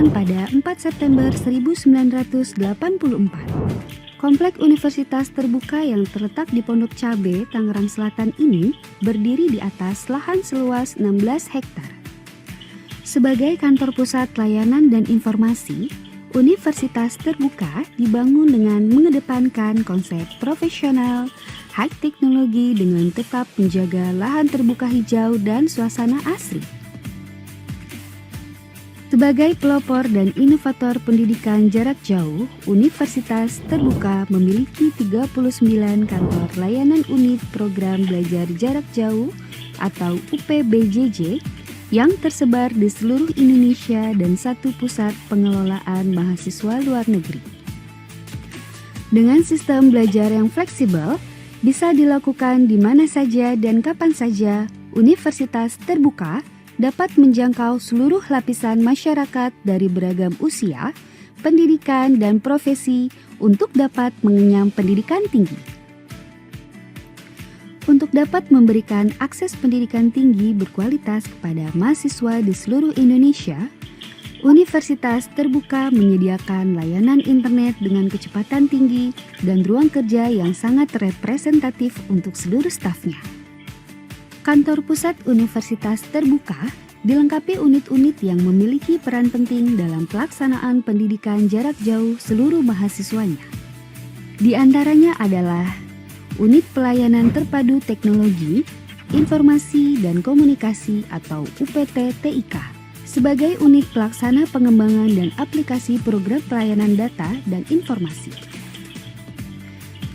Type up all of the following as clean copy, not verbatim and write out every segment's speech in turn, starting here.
didirikan pada 4 September 1984. Komplek Universitas terbuka yang terletak di Pondok Cabe, Tangerang Selatan ini berdiri di atas lahan seluas 16 hektar. Sebagai kantor pusat layanan dan informasi, Universitas terbuka dibangun dengan mengedepankan konsep profesional, high teknologi dengan tetap menjaga lahan terbuka hijau dan suasana asri. Sebagai pelopor dan inovator pendidikan jarak jauh, Universitas terbuka memiliki 39 kantor layanan unit program belajar jarak jauh atau UPBJJ yang tersebar di seluruh Indonesia dan satu pusat pengelolaan mahasiswa luar negeri. Dengan sistem belajar yang fleksibel, bisa dilakukan di mana saja dan kapan saja, Universitas terbuka dapat menjangkau seluruh lapisan masyarakat dari beragam usia, pendidikan, dan profesi untuk dapat mengenyam pendidikan tinggi. Untuk dapat memberikan akses pendidikan tinggi berkualitas kepada mahasiswa di seluruh Indonesia, Universitas terbuka menyediakan layanan internet dengan kecepatan tinggi dan ruang kerja yang sangat representatif untuk seluruh stafnya. Kantor pusat Universitas terbuka dilengkapi unit-unit yang memiliki peran penting dalam pelaksanaan pendidikan jarak jauh seluruh mahasiswanya. Di antaranya adalah Unit Pelayanan Terpadu Teknologi, Informasi dan Komunikasi atau UPT-TIK sebagai unit pelaksana pengembangan dan aplikasi program pelayanan data dan informasi.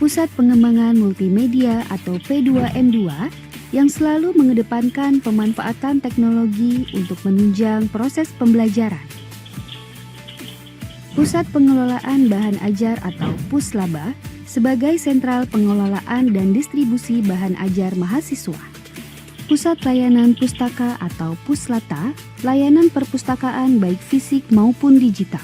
Pusat Pengembangan Multimedia atau P2M2 yang selalu mengedepankan pemanfaatan teknologi untuk menunjang proses pembelajaran. Pusat Pengelolaan Bahan Ajar atau Puslaba sebagai sentral pengelolaan dan distribusi bahan ajar mahasiswa. Pusat Layanan Pustaka atau Puslata, layanan perpustakaan baik fisik maupun digital.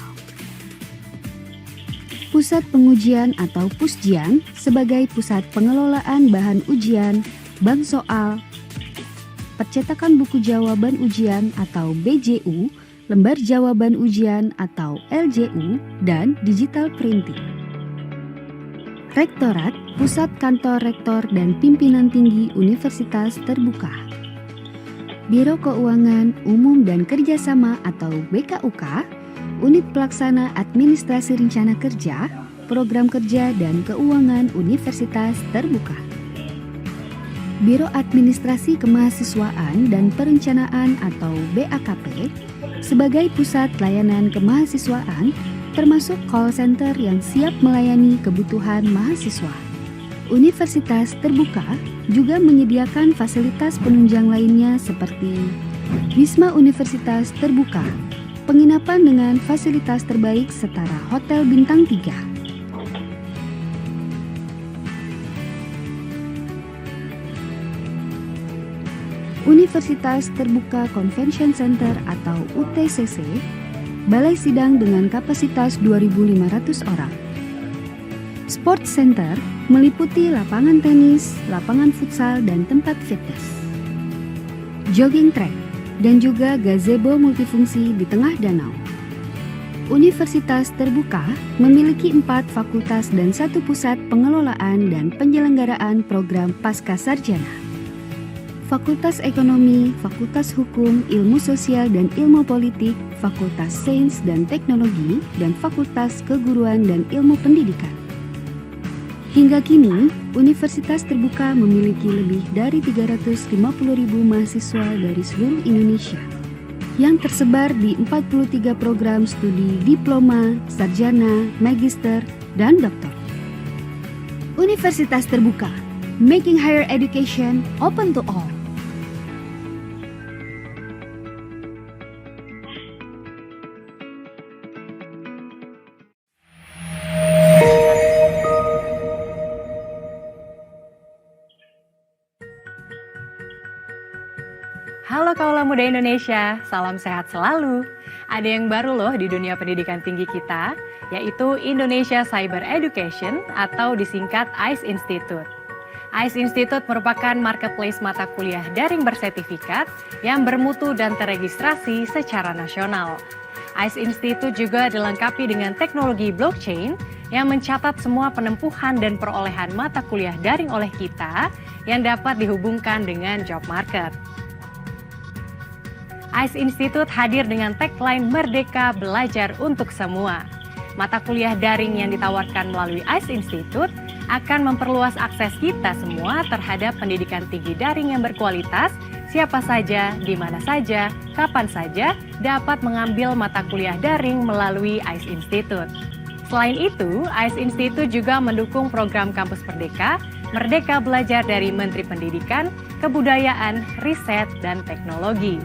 Pusat Pengujian atau Pusjian sebagai pusat pengelolaan bahan ujian, bank soal, percetakan buku jawaban ujian atau BJU, lembar jawaban ujian atau LJU, dan digital printing. Rektorat, Pusat Kantor Rektor dan Pimpinan Tinggi Universitas terbuka. Biro Keuangan Umum dan Kerjasama atau BKUK, Unit Pelaksana Administrasi Rencana Kerja, Program Kerja dan Keuangan Universitas terbuka. Biro Administrasi Kemahasiswaan dan Perencanaan atau BAKP sebagai pusat layanan kemahasiswaan termasuk call center yang siap melayani kebutuhan mahasiswa. Universitas terbuka juga menyediakan fasilitas penunjang lainnya seperti Wisma Universitas terbuka, penginapan dengan fasilitas terbaik setara Hotel Bintang 3. Universitas Terbuka Convention Center atau UTCC, Balai Sidang dengan kapasitas 2.500 orang. Sport Center meliputi lapangan tenis, lapangan futsal, dan tempat fitness. Jogging track, dan juga gazebo multifungsi di tengah danau. Universitas terbuka memiliki 4 fakultas dan 1 pusat pengelolaan dan penyelenggaraan program pasca sarjana. Fakultas Ekonomi, Fakultas Hukum, Ilmu Sosial dan Ilmu Politik, Fakultas Sains dan Teknologi, dan Fakultas Keguruan dan Ilmu Pendidikan. Hingga kini, Universitas terbuka memiliki lebih dari 350.000 mahasiswa dari seluruh Indonesia yang tersebar di 43 program studi diploma, sarjana, magister, dan doktor. Universitas terbuka, making higher education open to all. Halo kaula muda Indonesia, salam sehat selalu. Ada yang baru loh di dunia pendidikan tinggi kita, yaitu Indonesia Cyber Education atau disingkat ICE Institute. ICE Institute merupakan marketplace mata kuliah daring bersertifikat yang bermutu dan terregistrasi secara nasional. ICE Institute juga dilengkapi dengan teknologi blockchain yang mencatat semua penempuhan dan perolehan mata kuliah daring oleh kita yang dapat dihubungkan dengan job market. ICE Institute hadir dengan tagline Merdeka Belajar untuk Semua. Mata kuliah daring yang ditawarkan melalui ICE Institute akan memperluas akses kita semua terhadap pendidikan tinggi daring yang berkualitas. Siapa saja, di mana saja, kapan saja dapat mengambil mata kuliah daring melalui ICE Institute. Selain itu, ICE Institute juga mendukung program Kampus Merdeka, Merdeka Belajar dari Menteri Pendidikan, Kebudayaan, Riset, dan Teknologi.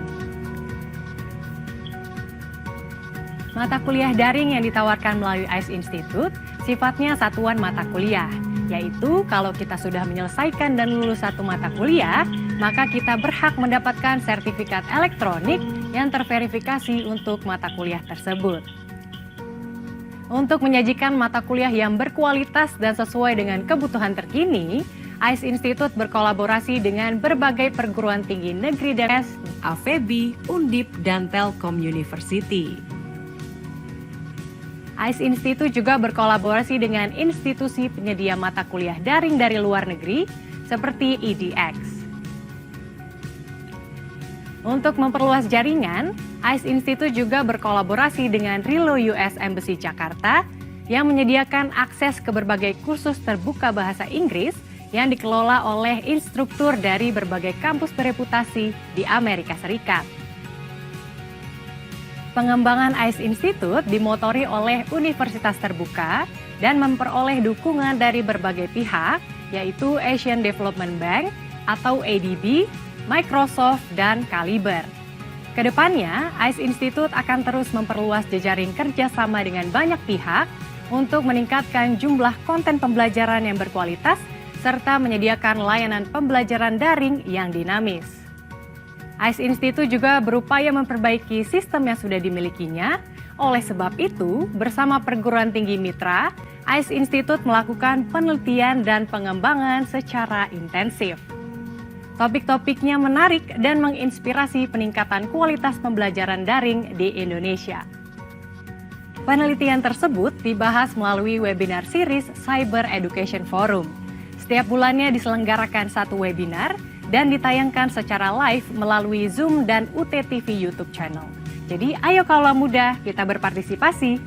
Mata kuliah daring yang ditawarkan melalui ICE Institute sifatnya satuan mata kuliah, yaitu kalau kita sudah menyelesaikan dan lulus satu mata kuliah, maka kita berhak mendapatkan sertifikat elektronik yang terverifikasi untuk mata kuliah tersebut. Untuk menyajikan mata kuliah yang berkualitas dan sesuai dengan kebutuhan terkini, ICE Institute berkolaborasi dengan berbagai perguruan tinggi negeri dan AVB, Undip, dan Telkom University. ICE Institute juga berkolaborasi dengan institusi penyedia mata kuliah daring dari luar negeri seperti EDX. Untuk memperluas jaringan, ICE Institute juga berkolaborasi dengan Uwes Embassy Jakarta yang menyediakan akses ke berbagai kursus terbuka bahasa Inggris yang dikelola oleh instruktur dari berbagai kampus bereputasi di Amerika Serikat. Pengembangan ICE Institute dimotori oleh universitas terbuka dan memperoleh dukungan dari berbagai pihak, yaitu Asian Development Bank atau ADB, Microsoft, dan Kaliber. Kedepannya, ICE Institute akan terus memperluas jejaring kerjasama dengan banyak pihak untuk meningkatkan jumlah konten pembelajaran yang berkualitas serta menyediakan layanan pembelajaran daring yang dinamis. ICE Institute juga berupaya memperbaiki sistem yang sudah dimilikinya. Oleh sebab itu, bersama perguruan tinggi mitra, ICE Institute melakukan penelitian dan pengembangan secara intensif. Topik-topiknya menarik dan menginspirasi peningkatan kualitas pembelajaran daring di Indonesia. Penelitian tersebut dibahas melalui webinar series Cyber Education Forum. Setiap bulannya diselenggarakan satu webinar dan ditayangkan secara live melalui Zoom dan UTTV YouTube channel. Jadi ayo kaula muda kita berpartisipasi.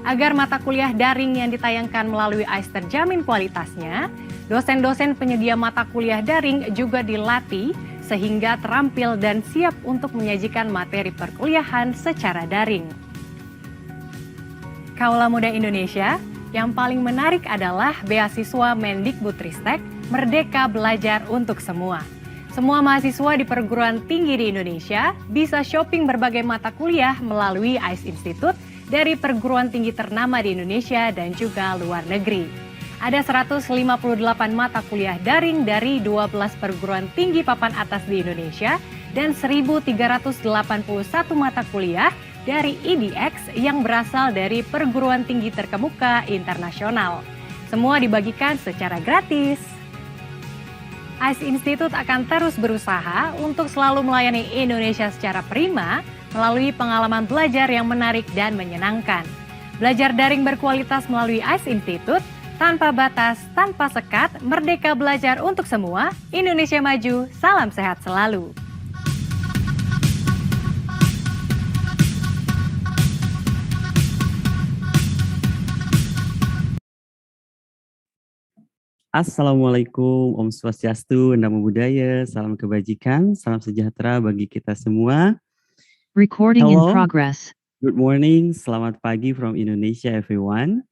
Agar mata kuliah daring yang ditayangkan melalui ICE terjamin kualitasnya, dosen-dosen penyedia mata kuliah daring juga dilatih sehingga terampil dan siap untuk menyajikan materi perkuliahan secara daring. Kaula muda Indonesia, yang paling menarik adalah beasiswa Mendikbudristek Merdeka Belajar untuk Semua. Semua mahasiswa di perguruan tinggi di Indonesia bisa shopping berbagai mata kuliah melalui ICE Institute dari perguruan tinggi ternama di Indonesia dan juga luar negeri. Ada 158 mata kuliah daring dari 12 perguruan tinggi papan atas di Indonesia dan 1.381 mata kuliah dari EDX yang berasal dari perguruan tinggi terkemuka internasional. Semua dibagikan secara gratis. ICE Institute akan terus berusaha untuk selalu melayani Indonesia secara prima melalui pengalaman belajar yang menarik dan menyenangkan. Belajar daring berkualitas melalui ICE Institute, tanpa batas, tanpa sekat, merdeka belajar untuk semua, Indonesia maju, salam sehat selalu. Assalamualaikum, Om Swastiastu, Namo Buddhaya, salam kebajikan, salam sejahtera bagi kita semua. Recording in progress. Good morning, selamat pagi from Indonesia everyone.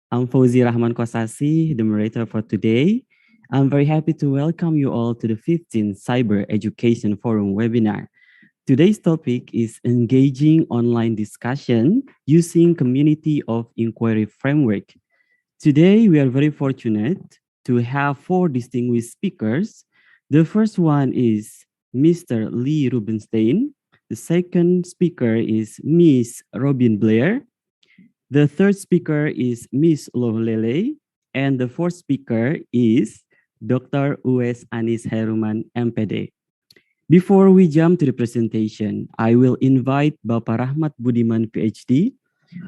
I'm Fauzy Rahman Kosasih, the moderator for today. I'm very happy to welcome you all to the 15th Cyber Education Forum webinar. Today's topic is engaging online discussion using community of inquiry framework. Today we are very fortunate to have 4 distinguished speakers. The first one is Mr. Lee Rubenstein. The second speaker is Miss Robin Blair. The third speaker is Miss Loh Ley Ley. And the fourth speaker is Dr. Uwes Chaeruman, M.Pd. Before we jump to the presentation, I will invite Bapak Rahmat Budiman, Ph.D.,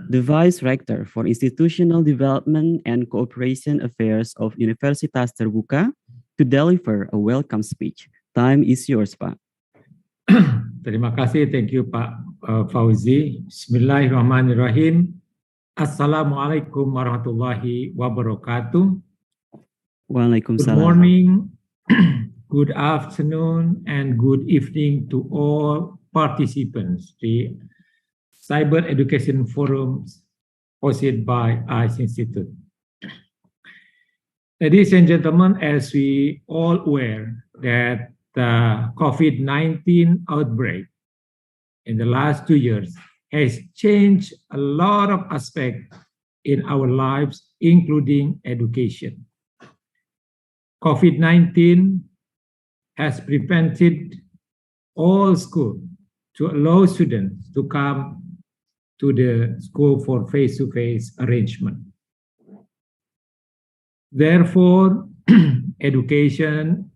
the Vice Rector for Institutional Development and Cooperation Affairs of Universitas Terbuka, to deliver a welcome speech. Time is yours, Pak. Terima kasih, thank you Pak Fauzy. Bismillahirrahmanirrahim. Assalamualaikum warahmatullahi wabarakatuh. Waalaikumsalam. Good morning, good afternoon, and good evening to all participants. The Cyber Education Forum hosted by ICE Institute. Ladies and gentlemen, as we all aware that the COVID-19 outbreak in the last 2 years has changed a lot of aspects in our lives, including education. COVID-19 has prevented all schools to allow students to come to the school for face-to-face arrangement. Therefore, education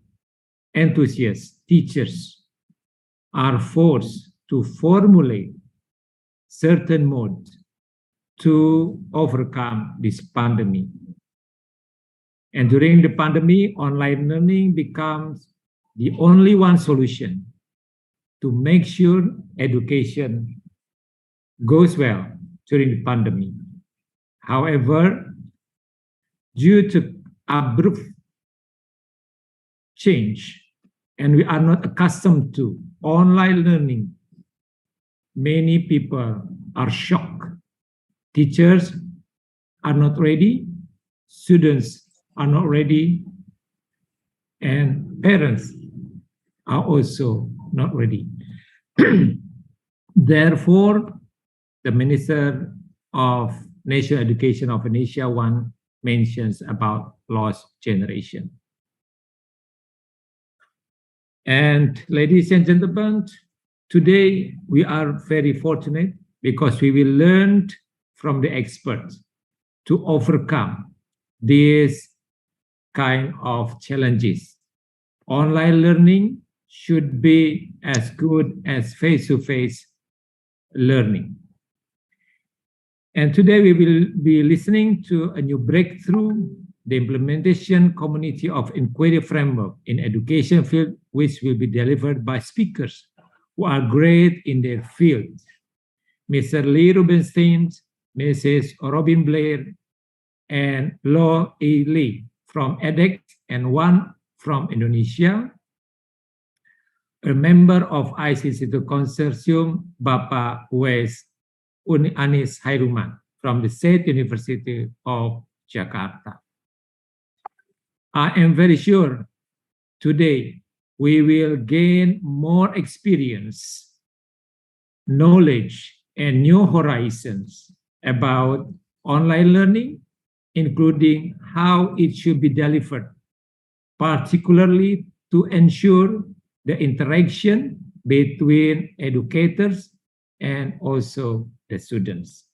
enthusiasts, teachers, are forced to formulate certain modes to overcome this pandemic. And during the pandemic, online learning becomes the only one solution to make sure education goes well during the pandemic. However, due to abrupt change, and we are not accustomed to online learning, many people are shocked. Teachers are not ready, students are not ready, and parents are also not ready. Therefore, the Minister of National Education of Indonesia mentions about lost generation. And ladies and gentlemen, today we are very fortunate because we will learn from the experts to overcome these kind of challenges. Online learning should be as good as face-to-face learning. And today we will be listening to a new breakthrough, the implementation community of inquiry framework in education field, which will be delivered by speakers who are great in their field. Mr. Lee Rubenstein, Mrs. Robin Blair, and Loh Ley Ley from edX, and one from Indonesia, a member of ICE Institute Consortium, Bapak Uwes Anis Chaeruman from the State University of Jakarta. I am very sure today we will gain more experience, knowledge, and new horizons about online learning, including how it should be delivered, particularly to ensure the interaction between educators and also the students.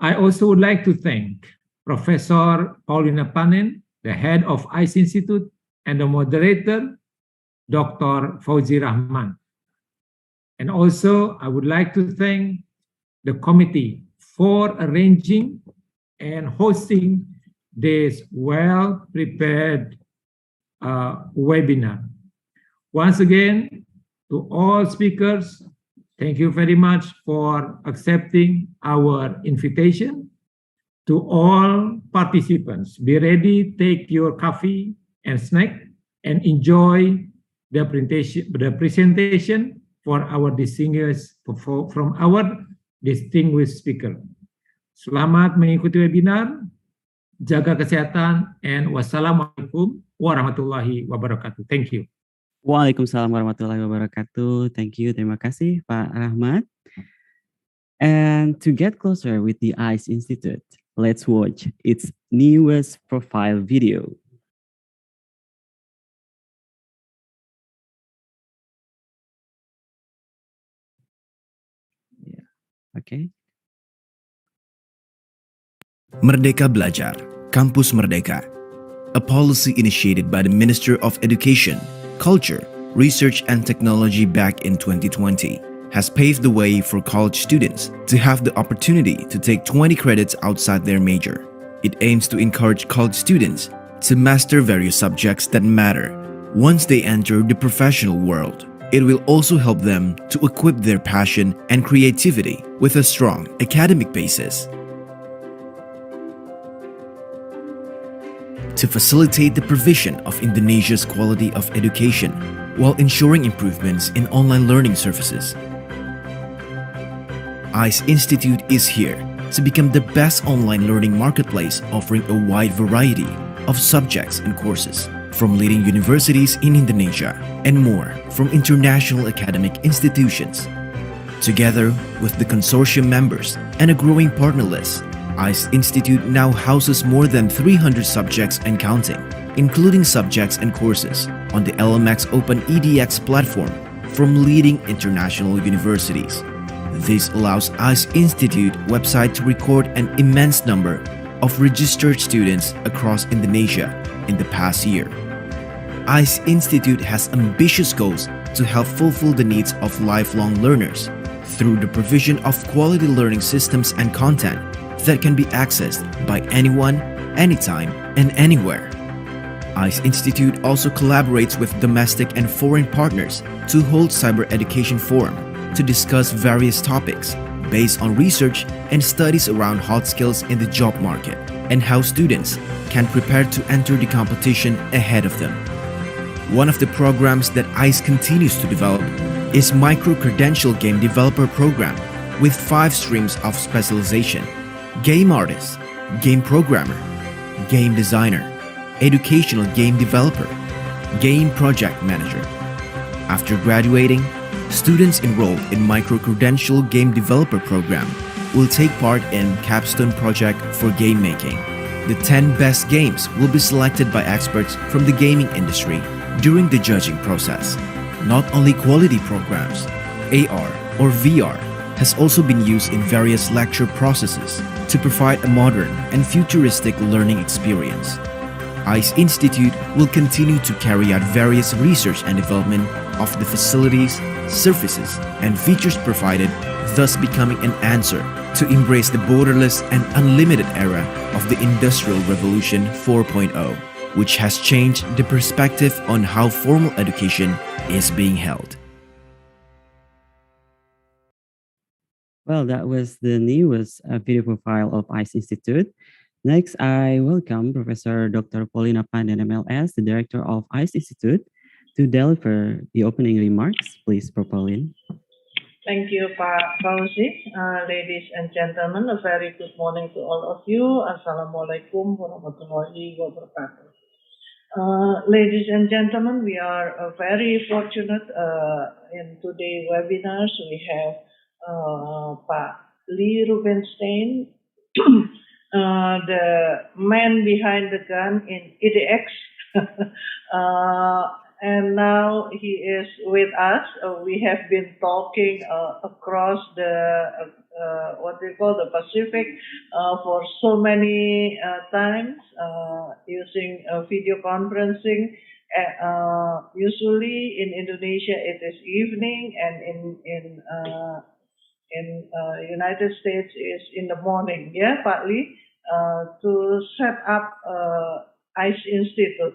I also would like to thank Professor Paulina Pannen, the head of ICE Institute, and the moderator, Dr. Fauzy Rahman. And also, I would like to thank the committee for arranging and hosting this well-prepared webinar. Once again, to all speakers, thank you very much for accepting our invitation. To all participants, be ready, take your coffee and snack, and enjoy the presentation for our distinguished speaker. Selamat mengikuti webinar, jaga kesehatan, and wassalamualaikum warahmatullahi wabarakatuh. Thank you. Waalaikumsalam warahmatullahi wabarakatuh. Thank you. Terima kasih, Pak Rahmat. And to get closer with the ICE Institute, let's watch its newest profile video. Yeah. Okay. Merdeka Belajar, Kampus Merdeka, a policy initiated by the Minister of Education, Culture, Research and Technology back in 2020 has paved the way for college students to have the opportunity to take 20 credits outside their major. It aims to encourage college students to master various subjects that matter once they enter the professional world. It will also help them to equip their passion and creativity with a strong academic basis. To facilitate the provision of Indonesia's quality of education while ensuring improvements in online learning services, ICE Institute is here to become the best online learning marketplace, offering a wide variety of subjects and courses from leading universities in Indonesia and more from international academic institutions. Together with the consortium members and a growing partner list, ICE Institute now houses more than 300 subjects and counting, including subjects and courses on the LMX Open EDX platform from leading international universities. This allows ICE Institute website to record an immense number of registered students across Indonesia in the past year. ICE Institute has ambitious goals to help fulfill the needs of lifelong learners through the provision of quality learning systems and content that can be accessed by anyone, anytime, and anywhere. ICE Institute also collaborates with domestic and foreign partners to hold cyber education forum to discuss various topics based on research and studies around hot skills in the job market and how students can prepare to enter the competition ahead of them. One of the programs that ICE continues to develop is Micro-Credential Game Developer Program with 5 streams of specialization: Game Artist, Game Programmer, Game Designer, Educational Game Developer, Game Project Manager. After graduating, students enrolled in Micro-Credential Game Developer Program will take part in Capstone Project for Game Making. The 10 best games will be selected by experts from the gaming industry during the judging process. Not only quality programs, AR or VR has also been used in various lecture processes to provide a modern and futuristic learning experience. ICE Institute will continue to carry out various research and development of the facilities, services, and features provided, thus becoming an answer to embrace the borderless and unlimited era of the Industrial Revolution 4.0, which has changed the perspective on how formal education is being held. Well, that was the newest video profile of ICE Institute. Next, I welcome Professor Dr. Paulina Pannen, MLS, the Director of ICE Institute, to deliver the opening remarks. Please, Prof. Paulina. Thank you, Fauzy. Ladies and gentlemen, a very good morning to all of you. Assalamualaikum warahmatullahi wabarakatuh. Ladies and gentlemen, we are very fortunate in today's webinars. We have Rubenstein, the man behind the gun in EDX, and now he is with us. We have been talking across the what we call the Pacific for so many times using video conferencing. Usually in Indonesia it is evening, and in United States is in the morning. Yeah, partly to set up ICE Institute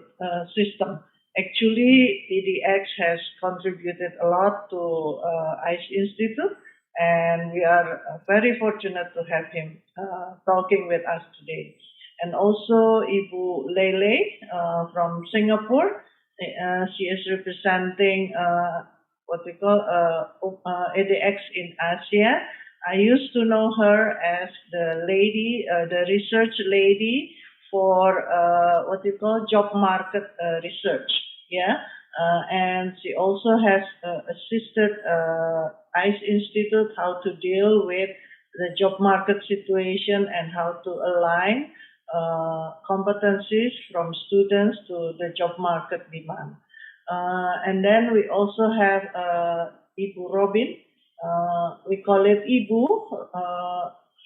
system. Actually, EDX has contributed a lot to ICE Institute, and we are very fortunate to have him talking with us today. And also Ibu Ley Ley from Singapore. She is representing what we call EDX in Asia. I used to know her as the lady, the research lady for what we call job market research. Yeah, and she also has assisted ICE Institute how to deal with the job market situation and how to align competencies from students to the job market demand. And then we also have Ibu Robin. We call it Ibu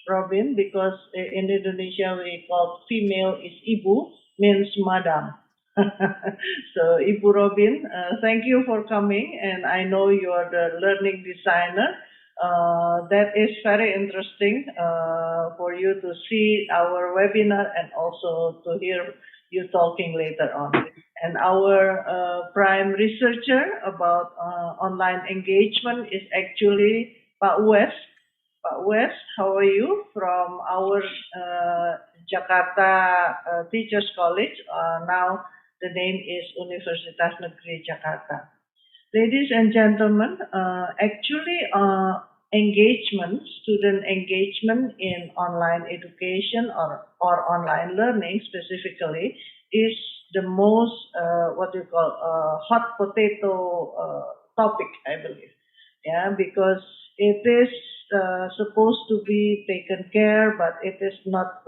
Robin because in Indonesia we call female is Ibu, means madam. So, Ibu Robin, thank you for coming, and I know you are the learning designer. That is very interesting for you to see our webinar and also to hear you talking later on. And our prime researcher about online engagement is actually Pak Uwes. Pak Uwes, how are you? From our Jakarta Teachers College. Now the name is Universitas Negeri Jakarta. Ladies and gentlemen, actually engagement, student engagement in online education or online learning specifically is the most, hot potato topic, I believe. Yeah, because it is supposed to be taken care, but it is not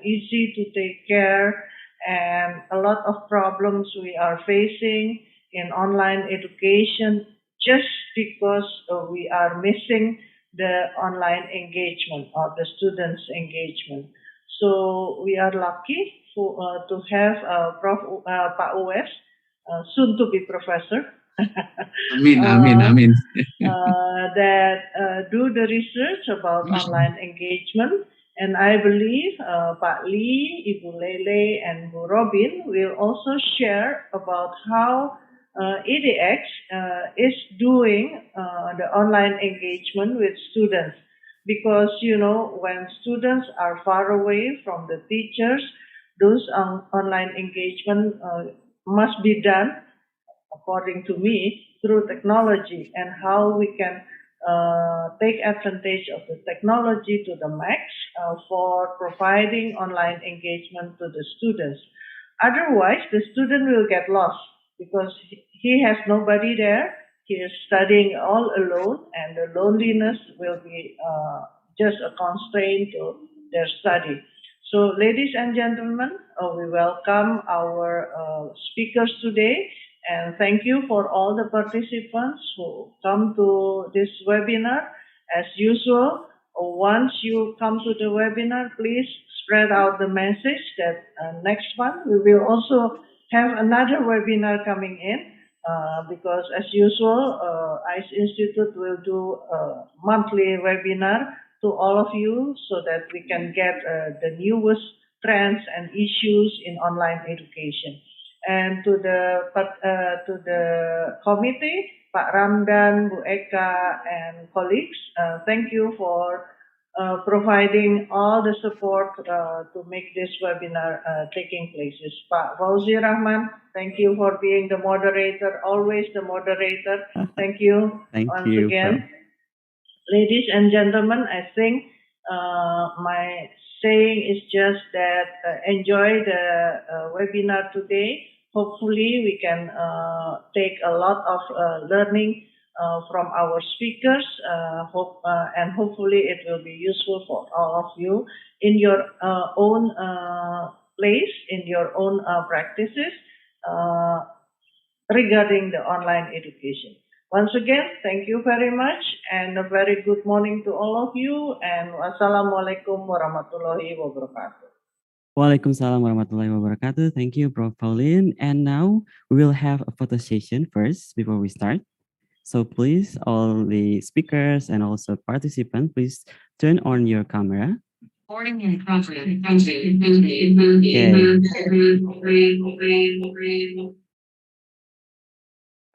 easy to take care, and a lot of problems we are facing in online education just because we are missing the online engagement or the students' engagement. So we are lucky to have Pak Uwes, soon to be professor. Amin. That do the research about online engagement. And I believe Pak Lee, Ibu Lele, and Bu Robin will also share about how EDX is doing the online engagement with students. Because, you know, when students are far away from the teachers, those online engagement must be done, according to me, through technology, and how we can take advantage of the technology to the max for providing online engagement to the students. Otherwise, the student will get lost because he has nobody there. He is studying all alone, and the loneliness will be just a constraint to their study. So, ladies and gentlemen, we welcome our speakers today. And thank you for all the participants who come to this webinar. As usual, once you come to the webinar, please spread out the message that next one we will also have another webinar coming in because as usual, ICE Institute will do a monthly webinar to all of you so that we can get the newest trends and issues in online education. And to the committee, Pak Ramdan, Bu Eka, and colleagues, thank you for providing all the support to make this webinar taking place. Pak Fauzy, Rahman, thank you for being the moderator, always the moderator. Thank you once again. Ladies and gentlemen, I think my saying is just that enjoy the webinar today. Hopefully, we can take a lot of learning from our speakers, and hopefully it will be useful for all of you in your own place, in your own practices regarding the online education. Once again, thank you very much, and a very good morning to all of you, and wassalamualaikum warahmatullahi wabarakatuh. Waalaikumsalam warahmatullahi wabarakatuh. Thank you, Prof. Pauline. And now we will have a photo session first before we start. So please, all the speakers and also participants, please turn on your camera.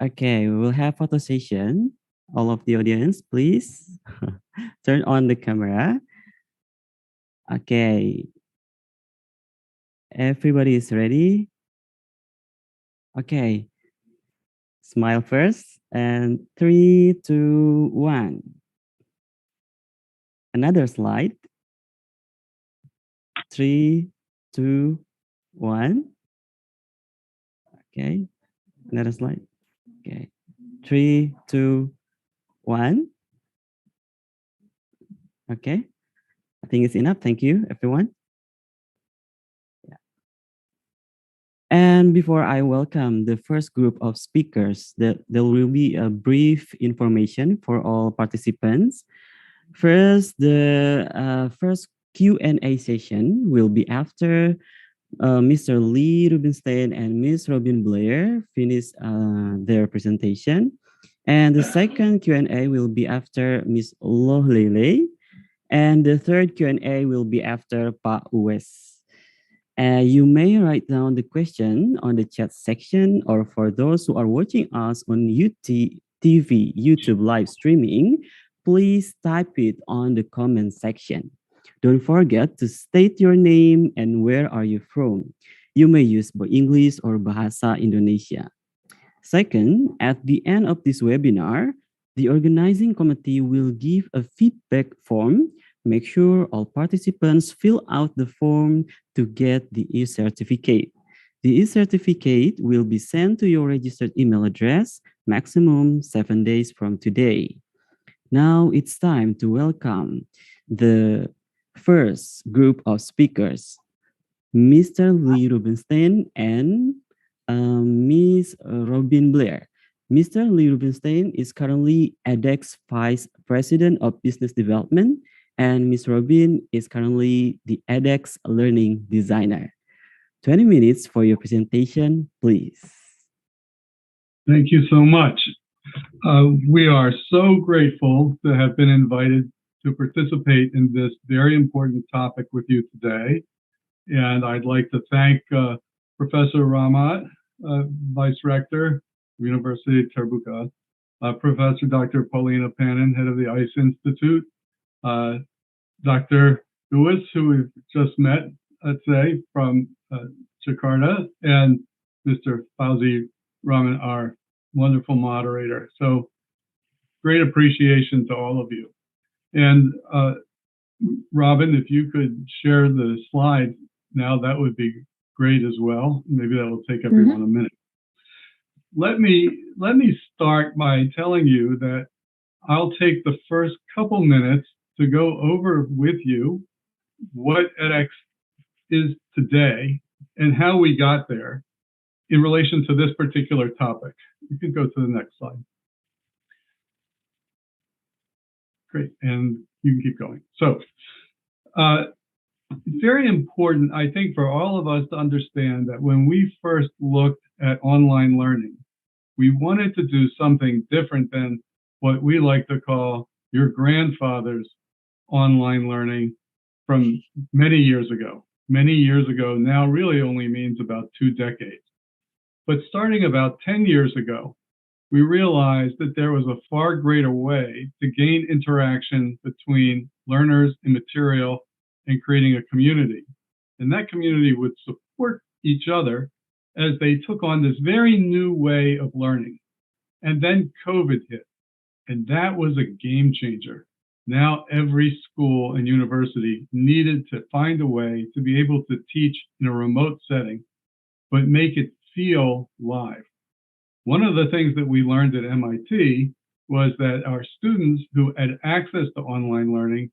Okay, we will have photo session. All of the audience, please turn on the camera. Okay. Everybody is ready? Okay. Smile first. And 3, 2, 1. Another slide. 3, 2, 1. Okay. Another slide. Okay. 3, 2, 1. Okay. I think it's enough. Thank you, everyone. And before I welcome the first group of speakers, there will be a brief information for all participants. First, the first Q&A session will be after Mr. Lee Rubenstein and Ms. Robin Blair finish their presentation. And the second Q&A will be after Ms. Loh Ley Ley. And the third Q&A will be after Pak Uwes. You may write down the question on the chat section, or for those who are watching us on YouTube live streaming, please type it on the comment section. Don't forget to state your name and where are you from. You may use English or Bahasa Indonesia. Second, at the end of this webinar, the organizing committee will give a feedback form. Make sure all participants fill out the form to get the e-certificate. The e-certificate will be sent to your registered email address maximum 7 days from today. Now it's time to welcome the first group of speakers, Mr. Lee Rubenstein and Ms. Robin Blair. Mr. Lee Rubenstein is currently edX Vice President of Business Development, and Ms. Robin is currently the edX Learning Designer. 20 minutes for your presentation, please. Thank you so much. We are so grateful to have been invited to participate in this very important topic with you today. And I'd like to thank Professor Rahmat, Vice Rector, University Terbuka, Professor Dr. Paulina Pannen, Head of the ICE Institute, Dr. Uwes, who we've just met today from Jakarta, and Mr. Fauzy Rahman, our wonderful moderator. So great appreciation to all of you. And Robin, if you could share the slides now, that would be great as well. Maybe that will take everyone a minute. Let me start by telling you that I'll take the first couple minutes to go over with you what edX is today and how we got there in relation to this particular topic. You can go to the next slide. Great, and you can keep going. So, it's very important, I think, for all of us to understand that when we first looked at online learning, we wanted to do something different than what we like to call your grandfather's online learning from many years ago. Many years ago now really only means about 2 decades. But starting about 10 years ago, we realized that there was a far greater way to gain interaction between learners and material and creating a community. And that community would support each other as they took on this very new way of learning. And then COVID hit, and that was a game changer. Now every school and university needed to find a way to be able to teach in a remote setting, but make it feel live. One of the things that we learned at MIT was that our students who had access to online learning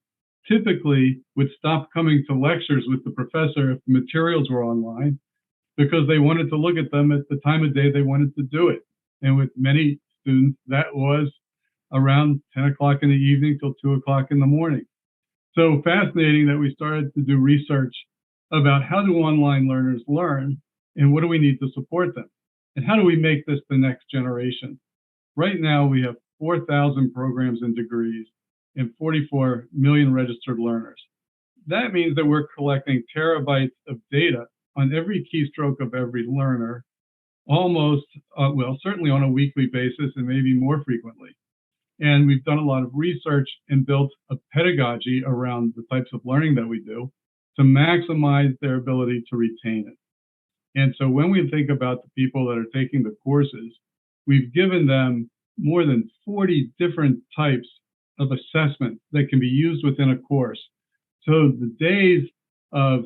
typically would stop coming to lectures with the professor if the materials were online, because they wanted to look at them at the time of day they wanted to do it. And with many students, that was around 10 o'clock in the evening till 2 o'clock in the morning. So fascinating that we started to do research about how do online learners learn and what do we need to support them? And how do we make this the next generation? Right now, we have 4,000 programs and degrees and 44 million registered learners. That means that we're collecting terabytes of data on every keystroke of every learner, almost, well, certainly on a weekly basis and maybe more frequently. And we've done a lot of research and built a pedagogy around the types of learning that we do to maximize their ability to retain it. And so when we think about the people that are taking the courses, we've given them more than 40 different types of assessment that can be used within a course. So the days of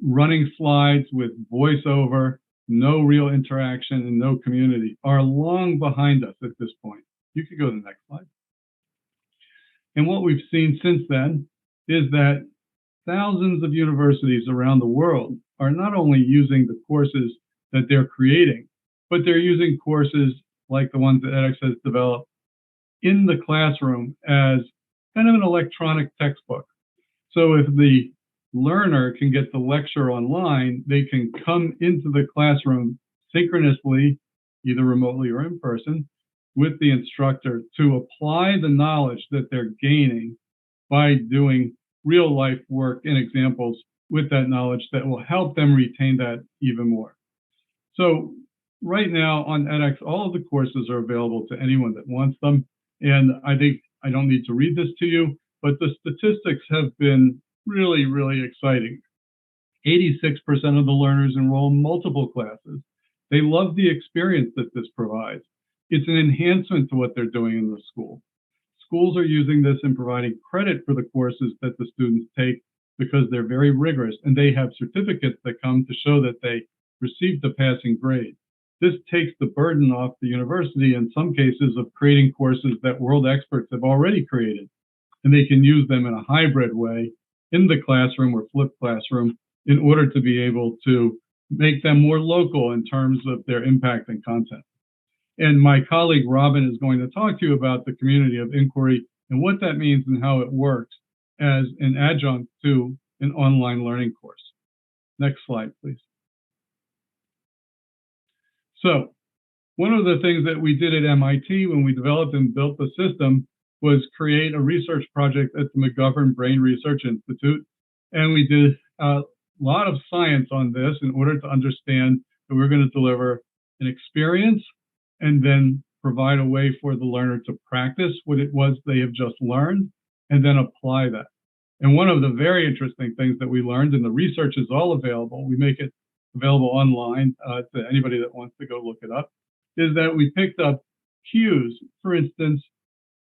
running slides with voiceover, no real interaction and no community are long behind us at this point. You could go to the next slide. And what we've seen since then is that thousands of universities around the world are not only using the courses that they're creating, but they're using courses like the ones that edX has developed in the classroom as kind of an electronic textbook. So if the learner can get the lecture online, they can come into the classroom synchronously, either remotely or in person, with the instructor to apply the knowledge that they're gaining by doing real life work and examples with that knowledge that will help them retain that even more. So right now on edX, all of the courses are available to anyone that wants them. And I think I don't need to read this to you, but the statistics have been really, really exciting. 86% of the learners enroll in multiple classes. They love the experience that this provides. It's an enhancement to what they're doing in the school. Schools are using this and providing credit for the courses that the students take because they're very rigorous and they have certificates that come to show that they received a passing grade. This takes the burden off the university in some cases of creating courses that world experts have already created, and they can use them in a hybrid way in the classroom or flipped classroom in order to be able to make them more local in terms of their impact and content. And my colleague Robin is going to talk to you about the community of inquiry and what that means and how it works as an adjunct to an online learning course. Next slide, please. So one of the things that we did at MIT when we developed and built the system was create a research project at the McGovern Brain Research Institute. And we did a lot of science on this in order to understand that we're going to deliver an experience and then provide a way for the learner to practice what it was they have just learned and then apply that. And one of the very interesting things that we learned, and the research is all available, we make it available online to anybody that wants to go look it up, is that we picked up cues. For instance,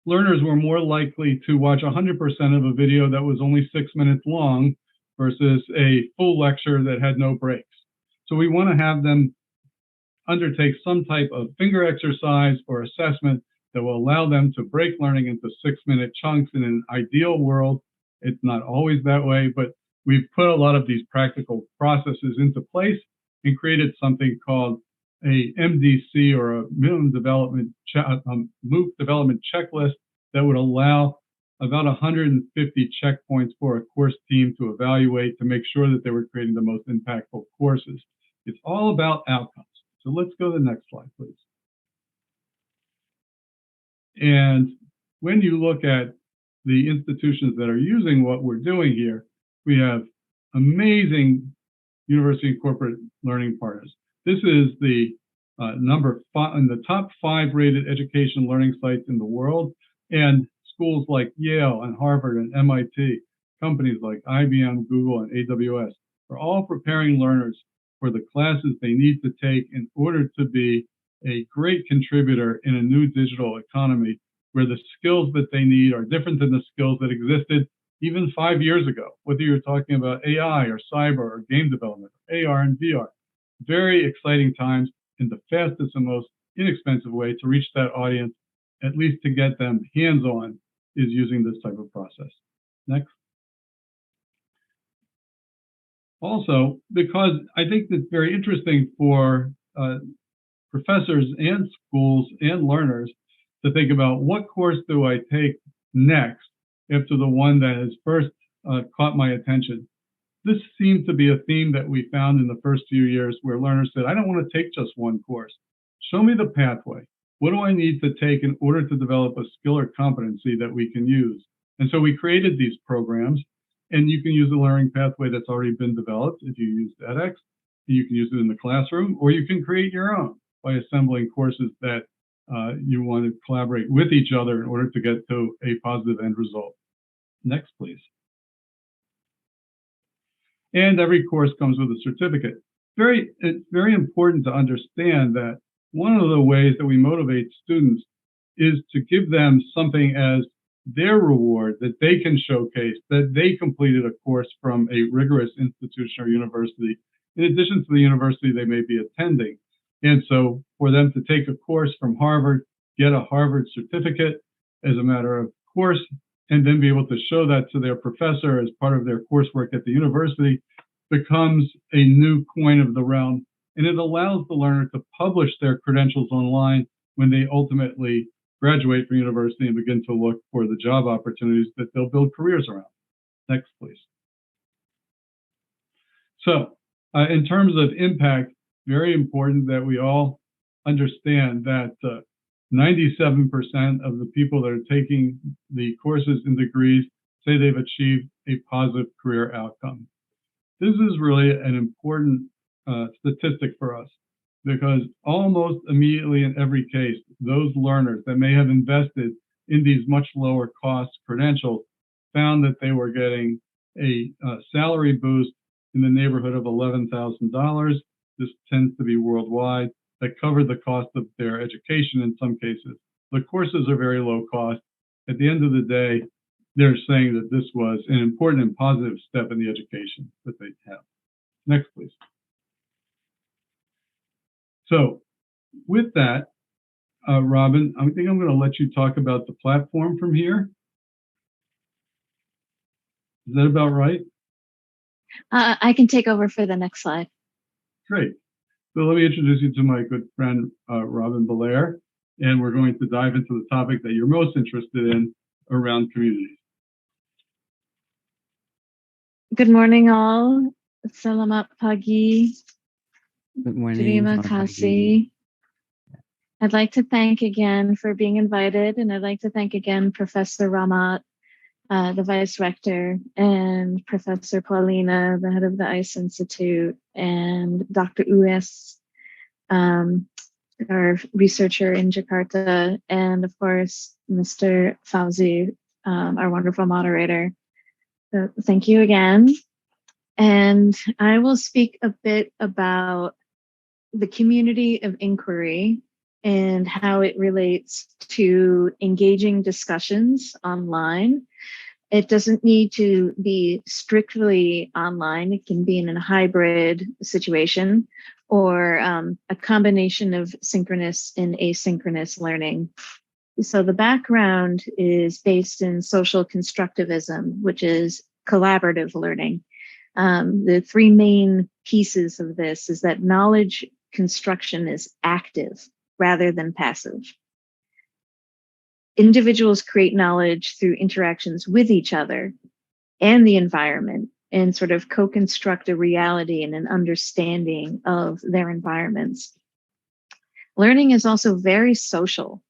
learners were more likely to watch 100% of a video that was only 6 minutes long versus a full lecture that had no breaks. So we want to have them undertake some type of finger exercise or assessment that will allow them to break learning into 6-minute chunks. In an ideal world, it's not always that way, but we've put a lot of these practical processes into place and created something called a MDC, or a MOOC development checklist that would allow about 150 checkpoints for a course team to evaluate to make sure that they were creating the most impactful courses. It's all about outcomes. So let's go to the next slide, please. And when you look at the institutions that are using what we're doing here, we have amazing university and corporate learning partners. This is the number 5 in the top 5 rated education learning sites in the world, and schools like Yale and Harvard and MIT, companies like IBM, Google, and AWS are all preparing learners for the classes they need to take in order to be a great contributor in a new digital economy where the skills that they need are different than the skills that existed even 5 years ago, whether you're talking about AI or cyber or game development, AR and VR. Very exciting times, and the fastest and most inexpensive way to reach that audience, at least to get them hands-on, is using this type of process. Next. Also, because I think it's very interesting for professors and schools and learners to think about what course do I take next after the one that has first caught my attention. This seemed to be a theme that we found in the first few years where learners said, I don't want to take just one course. Show me the pathway. What do I need to take in order to develop a skill or competency that we can use? And so we created these programs, and you can use the learning pathway that's already been developed if you use edX. You can use it in the classroom, or you can create your own by assembling courses that you want to collaborate with each other in order to get to a positive end result. Next, please. And every course comes with a certificate. It's very important to understand that one of the ways that we motivate students is to give them something as their reward that they can showcase that they completed a course from a rigorous institution or university, in addition to the university they may be attending. And so for them to take a course from Harvard, get a Harvard certificate as a matter of course, and then be able to show that to their professor as part of their coursework at the university becomes a new coin of the realm. And it allows the learner to publish their credentials online when they ultimately graduate from university and begin to look for the job opportunities that they'll build careers around. Next, please. So in terms of impact, very important that we all understand that 97% of the people that are taking the courses and degrees say they've achieved a positive career outcome. This is really an important statistic for us, because almost immediately in every case, those learners that may have invested in these much lower cost credentials found that they were getting a salary boost in the neighborhood of $11,000. This tends to be worldwide, that covered the cost of their education in some cases. The courses are very low cost. At the end of the day, they're saying that this was an important and positive step in the education that they have. Next, please. So with that, Robin, I think I'm going to let you talk about the platform from here. Is that about right? I can take over for the next slide. Great. So let me introduce you to my good friend, Robin Belair, and we're going to dive into the topic that you're most interested in around communities. Good morning, all. Selamat pagi. Good morning. Terima kasih. I'd like to thank again for being invited, and I'd like to thank again Professor Rahmat, the Vice Rector, and Professor Paulina, the head of the ICE Institute, and Dr. Uwes, our researcher in Jakarta, and of course, Mr. Fauzy, our wonderful moderator. So thank you again. And I will speak a bit about the community of inquiry and how it relates to engaging discussions online. It doesn't need to be strictly online. It can be in a hybrid situation or a combination of synchronous and asynchronous learning. So the background is based in social constructivism, which is collaborative learning. The three main pieces of this is that knowledge construction is active rather than passive. Individuals create knowledge through interactions with each other and the environment, and sort of co-construct a reality and an understanding of their environments. Learning is also very social.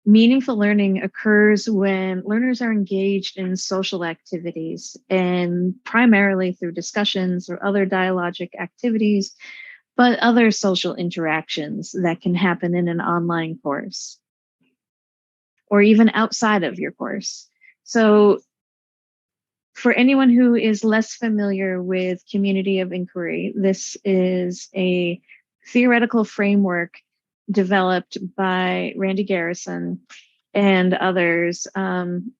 Meaningful learning occurs when learners are engaged in social activities, and primarily through discussions or other dialogic activities, but other social interactions that can happen in an online course or even outside of your course. So for anyone who is less familiar with community of inquiry, this is a theoretical framework developed by Randy Garrison and others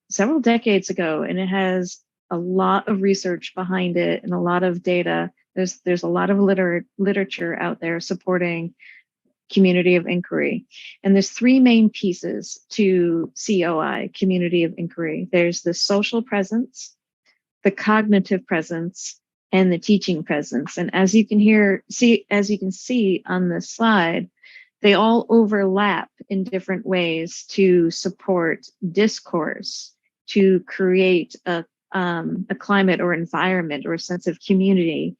several decades ago, and it has a lot of research behind it and a lot of data. There's a lot of literature out there supporting community of inquiry. And there's three main pieces to COI, community of inquiry. There's the social presence, the cognitive presence, and the teaching presence. And as you can see on this slide, they all overlap in different ways to support discourse, to create a climate or environment or a sense of community.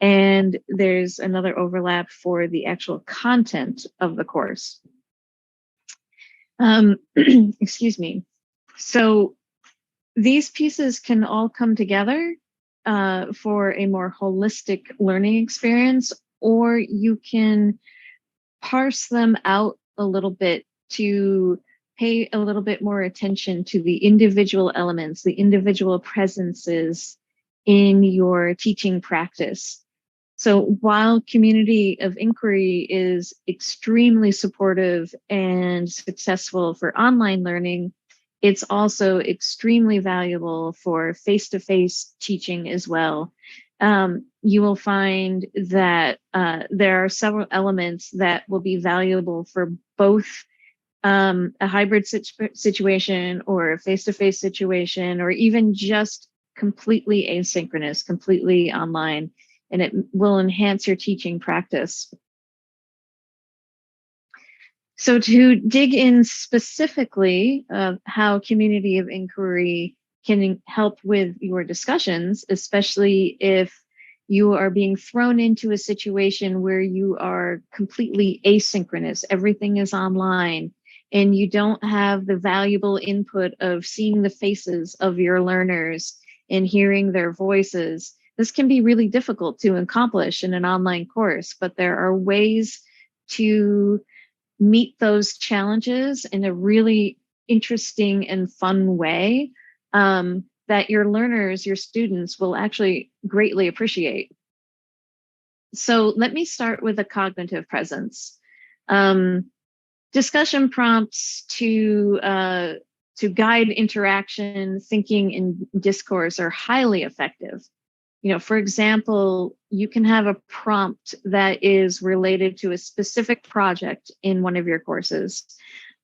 And there's another overlap for the actual content of the course. Excuse me. So these pieces can all come together for a more holistic learning experience, or you can parse them out a little bit to pay a little bit more attention to the individual elements, the individual presences in your teaching practice. So while community of inquiry is extremely supportive and successful for online learning, it's also extremely valuable for face-to-face teaching as well. You will find that there are several elements that will be valuable for both a hybrid situation or a face-to-face situation, or even just completely asynchronous, completely online, and it will enhance your teaching practice. So to dig in specifically of how community of inquiry can help with your discussions, especially if You are being thrown into a situation where you are completely asynchronous. Everything is online, and you don't have the valuable input of seeing the faces of your learners and hearing their voices. This can be really difficult to accomplish in an online course, but there are ways to meet those challenges in a really interesting and fun way that your learners, your students, will actually greatly appreciate. So let me start with a cognitive presence. Discussion prompts to guide interaction, thinking, and discourse are highly effective. You know, for example, you can have a prompt that is related to a specific project in one of your courses,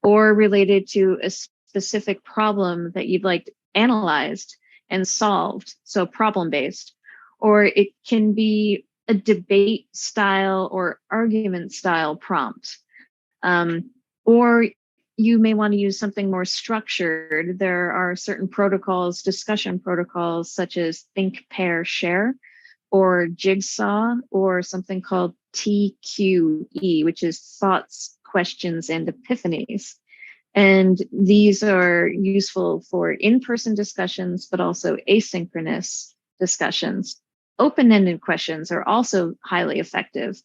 or related to a specific problem that you'd like analyzed and solved, so problem-based. Or it can be a debate style or argument style prompt. Or you may want to use something more structured. There are certain protocols, discussion protocols, such as think, pair, share, or jigsaw, or something called TQE, which is thoughts, questions, and epiphanies. And these are useful for in-person discussions, but also asynchronous discussions. Open-ended questions are also highly effective.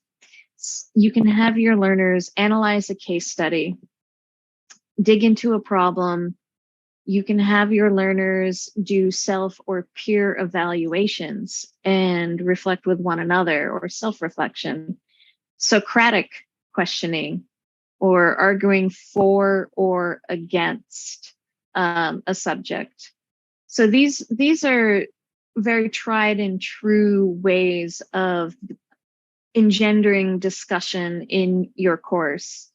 You can have your learners analyze a case study, dig into a problem. You can have your learners do self or peer evaluations and reflect with one another, or self-reflection. Socratic questioning, or arguing for or against a subject. So these are very tried and true ways of engendering discussion in your course.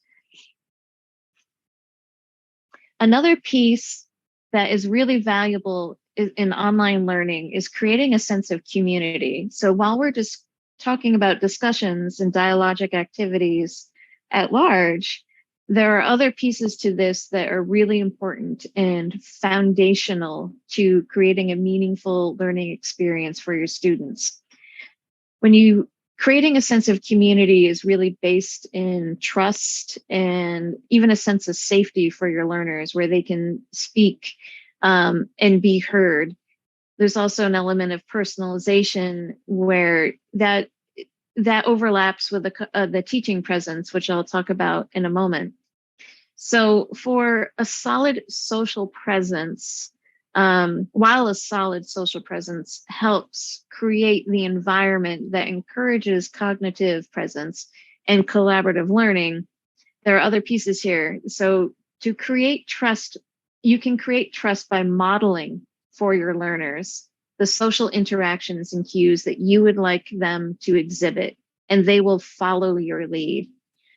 Another piece that is really valuable in online learning is creating a sense of community. So while we're just talking about discussions and dialogic activities at large, there are other pieces to this that are really important and foundational to creating a meaningful learning experience for your students. Creating a sense of community is really based in trust and even a sense of safety for your learners, where they can speak and be heard. There's also an element of personalization where that overlaps with the teaching presence, which I'll talk about in a moment. So for a solid social presence, while a solid social presence helps create the environment that encourages cognitive presence and collaborative learning, there are other pieces here. So to create trust, you can create trust by modeling for your learners the social interactions and cues that you would like them to exhibit, and they will follow your lead.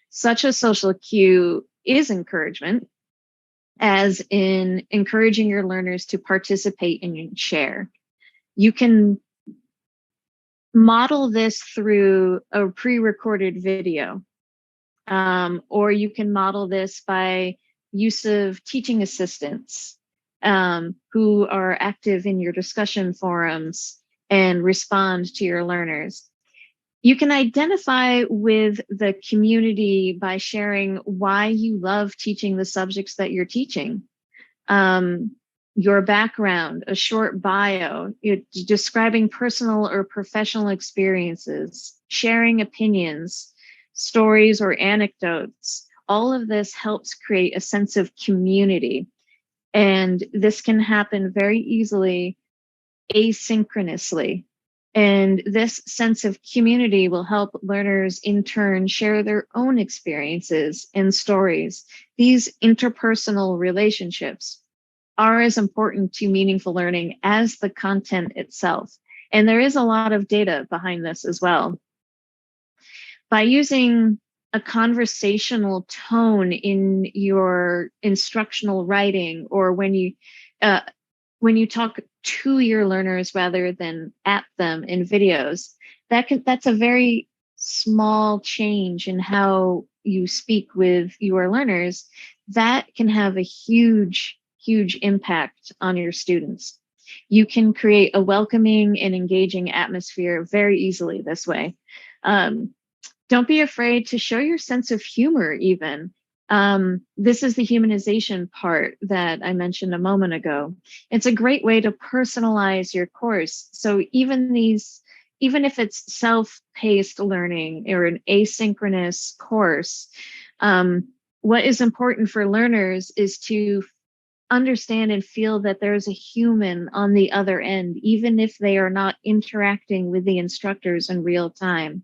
Such a social cue is encouragement, as in encouraging your learners to participate and share. You can model this through a pre-recorded video, or you can model this by use of teaching assistants who are active in your discussion forums and respond to your learners. You can identify with the community by sharing why you love teaching the subjects that you're teaching. Your background, a short bio, describing personal or professional experiences, sharing opinions, stories, or anecdotes. All of this helps create a sense of community. And this can happen very easily asynchronously. And this sense of community will help learners in turn share their own experiences and stories. These interpersonal relationships are as important to meaningful learning as the content itself. And there is a lot of data behind this as well. By using a conversational tone in your instructional writing, or when you talk to your learners rather than at them in videos, that's a very small change in how you speak with your learners that can have a huge impact on your students. You can create a welcoming and engaging atmosphere very easily this way. Don't be afraid to show your sense of humor even. This is the humanization part that I mentioned a moment ago. It's a great way to personalize your course. So even if it's self-paced learning or an asynchronous course, what is important for learners is to understand and feel that there's a human on the other end, even if they are not interacting with the instructors in real time.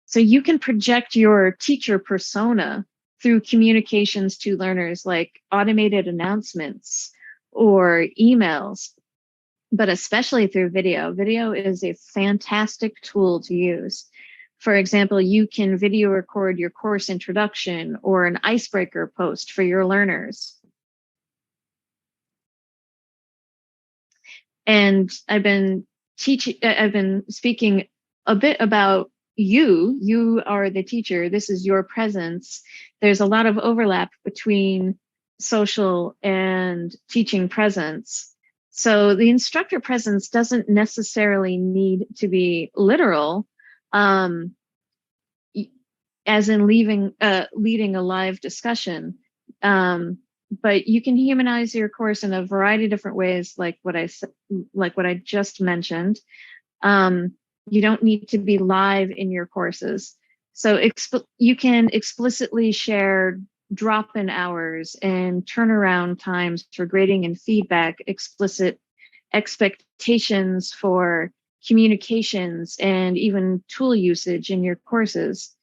So you can project your teacher persona through communications to learners like automated announcements or emails, but especially through video. Video is a fantastic tool to use. For example, you can video record your course introduction or an icebreaker post for your learners. And I've been speaking a bit about you. You are the teacher. This is your presence. There's a lot of overlap between social and teaching presence. So the instructor presence doesn't necessarily need to be literal, as in leading a live discussion. But you can humanize your course in a variety of different ways, like what I just mentioned. You don't need to be live in your courses. So you can explicitly share drop-in hours and turnaround times for grading and feedback, explicit expectations for communications, and even tool usage in your courses.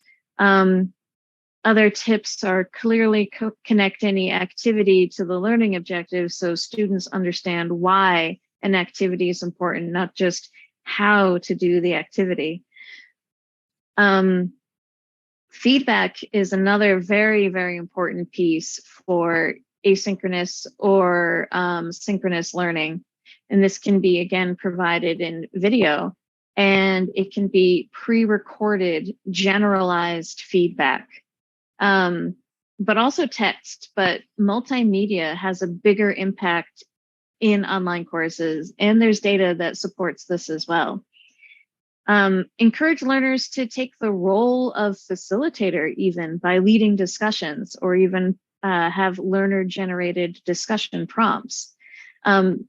Other tips are clearly connect any activity to the learning objectives so students understand why an activity is important, not just how to do the activity. Feedback is another very, very important piece for asynchronous or synchronous learning. And this can be, again, provided in video, and it can be pre-recorded, generalized feedback. But also text, but multimedia has a bigger impact in online courses, and there's data that supports this as well. Encourage learners to take the role of facilitator even by leading discussions, or even have learner-generated discussion prompts.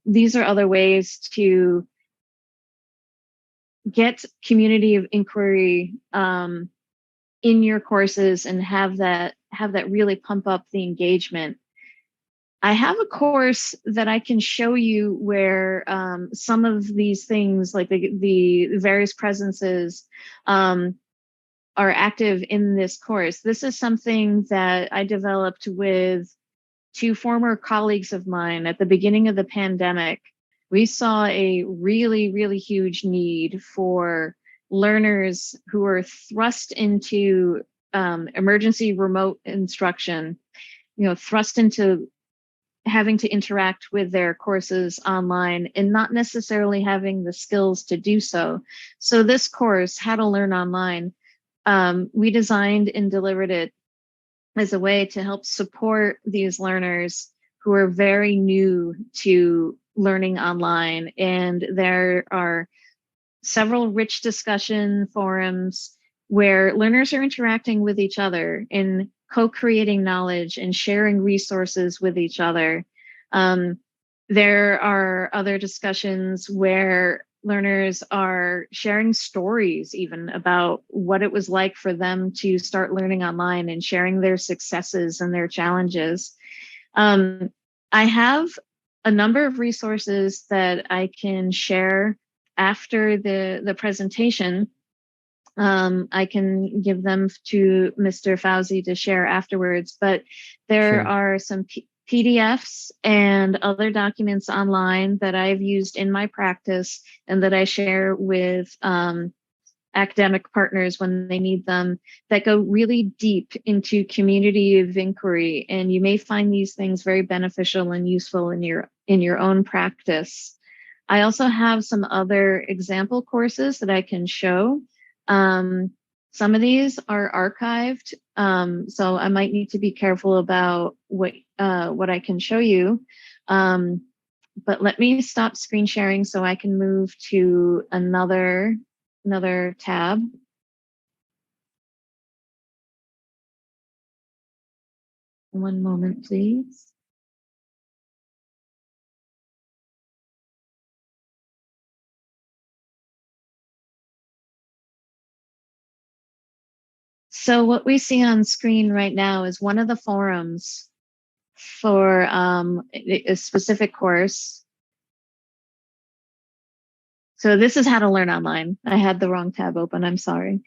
These are other ways to get community of inquiry in your courses and have that really pump up the engagement. I have a course that I can show you where some of these things, like the various presences, are active in this course. This is something that I developed with two former colleagues of mine at the beginning of the pandemic. We saw a really, really huge need for learners who are thrust into emergency remote instruction, thrust into having to interact with their courses online and not necessarily having the skills to do so. So this course, How to Learn Online, we designed and delivered it as a way to help support these learners who are very new to learning online. And there are several rich discussion forums where learners are interacting with each other and co-creating knowledge and sharing resources with each other. There are other discussions where learners are sharing stories even about what it was like for them to start learning online and sharing their successes and their challenges. I have a number of resources that I can share after the presentation. I can give them to Mr. Fauzy to share afterwards, but there are some PDFs and other documents online that I've used in my practice and that I share with academic partners when they need them, that go really deep into community of inquiry. And you may find these things very beneficial and useful in your own practice. I also have some other example courses that I can show. Some of these are archived, so I might need to be careful about what I can show you. But let me stop screen sharing so I can move to another tab. One moment, please. So what we see on screen right now is one of the forums for a specific course. So this is how to learn online. I had the wrong tab open, I'm sorry.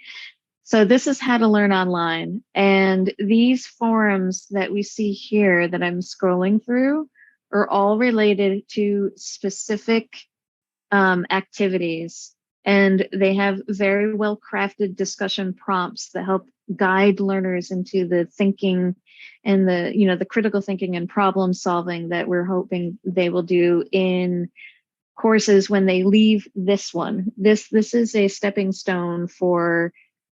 So this is how to learn online. And these forums that we see here that I'm scrolling through are all related to specific activities. And they have very well crafted discussion prompts that help guide learners into the thinking and the critical thinking and problem solving that we're hoping they will do in courses when they leave this one. This is a stepping stone for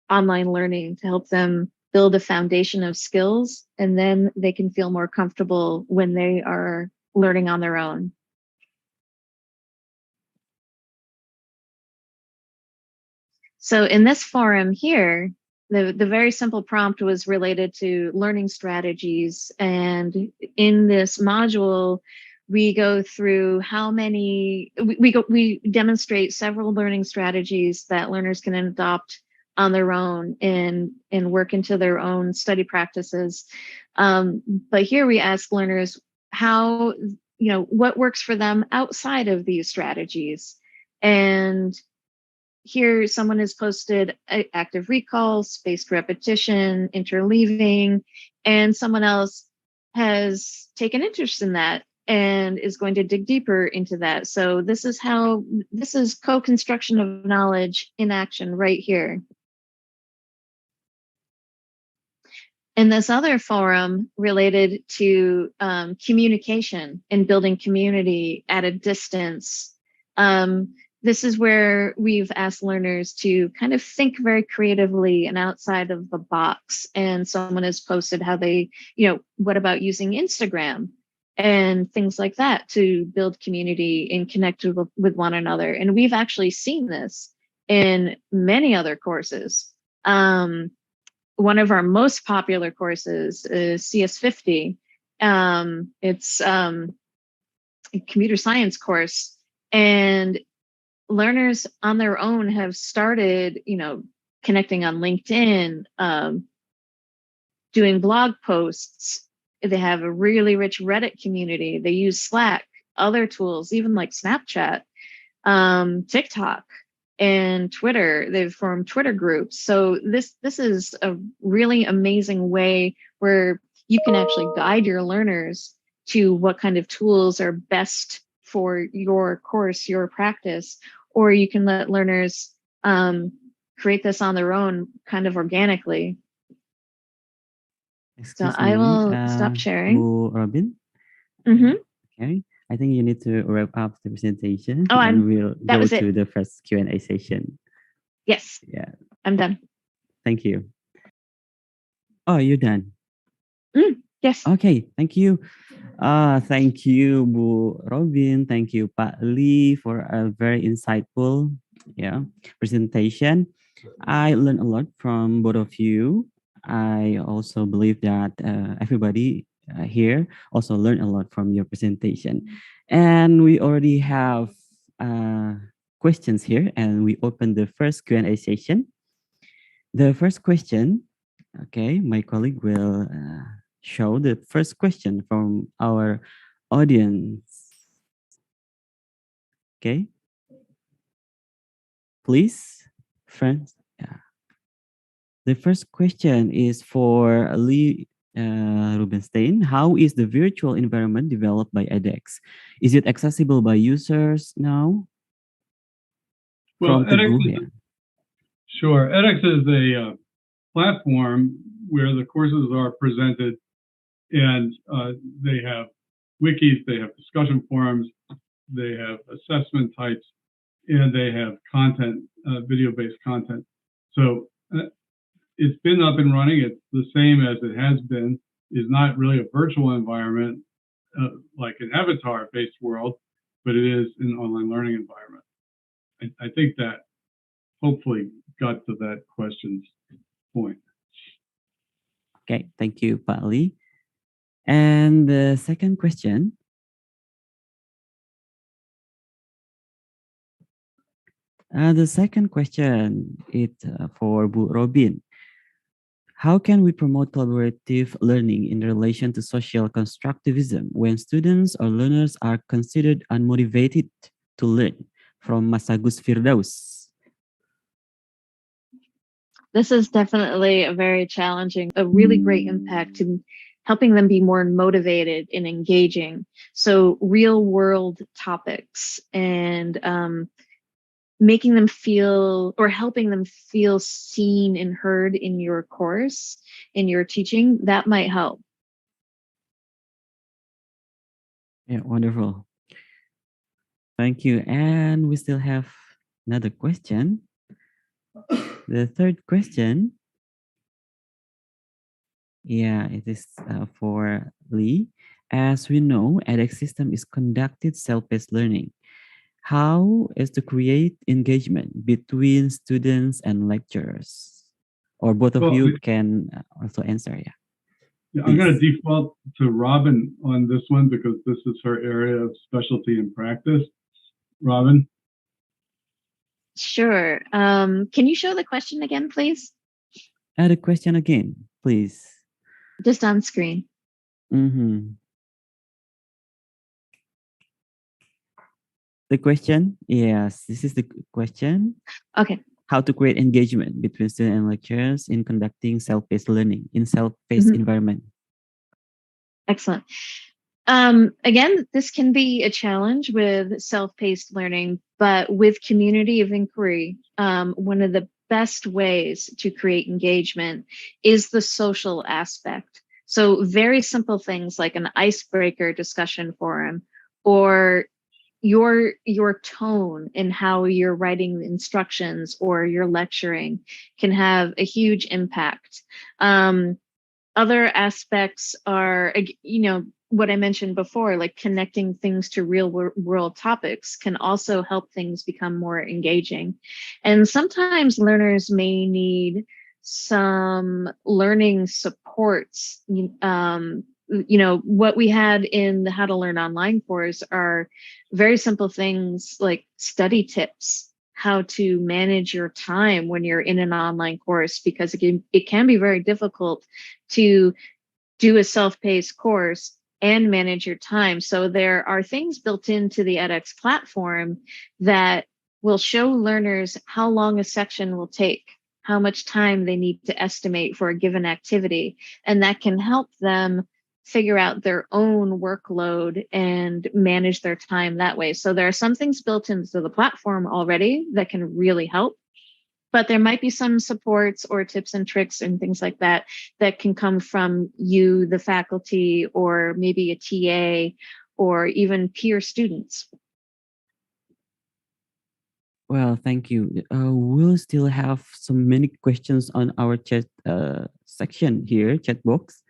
online learning to help them build a foundation of skills, and then they can feel more comfortable when they are learning on their own. So in this forum here, the very simple prompt was related to learning strategies. And in this module, we go through we demonstrate several learning strategies that learners can adopt on their own and work into their own study practices. But here we ask learners how, what works for them outside of these strategies. And here someone has posted active recall, spaced repetition, interleaving, and someone else has taken interest in that and is going to dig deeper into that. So this is co-construction of knowledge in action right here. And this other forum related to communication and building community at a distance. This is where we've asked learners to kind of think very creatively and outside of the box. And someone has posted how they, what about using Instagram and things like that to build community and connect with one another. And we've actually seen this in many other courses. One of our most popular courses is CS50. It's a computer science course, and learners on their own have started, connecting on LinkedIn, doing blog posts. They have a really rich Reddit community. They use Slack, other tools, even like Snapchat, TikTok, and Twitter. They've formed Twitter groups. So this is a really amazing way where you can actually guide your learners to what kind of tools are best for your course, your practice, or you can let learners create this on their own kind of organically. Excuse so I will stop sharing. Robin? Mm-hmm. Okay. I think you need to wrap up the presentation, Oh, and we'll go to it. the first Q&A session. Yes. Yeah. I'm done. Thank you. Oh, you're done? Yes. Okay, thank you. Thank you, Bu Robin. Thank you, Pak Lee, for a very insightful presentation. I learned a lot from both of you. I also believe that everybody here also learned a lot from your presentation. And we already have questions here, and we open the first Q&A session. The first question, okay, my colleague will show the first question from our audience. Okay. Please, friends. Yeah. The first question is for Lee Rubenstein. How is the virtual environment developed by edX? Is it accessible by users now? Well, sure. edX is a platform where the courses are presented, and they have wikis, they have discussion forums, they have assessment types, and they have content, video-based content. So it's been up and running. It's the same as it has been. It's not really a virtual environment like an avatar-based world, but it is an online learning environment. I think that hopefully got to that question's point. Okay, thank you, Pak Lee. And the second question. The second question is for Bu Robin. How can we promote collaborative learning in relation to social constructivism when students or learners are considered unmotivated to learn? From Masagus Firdaus. This is definitely a very challenging, a really great impact to helping them be more motivated and engaging. So real world topics and making them feel or helping them feel seen and heard in your course, in your teaching, that might help. Yeah, wonderful. Thank you. And we still have another question. The third question. Yeah, it is for Lee. As we know, edX system is conducted self-paced learning. How is to create engagement between students and lecturers? Or both of you can also answer, yeah. Yeah, I'm going to default to Robin on this one because this is her area of specialty and practice. Robin? Sure. Can you show the question again, please? Add a question again, please. Just on screen. The question, yes, this is the question. Okay. How to create engagement between students and lecturers in conducting self-paced learning in self-paced environment. Excellent. Again, this can be a challenge with self-paced learning, but with community of inquiry, one of the best ways to create engagement is the social aspect. So very simple things like an icebreaker discussion forum or your tone in how you're writing instructions or you're lecturing can have a huge impact. Other aspects are, what I mentioned before, like connecting things to real world topics can also help things become more engaging. And sometimes learners may need some learning supports. What we had in the How to Learn Online course are very simple things like study tips, how to manage your time when you're in an online course, because it can be very difficult to do a self-paced course and manage your time. So there are things built into the edX platform that will show learners how long a section will take, how much time they need to estimate for a given activity, and that can help them figure out their own workload and manage their time that way. So there are some things built into the platform already that can really help, but there might be some supports or tips and tricks and things like that that can come from you, the faculty, or maybe a TA, or even peer students. Well, thank you. We'll still have so many questions on our chat section here, chat box.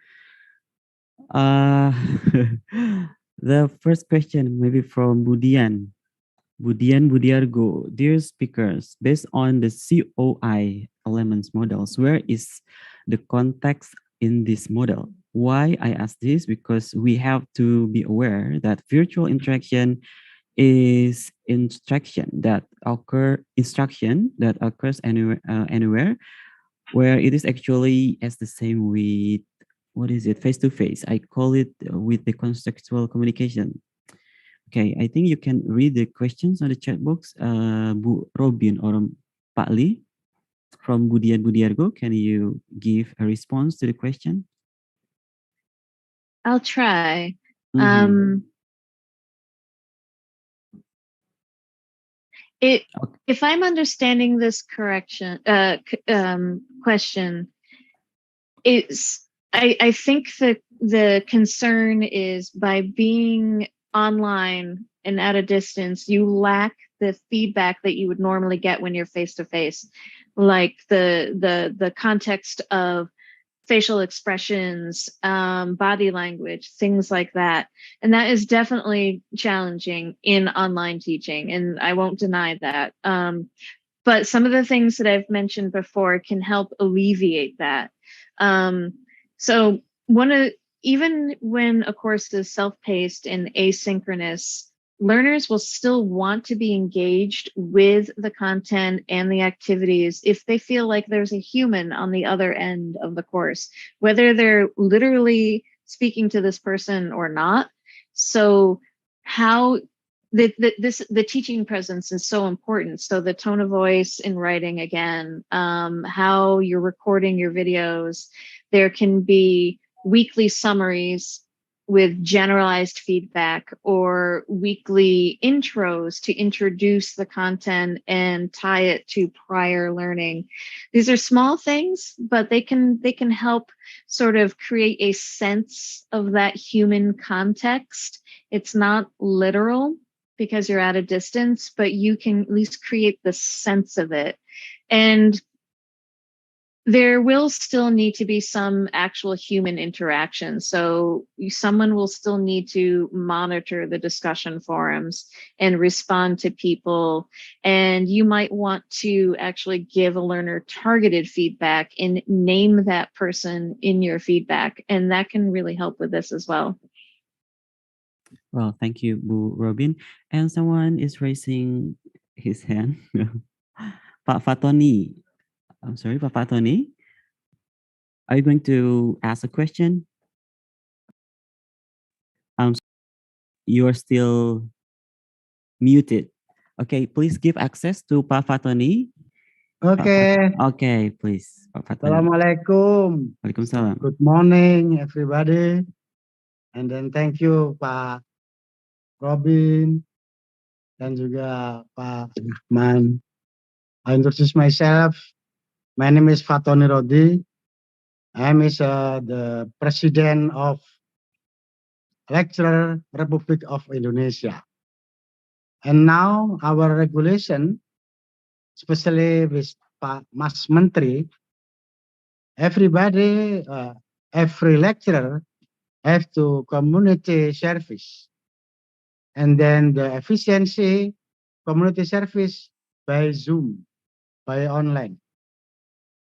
The first question maybe from Budian Budiargo. Dear speakers, based on the COI elements models, where is the context in this model? Why I ask this? Because we have to be aware that virtual interaction is instruction that occurs anywhere, where it is actually as the same with face-to-face. I call it with the contextual communication. Okay, I think you can read the questions on the chat box. Bu Robin or Pak Lee from Budiargo, can you give a response to the question? I'll try. If I'm understanding this question, I think that the concern is by being online and at a distance, you lack the feedback that you would normally get when you're face to face, like the context of facial expressions, body language, things like that. And that is definitely challenging in online teaching, and I won't deny that. But some of the things that I've mentioned before can help alleviate that. So even when a course is self-paced and asynchronous, learners will still want to be engaged with the content and the activities if they feel like there's a human on the other end of the course, whether they're literally speaking to this person or not. So how the teaching presence is so important. So the tone of voice in writing, again, how you're recording your videos. There can be weekly summaries with generalized feedback, or weekly intros to introduce the content and tie it to prior learning. These are small things, but they can help sort of create a sense of that human context. It's not literal because you're at a distance, but you can at least create the sense of it. And there will still need to be some actual human interaction. So someone will still need to monitor the discussion forums and respond to people. And you might want to actually give a learner targeted feedback and name that person in your feedback. And that can really help with this as well. Well, thank you, Bu Robin. And someone is raising his hand. Pak Fatoni. I'm sorry, Pak Fatoni. Are you going to ask a question? You are still muted. Okay, please give access to Pak Fatoni. Okay. Okay, please, Pak Fatoni. Assalamualaikum. Waalaikumsalam. Good morning, everybody. And then thank you, Pak Robin, dan juga Pak Rahman. I introduce myself. My name is Fatoni Rodi. I am the President of Lecturer Republic of Indonesia. And now our regulation, especially with Pak Mas Menteri, everybody, every lecturer have to community service. And then the efficiency community service by Zoom, by online.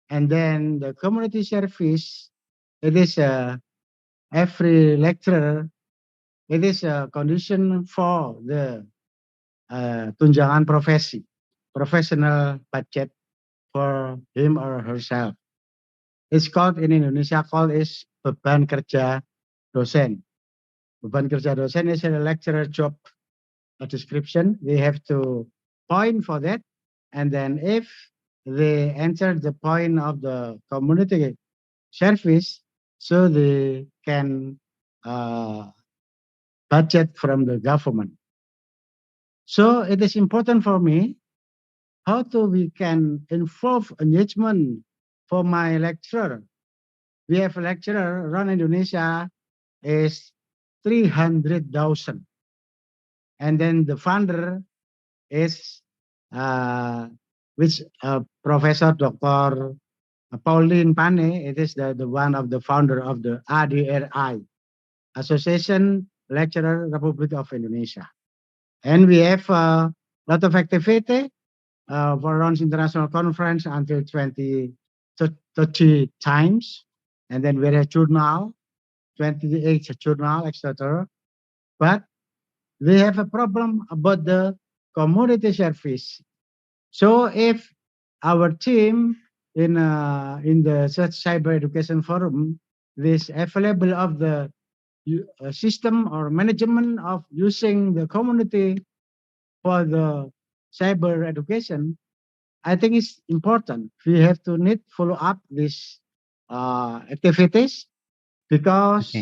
And then the community service, it is every lecturer, it is a condition for the tunjangan profesi, professional budget for him or herself. It's called in Indonesia, called is beban kerja dosen. Beban kerja dosen is a lecturer job description. We have to point for that. And then if they enter the point of the community service, so they can budget from the government. So it is important for me how we can involve engagement for my lecturer. We have a lecturer around Indonesia is 300,000. And then the founder is Professor Dr. Paulina Pannen. It is the one of the founder of the ADRI, Association Lecturer Republic of Indonesia. And we have a lot of activity for around international conference until 30 times. And then we have a journal, 28 journal, etc. But we have a problem about the community service. So if our team in the such cyber education forum is available of the system or management of using the community for the cyber education, I think it's important. We have to need follow up these activities because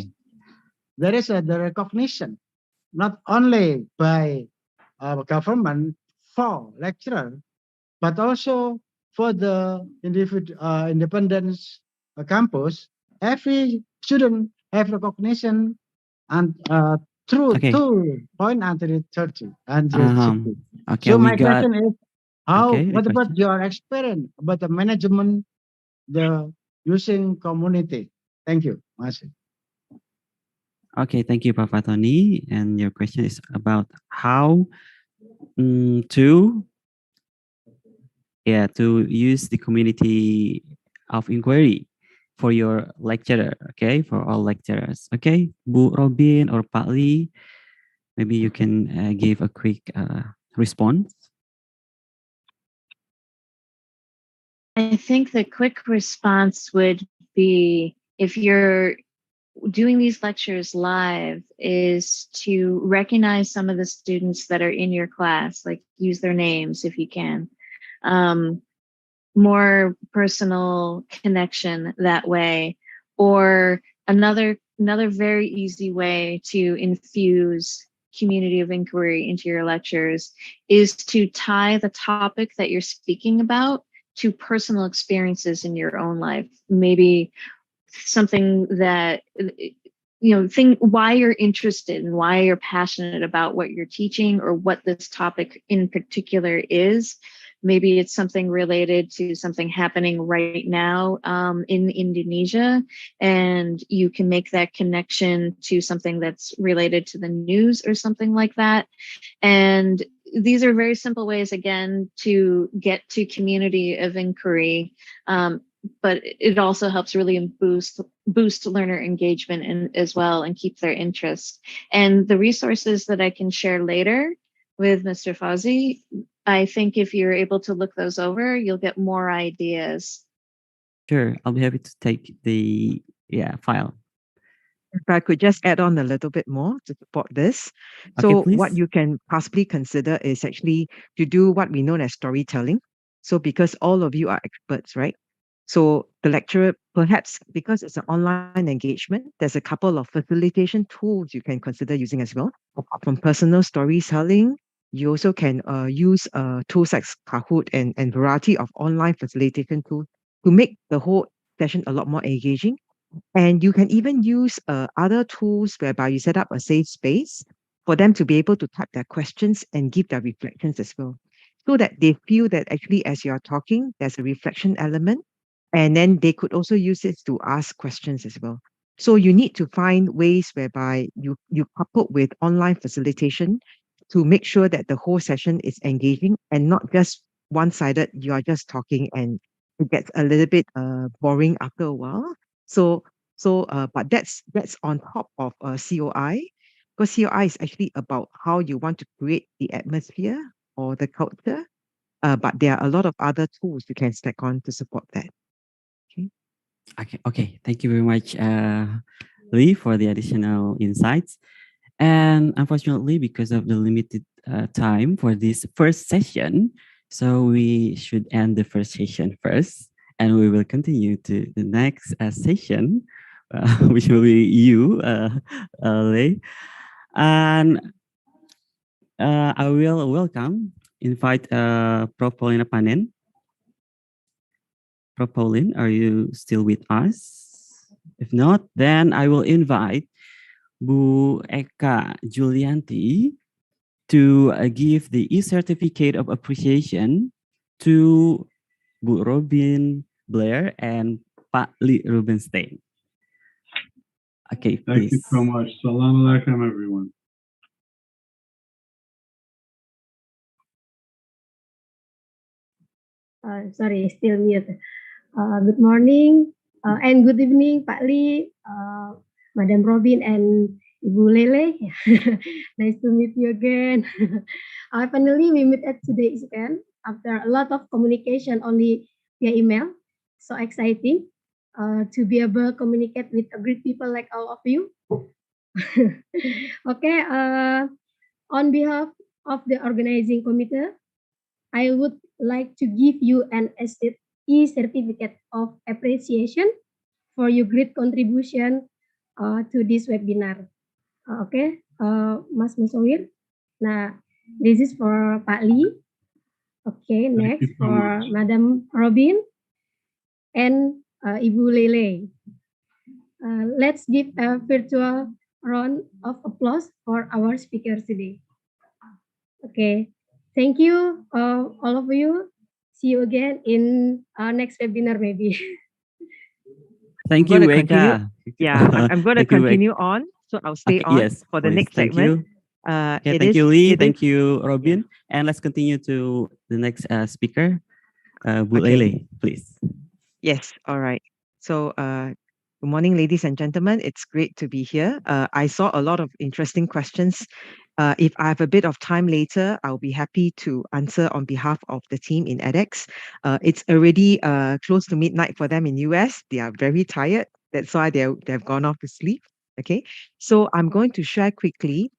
there is the recognition not only by government for lecturer, but also for the independent campus. Every student have recognition and through 2 until 30. Okay, so my question is, what about your experience about the management, the using community. Thank you. Masih. Okay, thank you, Papa Tony. And your question is about how to use the community of inquiry for your lecturer. Okay, for all lecturers. Okay, Bu Robin or Pak Lee, maybe you can give a quick response. I think the quick response would be, if you're doing these lectures live, is to recognize some of the students that are in your class, like use their names if you can. More personal connection that way. Or another very easy way to infuse community of inquiry into your lectures is to tie the topic that you're speaking about to personal experiences in your own life. Maybe something that, why you're interested and why you're passionate about what you're teaching or what this topic in particular is. Maybe it's something related to something happening right now in Indonesia, and you can make that connection to something that's related to the news or something like that. And these are very simple ways, again, to get to community of inquiry, but it also helps really boost learner engagement as well, and keep their interest. And the resources that I can share later with Mr. Fauzy, I think if you're able to look those over, you'll get more ideas. Sure, I'll be happy to take the file. If I could just add on a little bit more to support this. Okay, So please. what you can possibly consider is actually to do what we know as storytelling. So because all of you are experts, right? So the lecturer, perhaps because it's an online engagement, there's a couple of facilitation tools you can consider using as well. Apart from personal storytelling, you also can use tools like Kahoot and variety of online facilitation tools to make the whole session a lot more engaging. And you can even use other tools whereby you set up a safe space for them to be able to type their questions and give their reflections as well, so that they feel that actually as you're talking, there's a reflection element. And then they could also use it to ask questions as well. So you need to find ways whereby you couple with online facilitation to make sure that the whole session is engaging and not just one-sided. You are just talking and it gets a little bit boring after a while. But that's on top of COI, because COI is actually about how you want to create the atmosphere or the culture. But there are a lot of other tools you can stack on to support that. Okay. Thank you very much, Lee, for the additional insights. And unfortunately, because of the limited time for this first session, so we should end the first session first, and we will continue to the next session, which will be you, Lee. And I will invite Prof. Paulina Pannen. Prof. Pauline, are you still with us? If not, then I will invite Bu Eka Julianti to give the e-certificate of appreciation to Bu Robin Blair and Pak Lee Rubenstein. Okay, please. Thank you so much. Salam alaikum, everyone. Sorry, still mute. Good morning and good evening, Pak Lee, Madam Robin, and Ibu Lele. Nice to meet you again. Finally, we meet at today's event after a lot of communication only via email. So exciting to be able to communicate with great people like all of you. Okay, on behalf of the organizing committee, I would like to give you an e-certificate of appreciation for your great contribution to this webinar. Okay, Mas Musawir. Nah, this is for Pak Lee. Okay, next for Madam Robin and Ibu Lele. Let's give a virtual round of applause for our speakers today. Okay, thank you all of you. See you again in our next webinar maybe. Thank going you, to continue. Eka. Yeah, I'm going to Thank you, Eka. continue on. So I'll stay Okay, on yes, for the please. next Thank segment. you. Okay, thank you, Lee. Thank you, Robin. Yeah. And let's continue to the next speaker, Bu Ley Okay. Ley, please. Yes. All right. So, good morning, ladies and gentlemen. It's great to be here. I saw a lot of interesting questions. If I have a bit of time later, I'll be happy to answer on behalf of the team in edX. It's already close to midnight for them in US. They are very tired. That's why they've gone off to sleep. Okay. So I'm going to share quickly,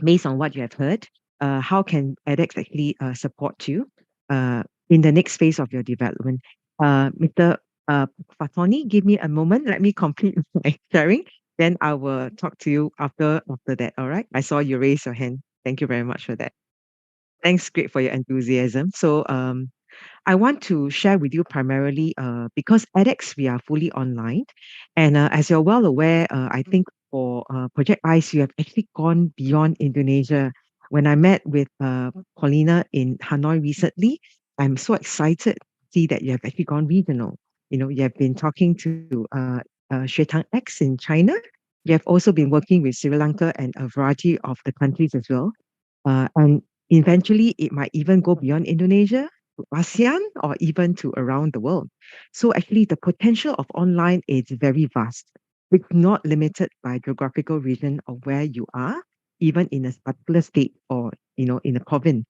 based on what you have heard, how can edX actually support you in the next phase of your development. Mr. Fatoni, give me a moment. Let me complete my sharing. Then I will talk to you after that. All right. I saw you raise your hand. Thank you very much for that. Thanks, great for your enthusiasm. So I want to share with you primarily because edX, we are fully online. And as you're well aware, I think for Project ICE, you have actually gone beyond Indonesia. When I met with Paulina in Hanoi recently, I'm so excited to see that you have actually gone regional. You know, you have been talking to Xuetang X in China. You have also been working with Sri Lanka and a variety of the countries as well. And eventually, it might even go beyond Indonesia, to ASEAN, or even to around the world. So actually, the potential of online is very vast. It's not limited by geographical region of where you are, even in a particular state or in a province.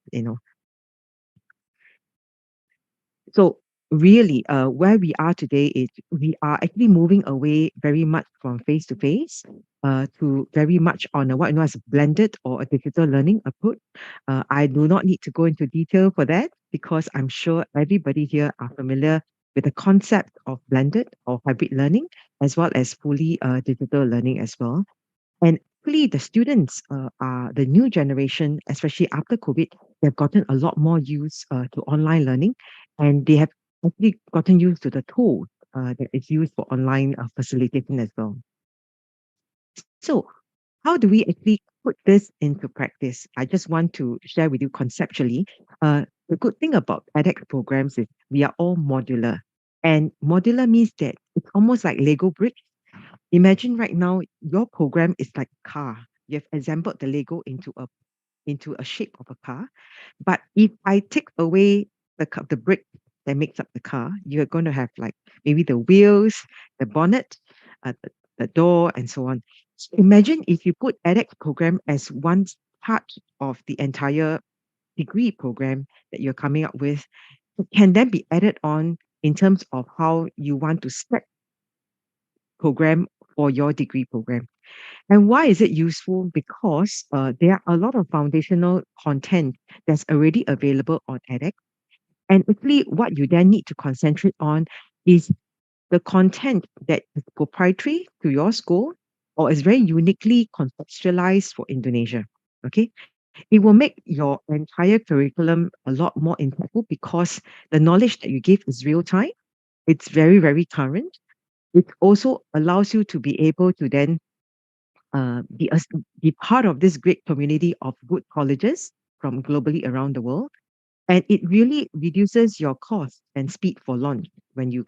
So really, where we are today is we are actually moving away very much from face to face to very much on what you know as a blended or a digital learning approach. I do not need to go into detail for that because I'm sure everybody here are familiar with the concept of blended or hybrid learning as well as fully digital learning as well. And actually, the students are the new generation, especially after COVID, they've gotten a lot more used to online learning, and they have actually gotten used to the tools that is used for online facilitation as well. So, how do we actually put this into practice? I just want to share with you conceptually. The good thing about edX programs is we are all modular, and modular means that it's almost like Lego bricks. Imagine right now your program is like a car. You have assembled the Lego into a shape of a car. But if I take away the brick that makes up the car, you're going to have like maybe the wheels, the bonnet, the door, and so on. So imagine if you put edX program as one part of the entire degree program that you're coming up with. It can then be added on in terms of how you want to spec program for your degree program. And why is it useful? Because there are a lot of foundational content that's already available on edX. And actually, what you then need to concentrate on is the content that is proprietary to your school or is very uniquely contextualized for Indonesia. Okay. It will make your entire curriculum a lot more impactful because the knowledge that you give is real time. It's very, very current. It also allows you to be able to then be part of this great community of good colleges from globally around the world. And it really reduces your cost and speed for launch when you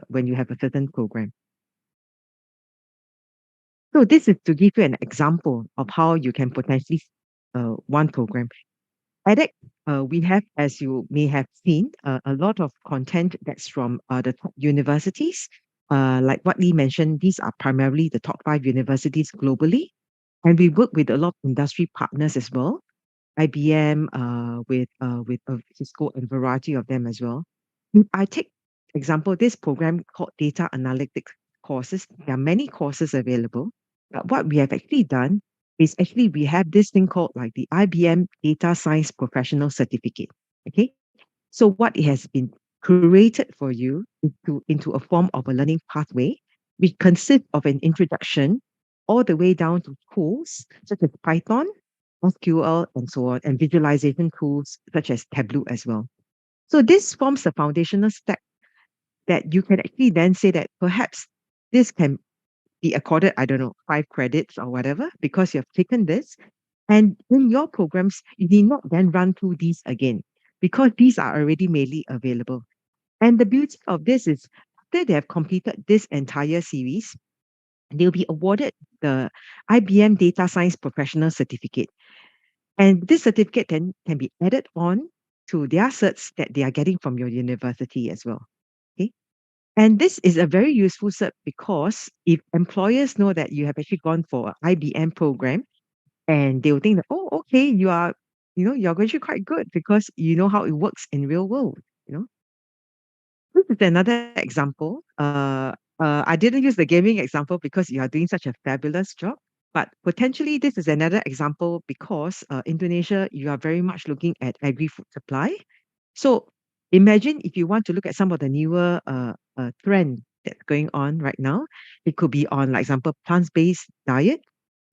when you have a certain program. So this is to give you an example of how you can potentially one program. edX, we have, as you may have seen, a lot of content that's from the top universities. Like what Lee mentioned, these are primarily the top 5 universities globally. And we work with a lot of industry partners as well. IBM, with Cisco and variety of them as well. I take example, this program called Data Analytics courses. There are many courses available. But what we have actually done is actually we have this thing called like the IBM Data Science Professional Certificate. Okay. So what it has been curated for you into a form of a learning pathway, which consists of an introduction all the way down to tools such as Python, SQL, and so on, and visualization tools such as Tableau as well. So this forms the foundational stack that you can actually then say that perhaps this can be accorded, I don't know, 5 credits or whatever, because you have taken this. And in your programs, you need not then run through these again, because these are already mainly available. And the beauty of this is after they have completed this entire series, they'll be awarded the IBM Data Science Professional Certificate. And this certificate then can be added on to their certs that they are getting from your university as well. Okay. And this is a very useful cert because if employers know that you have actually gone for an IBM program, and they'll think that, oh, okay, you're actually quite good because you know how it works in real world, you know. This is another example. I didn't use the gaming example because you are doing such a fabulous job. But potentially, this is another example because Indonesia, you are very much looking at agri-food supply. So imagine if you want to look at some of the newer trend that's going on right now, it could be on, like example, plant-based diet.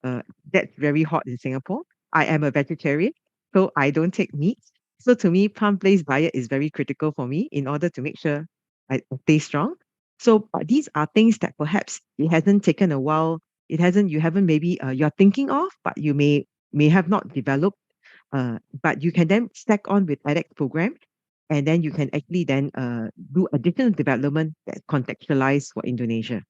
That's very hot in Singapore. I am a vegetarian, so I don't take meat. So to me, plant-based diet is very critical for me in order to make sure I stay strong. So these are things that perhaps it hasn't taken a while. You haven't maybe you're thinking of, but you may have not developed. But you can then stack on with edX program, and then you can actually then do additional development that contextualize for Indonesia.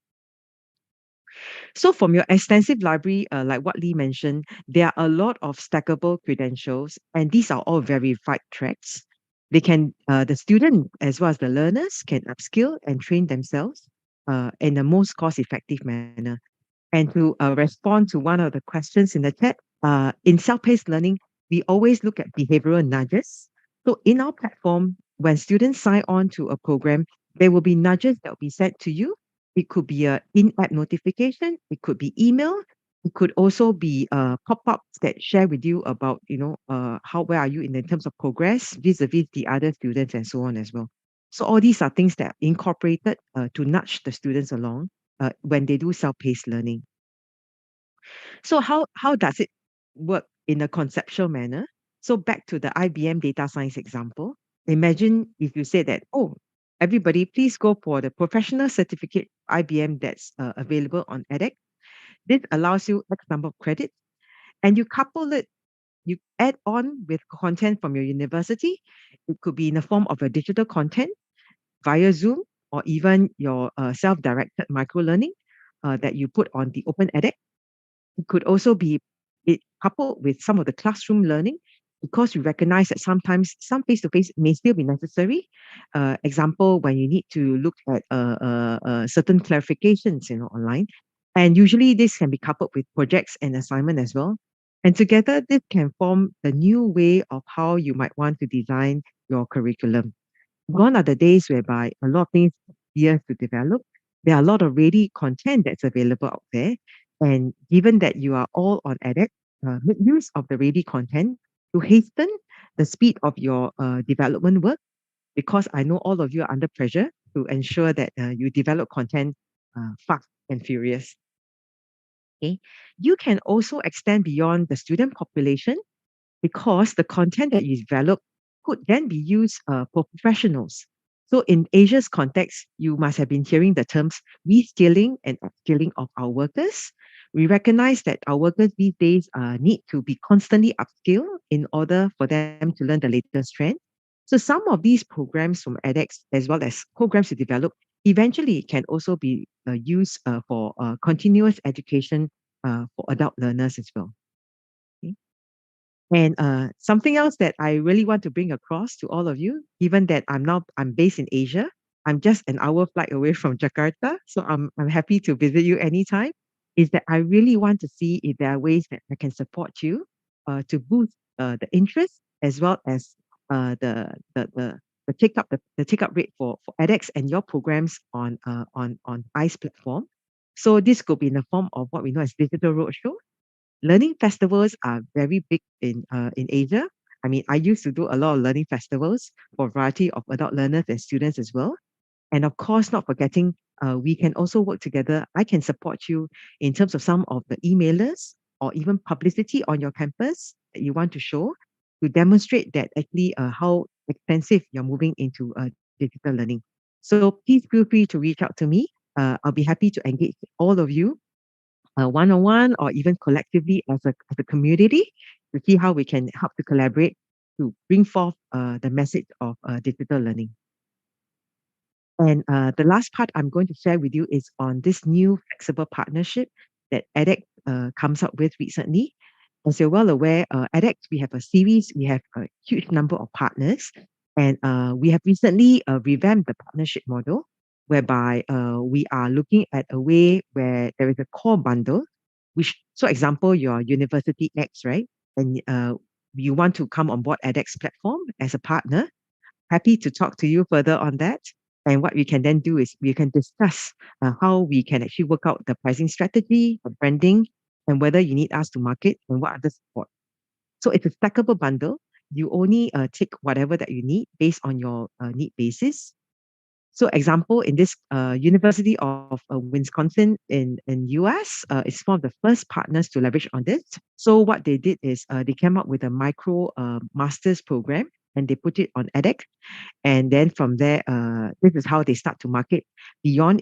So from your extensive library, like what Lee mentioned, there are a lot of stackable credentials, and these are all verified tracks. They can, the student as well as the learners can upskill and train themselves in the most cost-effective manner. And to respond to one of the questions in the chat, in self-paced learning, we always look at behavioral nudges. So in our platform, when students sign on to a program, there will be nudges that will be sent to you. It could be an in-app notification. It could be email. It could also be pop-ups that share with you about, where are you in terms of progress vis-a-vis the other students and so on as well. So all these are things that are incorporated to nudge the students along when they do self-paced learning. So how does it work in a conceptual manner? So back to the IBM data science example. Imagine if you say that, oh, everybody, please go for the professional certificate IBM that's available on edX. This allows you X number of credits, and you couple it, you add on with content from your university. It could be in the form of a digital content via Zoom or even your self-directed micro-learning that you put on the open edX. It could also be coupled with some of the classroom learning because we recognize that sometimes some face-to-face may still be necessary. Example, when you need to look at certain clarifications, online. And usually this can be coupled with projects and assignment as well. And together, this can form the new way of how you might want to design your curriculum. Gone are the days whereby a lot of things years to develop. There are a lot of ready content that's available out there. And given that you are all on edX, make use of the ready content to hasten the speed of your development work, because I know all of you are under pressure to ensure that you develop content fast and furious. Okay. You can also extend beyond the student population because the content that you develop could then be used for professionals. So in Asia's context, you must have been hearing the terms reskilling and upskilling of our workers. We recognize that our workers these days need to be constantly upskilled in order for them to learn the latest trend. So some of these programs from edX, as well as programs to develop, eventually can also be used for continuous education for adult learners as well. And something else that I really want to bring across to all of you, given that I'm based in Asia, I'm just an hour flight away from Jakarta, so I'm happy to visit you anytime, is that I really want to see if there are ways that I can support you to boost the interest as well as the take up rate for edX and your programs on ICE platform. So this could be in the form of what we know as digital roadshow. Learning festivals are very big in Asia. I mean, I used to do a lot of learning festivals for a variety of adult learners and students as well. And of course, not forgetting, we can also work together. I can support you in terms of some of the emailers or even publicity on your campus that you want to show to demonstrate that actually how expensive you're moving into digital learning. So please feel free to reach out to me. I'll be happy to engage all of you one-on-one or even collectively as a community to see how we can help to collaborate to bring forth the message of digital learning. And the last part I'm going to share with you is on this new flexible partnership that edX comes up with recently. As you're well aware, edX, we have a series, we have a huge number of partners, and we have recently revamped the partnership model, whereby we are looking at a way where there is a core bundle, which, so example, your University X, right? And you want to come on board edX platform as a partner. Happy to talk to you further on that. And what we can then do is we can discuss how we can actually work out the pricing strategy, the branding, and whether you need us to market and what other support. So it's a stackable bundle. You only take whatever that you need based on your need basis. So example, in this University of Wisconsin in US, is one of the first partners to leverage on this. So what they did is they came up with a micro master's program and they put it on edX. And then from there, this is how they start to market beyond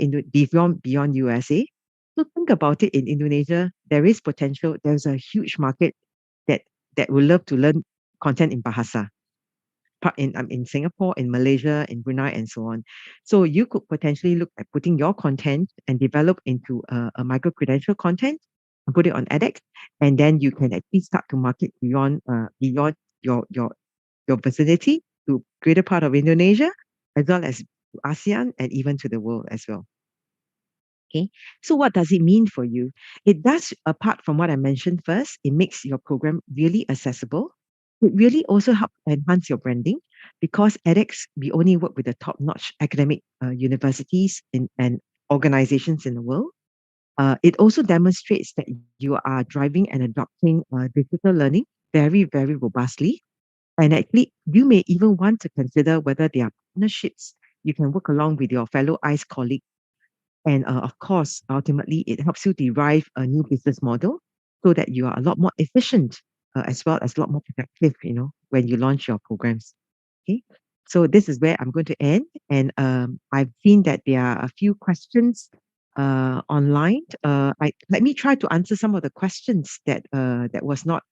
USA. So think about it, in Indonesia, there is potential. There's a huge market that will love to learn content in Bahasa. In Singapore, in Malaysia, in Brunei, and so on. So you could potentially look at putting your content and develop into a micro-credential content and put it on edX, and then you can actually start to market beyond your vicinity to greater part of Indonesia, as well as ASEAN and even to the world as well. Okay, so what does it mean for you? It does, apart from what I mentioned first, it makes your program really accessible. It really also helps enhance your branding, because edX, we only work with the top-notch academic universities and organizations in the world. It also demonstrates that you are driving and adopting digital learning very, very robustly. And actually, you may even want to consider whether there are partnerships you can work along with your fellow ICE colleagues. And of course, ultimately, it helps you derive a new business model so that you are a lot more efficient as well as a lot more productive, when you launch your programs. Okay, so this is where I'm going to end. And I've seen that there are a few questions online. Let me try to answer some of the questions that was not.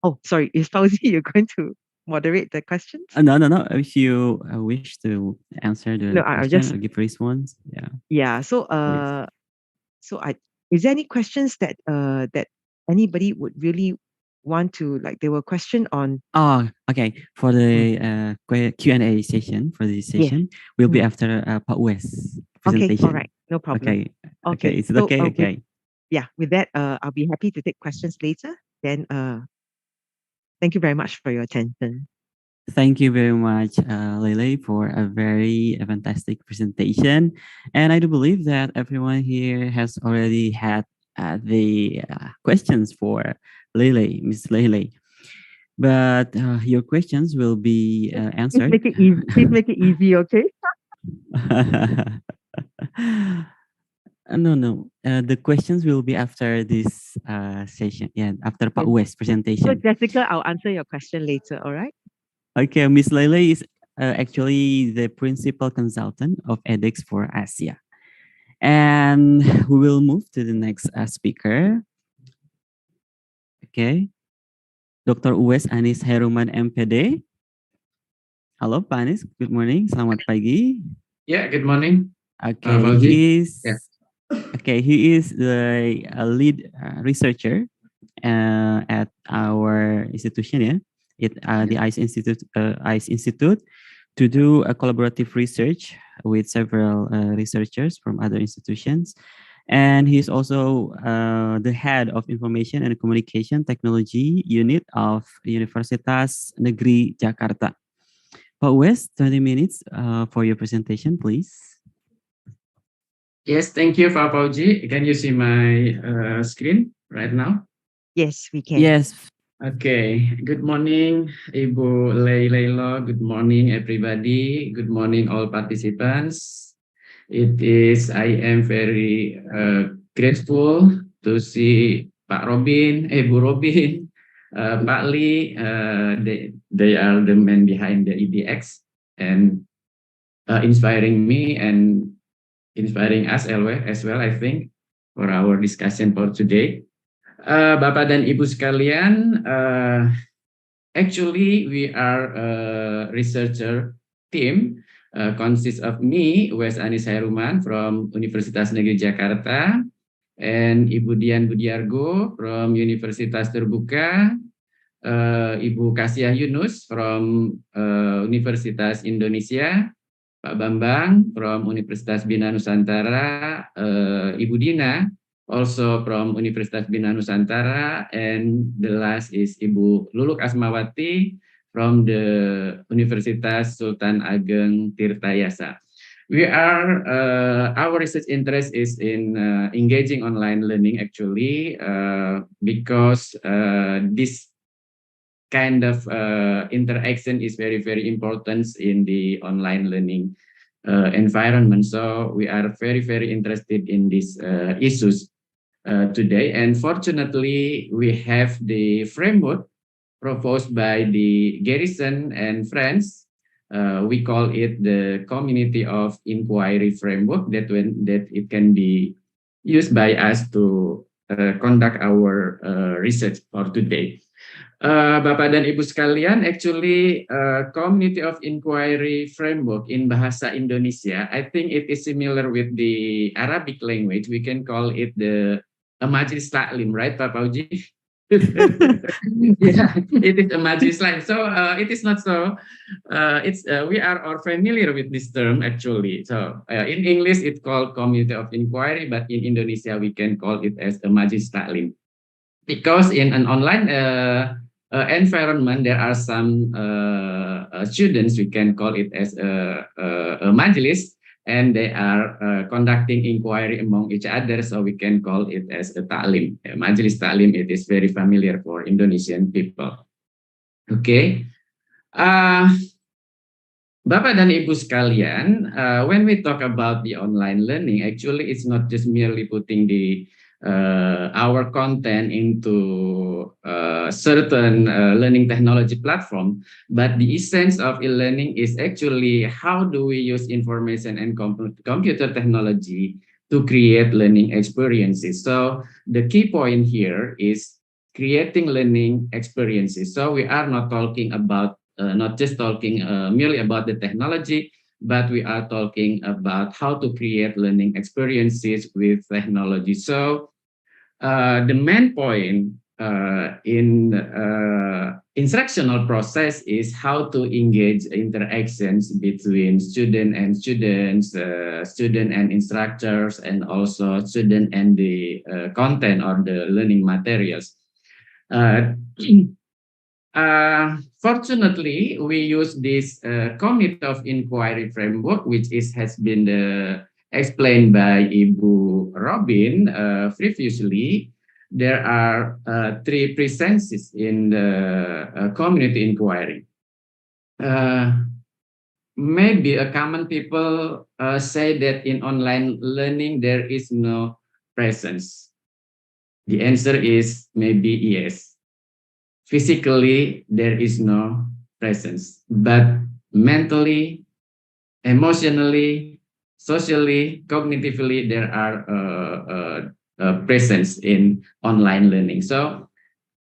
Oh, sorry, is Fauzy, you're going to moderate the questions? No. If you wish to answer the question or give response, yeah. Yeah. So, is there any questions that that anybody would really want to, like? There were questions on. Oh, okay. For the Q&A session for this session will be after Pak Uwes presentation. Okay. All right. No problem. Okay. Is it okay? Okay. With that, I'll be happy to take questions later. Then, thank you very much for your attention. Thank you very much, Ley Ley, for a very fantastic presentation. And I do believe that everyone here has already had the questions for Ley Ley, Miss Ley Ley. But your questions will be answered. Please make it easy, okay? No. The questions will be after this session. Yeah, after Pak Uwes presentation. So Jessica, I'll answer your question later. All right. Okay, Miss Ley Ley is actually the principal consultant of edX for Asia. And we will move to the next speaker. Okay. Dr. Uwes Anis Chaeruman M.Pd. Halo, Pak Anis. Good morning. Selamat pagi. Yeah, good morning. Okay, he is the lead researcher at our institution, the ICE Institute, to do a collaborative research with several researchers from other institutions. And he's also the head of Information and Communication Technology Unit of Universitas Negeri Jakarta. Pak Uwes, 20 minutes for your presentation, please. Yes, thank you, Pak Fauzy. Can you see my screen right now? Yes, we can. Yes. Okay. Good morning, Ibu Ley Ley. Good morning, everybody. Good morning, all participants. I am very grateful to see Pak Robin, Bu Robin, Pak Lee. They are the men behind the EDX and inspiring me and inspiring us as well, I think, for our discussion for today. Bapak dan Ibu sekalian, actually we are a researcher team consists of me, Uwes Chaeruman from Universitas Negeri Jakarta, and Ibu Dian Budiargo from Universitas Terbuka, Ibu Kasiah Yunus from Universitas Indonesia, Pak Bambang from Universitas Bina Nusantara, Ibu Dina also from Universitas Bina Nusantara, and the last is Ibu Luluk Asmawati from the Universitas Sultan Ageng Tirtayasa. We are, our research interest is in engaging online learning actually, because this kind of interaction is very, very important in the online learning environment. So we are very, very interested in these issues today. And fortunately, we have the framework proposed by the Garrison and friends. We call it the Community of Inquiry Framework, that it can be used by us to conduct our research for today. Bapak dan Ibu sekalian, actually Community of Inquiry Framework in Bahasa Indonesia, I think it is similar with the Arabic language. We can call it the Majelis Taklim, right, Pak Fauzy? Yeah, it is a Majlis Taklim. So it is not so. We are all familiar with this term actually. So in English it's called Community of Inquiry, but in Indonesia we can call it as a Majlis Taklim, because in an online environment there are some students, we can call it as a majlis, and they are conducting inquiry among each other, so we can call it as a ta'lim. Majelis ta'lim, it is very familiar for Indonesian people. Okay. Bapak dan Ibu sekalian, when we talk about the online learning, actually it's not just merely putting the our content into certain learning technology platform, but the essence of e-learning is actually how do we use information and computer technology to create learning experiences. So the key point here is creating learning experiences. So we are not talking about not just talking merely about the technology, but we are talking about how to create learning experiences with technology. So the main point in instructional process is how to engage interactions between student and students, student and instructors, and also student and the content or the learning materials. Fortunately, we use this Community of Inquiry framework, which has been explained by Ibu Robin previously. There are three presences in the community inquiry. Maybe a common people say that in online learning there is no presence. The answer is maybe yes. Physically, there is no presence, but mentally, emotionally, socially, cognitively, there are presence in online learning. So,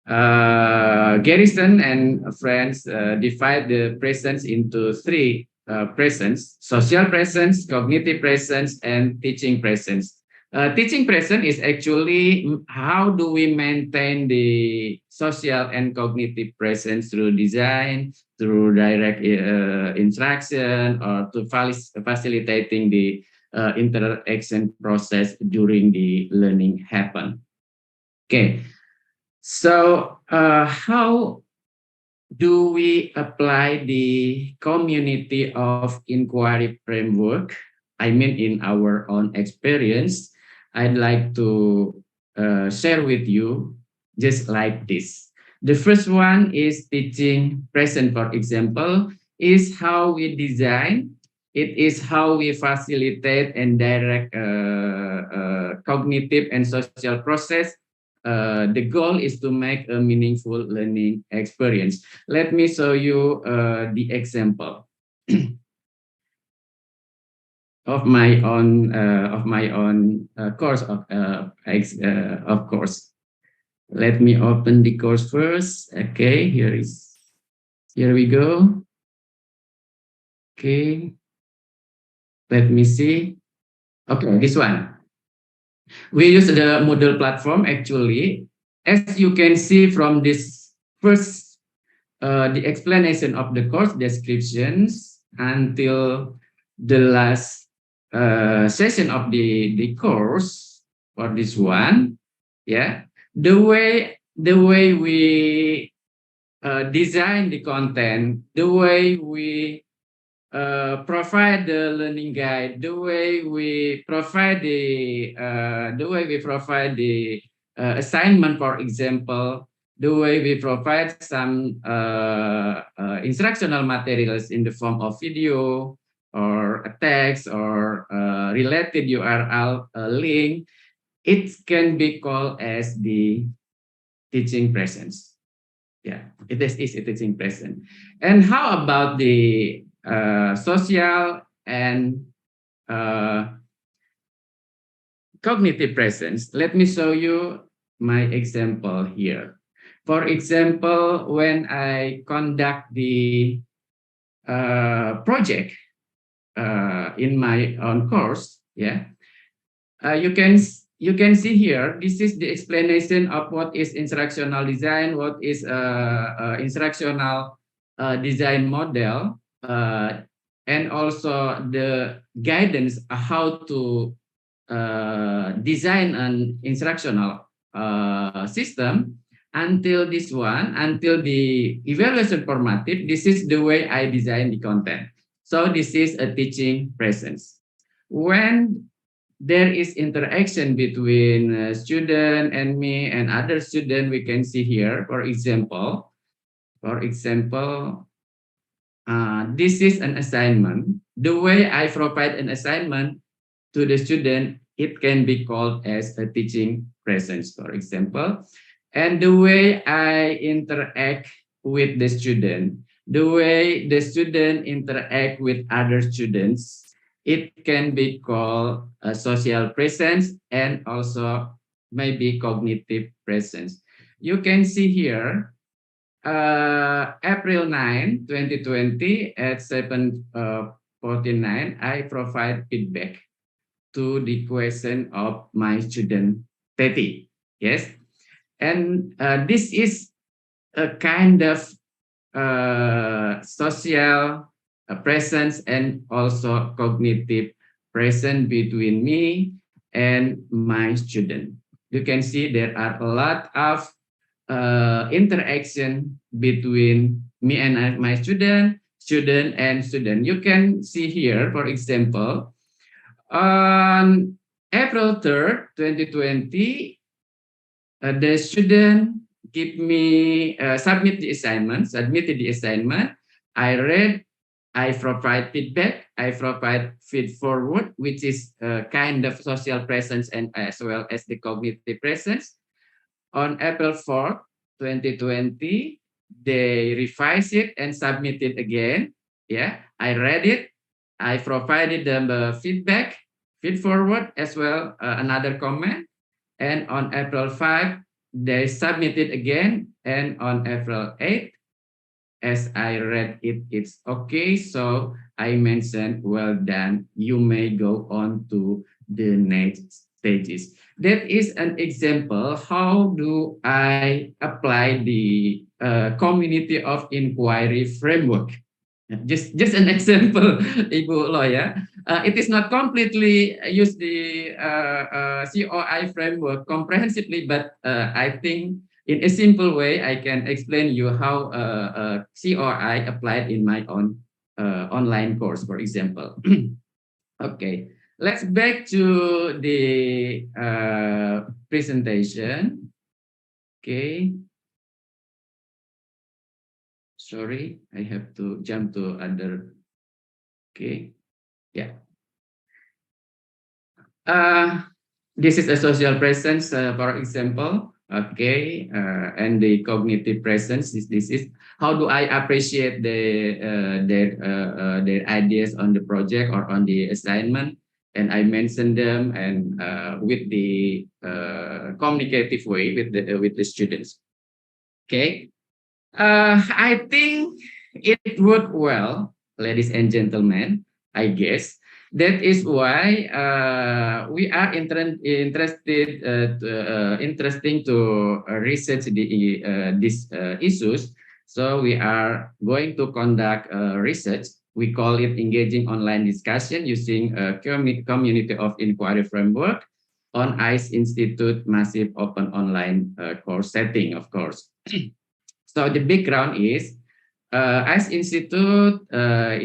Garrison and friends divide the presence into three presence: social presence, cognitive presence, and teaching presence. Teaching presence is actually how do we maintain the social and cognitive presence through design, through direct instruction, or to facilitating the interaction process during the learning happen. Okay, so how do we apply the community of inquiry framework? I mean, in our own experience, I'd like to share with you just like this. The first one is teaching present, for example, is how we design. It is how we facilitate and direct cognitive and social process. The goal is to make a meaningful learning experience. Let me show you the example of my own course of course. Let me open the course first. Okay, here we go. Okay, let me see. Okay, this one. We use the Moodle platform actually. As you can see from this first, the explanation of the course descriptions until the last session of the course for this one, yeah. The way we design the content, the way we provide the learning guide, the way we provide the assignment, for example, the way we provide some instructional materials in the form of video or a text or related URL link, it can be called as the teaching presence. Yeah, it is a teaching presence. And how about the social and cognitive presence? Let me show you my example here. For example, when I conduct the project in my own course, yeah, you can see here, this is the explanation of what is instructional design, what is instructional design model, and also the guidance how to design an instructional system. Until this one, until the evaluation formative, this is the way I design the content. So this is a teaching presence. When there is interaction between student and me and other student, we can see here, for example, this is an assignment. The way I provide an assignment to the student, it can be called as a teaching presence, for example. And the way I interact with the student, the way the student interact with other students, it can be called a social presence and also maybe cognitive presence. You can see here, April 9, 2020 at 7:49, I provide feedback to the question of my student Teti. Yes. And this is a kind of social presence and also cognitive presence between me and my student. You can see there are a lot of interaction between me and my student and student. You can see here, for example, on April 3rd, 2020, the student give me submitted the assignment. I read, I provide feedback, I provide feed forward, which is a kind of social presence and as well as the cognitive presence. On April 4th, 2020, they revise it and submit it again. Yeah, I read it, I provided them the feedback, feed forward as well, another comment. And on April 5, they submitted again. And on April 8, as I read it, it's okay. So I mentioned, well done. You may go on to the next stages. That is an example. How do I apply the community of inquiry framework? Just an example, Ibu Loh, ya. It is not completely use the COI framework comprehensively, but I think in a simple way, I can explain you how COI applied in my own online course, for example. Okay, let's back to the presentation. Okay. Sorry, I have to jump to other. Okay, yeah. This is a social presence, for example. Okay, and the cognitive presence is this is how do I appreciate their ideas on the project or on the assignment, and I mention them and with the communicative way with the students. Okay. I think it worked well ladies and gentlemen, I guess. That is why we are interesting to research these issues. So we are going to conduct research. We call it engaging online discussion using a community of inquiry framework on ICE Institute massive open online course setting, of course. So the background is ICE Institute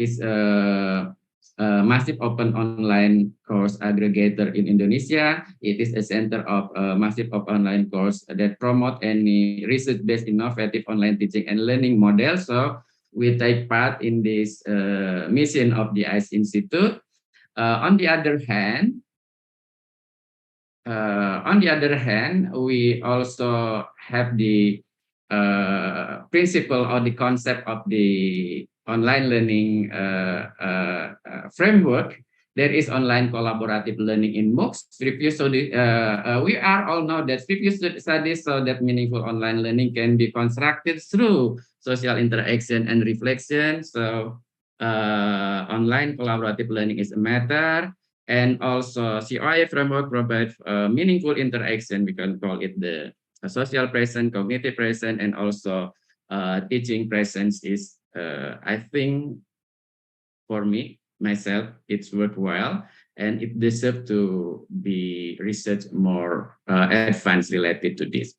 is a massive open online course aggregator in Indonesia. It is a center of massive open online course that promote any research-based innovative online teaching and learning model. So we take part in this mission of the ICE Institute. On the other hand, we also have the principle or the concept of the online learning framework. There is online collaborative learning in MOOCs. We are all know that previous studies show that meaningful online learning can be constructed through social interaction and reflection. So online collaborative learning is a matter. And also COI framework provides meaningful interaction. We can call it the social presence, cognitive presence, and also teaching presence is, I think, for me, myself, it's worthwhile, and it deserves to be researched more advanced related to this.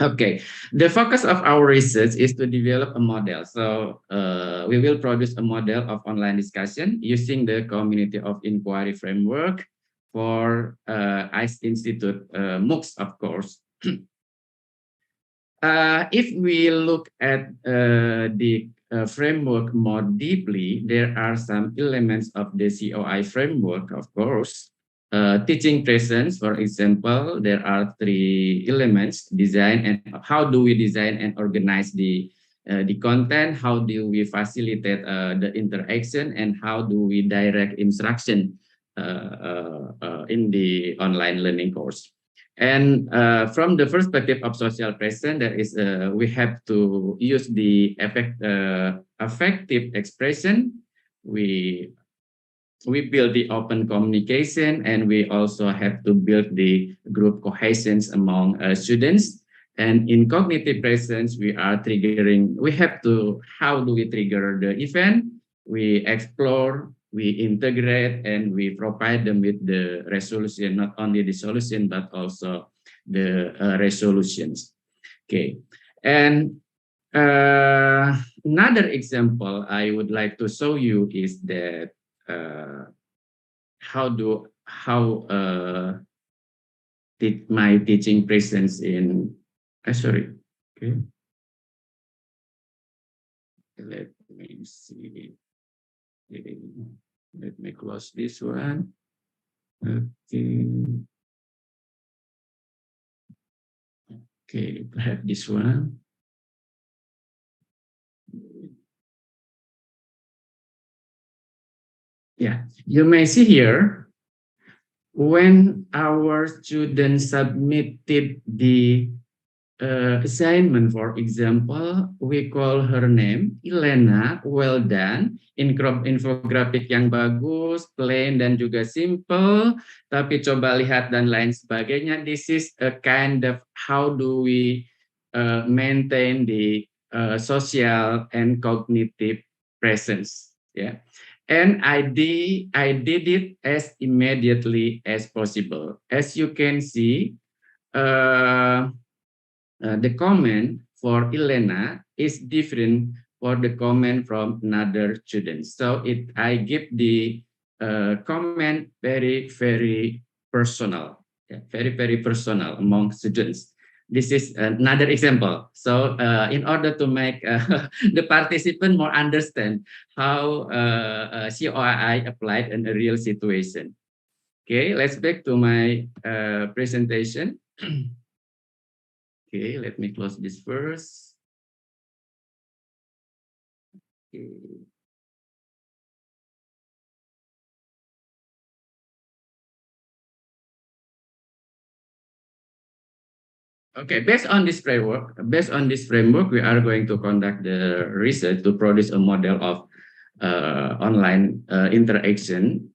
Okay, the focus of our research is to develop a model. So we will produce a model of online discussion using the community of inquiry framework for ICE Institute MOOCs, of course. If we look at the framework more deeply, there are some elements of the COI framework, of course. Teaching presence, for example, there are 3 elements: design, and how do we design and organize the content, how do we facilitate the interaction, and how do we direct instruction in the online learning course. And from the perspective of social presence, there is we have to use the effective expression. We build the open communication, and we also have to build the group cohesion among students. And in cognitive presence, we are triggering. We have to, how do we trigger the event? We explore, we integrate, and we provide them with the resolution, not only the solution, but also the resolutions. Okay, and another example I would like to show you is that did my teaching presence in, sorry, okay. Let me see. Let me close this one. Okay. Okay, perhaps this one. Yeah, you may see here, when our students submitted the assignment, for example, we call her name, Elena, well done, infografik yang bagus, plain dan juga simple, tapi coba lihat dan lain sebagainya. This is a kind of how do we maintain the social and cognitive presence, yeah. And I did it as immediately as possible. As you can see, the comment for Elena is different for the comment from another student. So I give the comment very, very personal, yeah, very, very personal among students. This is another example. So in order to make the participant more understand how COI applied in a real situation. Okay, let's back to my presentation. Okay, let me close this first. Okay. Okay, based on this framework, we are going to conduct the research to produce a model of online interaction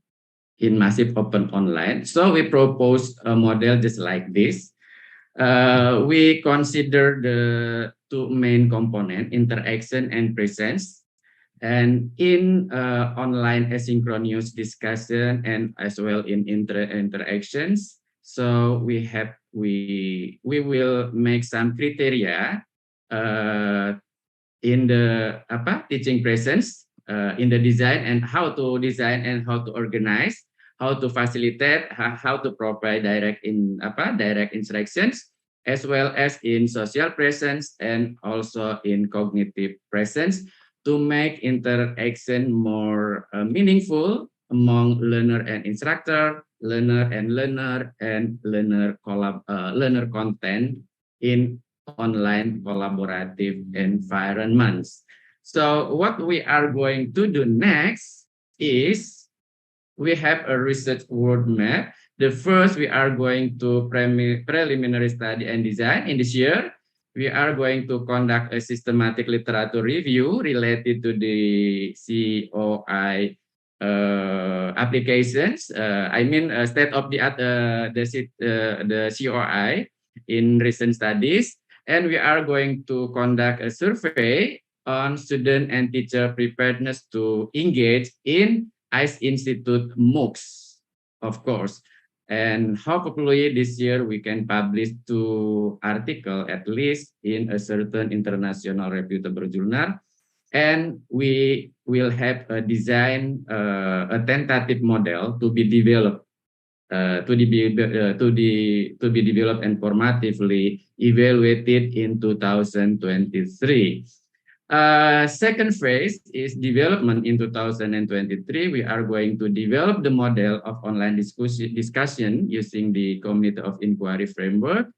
in massive open online. So we propose a model just like this. We consider the two main components, interaction and presence. And in online asynchronous discussion and as well in interactions, so we will make some criteria in the teaching presence, in the design and how to design and how to organize, how to facilitate, how to provide direct instructions, as well as in social presence and also in cognitive presence, to make interaction more meaningful among learner and instructor, learner and learner, and learner content in online collaborative environments. So what we are going to do next is we have a research roadmap. The first, we are going to preliminary study and design in this year. We are going to conduct a systematic literature review related to the COI applications. I mean, state of the art, the COI in recent studies. And we are going to conduct a survey on student and teacher preparedness to engage in ICE Institute MOOCs, of course. And hopefully this year we can publish 2 articles at least in a certain international reputable journal. And we will have a design, a tentative model to be developed, to be developed and formatively evaluated in 2023. Second phase is development in 2023. We are going to develop the model of online discussion using the community of inquiry framework,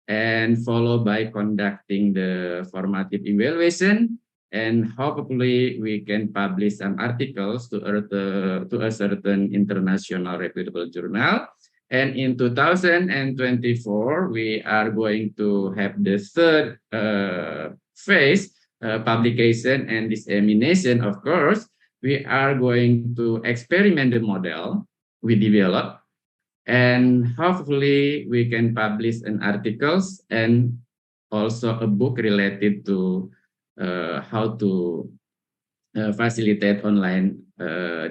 and followed by conducting the formative evaluation. And hopefully we can publish some articles to a certain international reputable journal. And in 2024, we are going to have the third phase, publication and dissemination. Of course, we are going to experiment the model we develop, and hopefully we can publish an articles and also a book related to how to facilitate online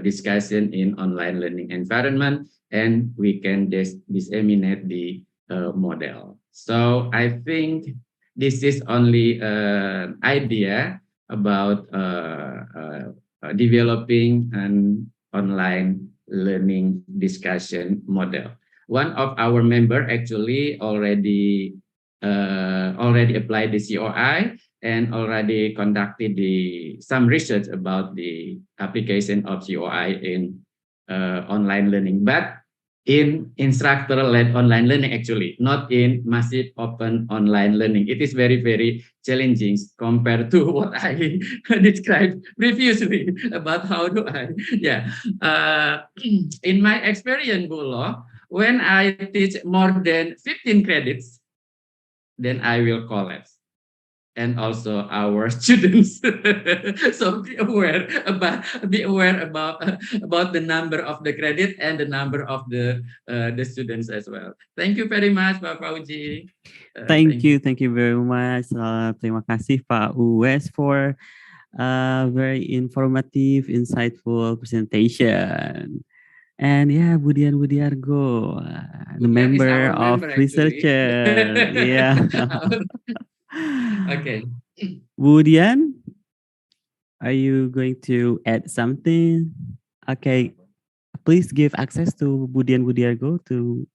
discussion in online learning environment, and we can disseminate the model. So I think this is only an idea about developing an online learning discussion model. One of our member actually already applied the COI and already conducted some research about the application of COI in online learning, but in instructor-led online learning, actually, not in massive open online learning. It is very, very challenging compared to what I described previously about how do I, in my experience, Bu Loh, when I teach more than 15 credits, then I will collapse. And also our students. So be aware about the number of the credit and the number of the students as well. Thank you very much, Pak Fauzy. Thank you very much. Terima kasih Pak Uwes for very informative, insightful presentation. And yeah, Budian Budiargo, the member of researcher. Yeah. Okay. Budian, are you going to add something? Okay, please give access to Budian Budiargo to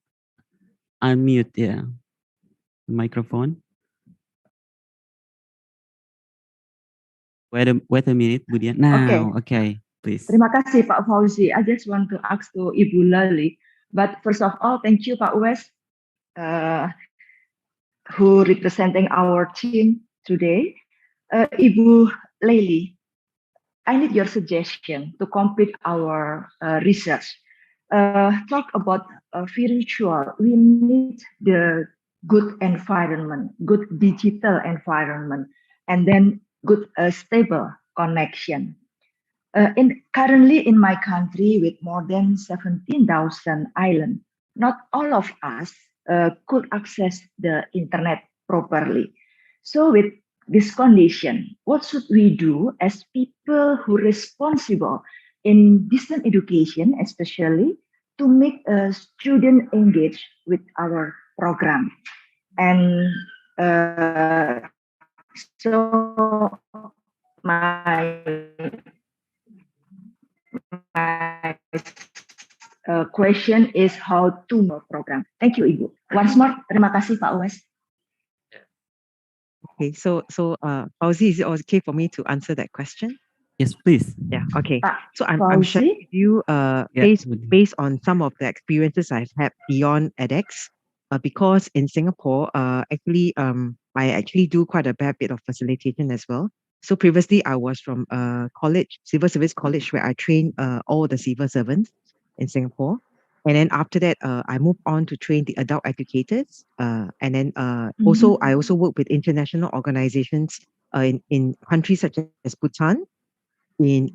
unmute the microphone. Wait a minute, Budian. Now, okay, please. Terima kasih Pak Fauzy. I just want to ask to Ibu Lali, but first of all, thank you Pak Uwes, who representing our team today. Ibu Ley, I need your suggestion to complete our research. Talk about virtual. We need the good environment, good digital environment, and then good stable connection. Currently in my country with more than 17,000 islands, not all of us could access the internet properly. So with this condition, what should we do as people who are responsible in distance education, especially to make a student engage with our program? And so my question is how to more program. Thank you, Ibu. Once more, terima kasih Pak Uwes. Okay, so Fauzy, is it okay for me to answer that question? Yes, please. Yeah, okay. Pak So I'm sharing with you based on some of the experiences I've had beyond edX, because in Singapore, actually I actually do quite a bit of facilitation as well. So previously I was from college, civil service college, where I trained all the civil servants in Singapore. And then after that, I moved on to train the adult educators. And then also I also work with international organizations in countries such as Bhutan, in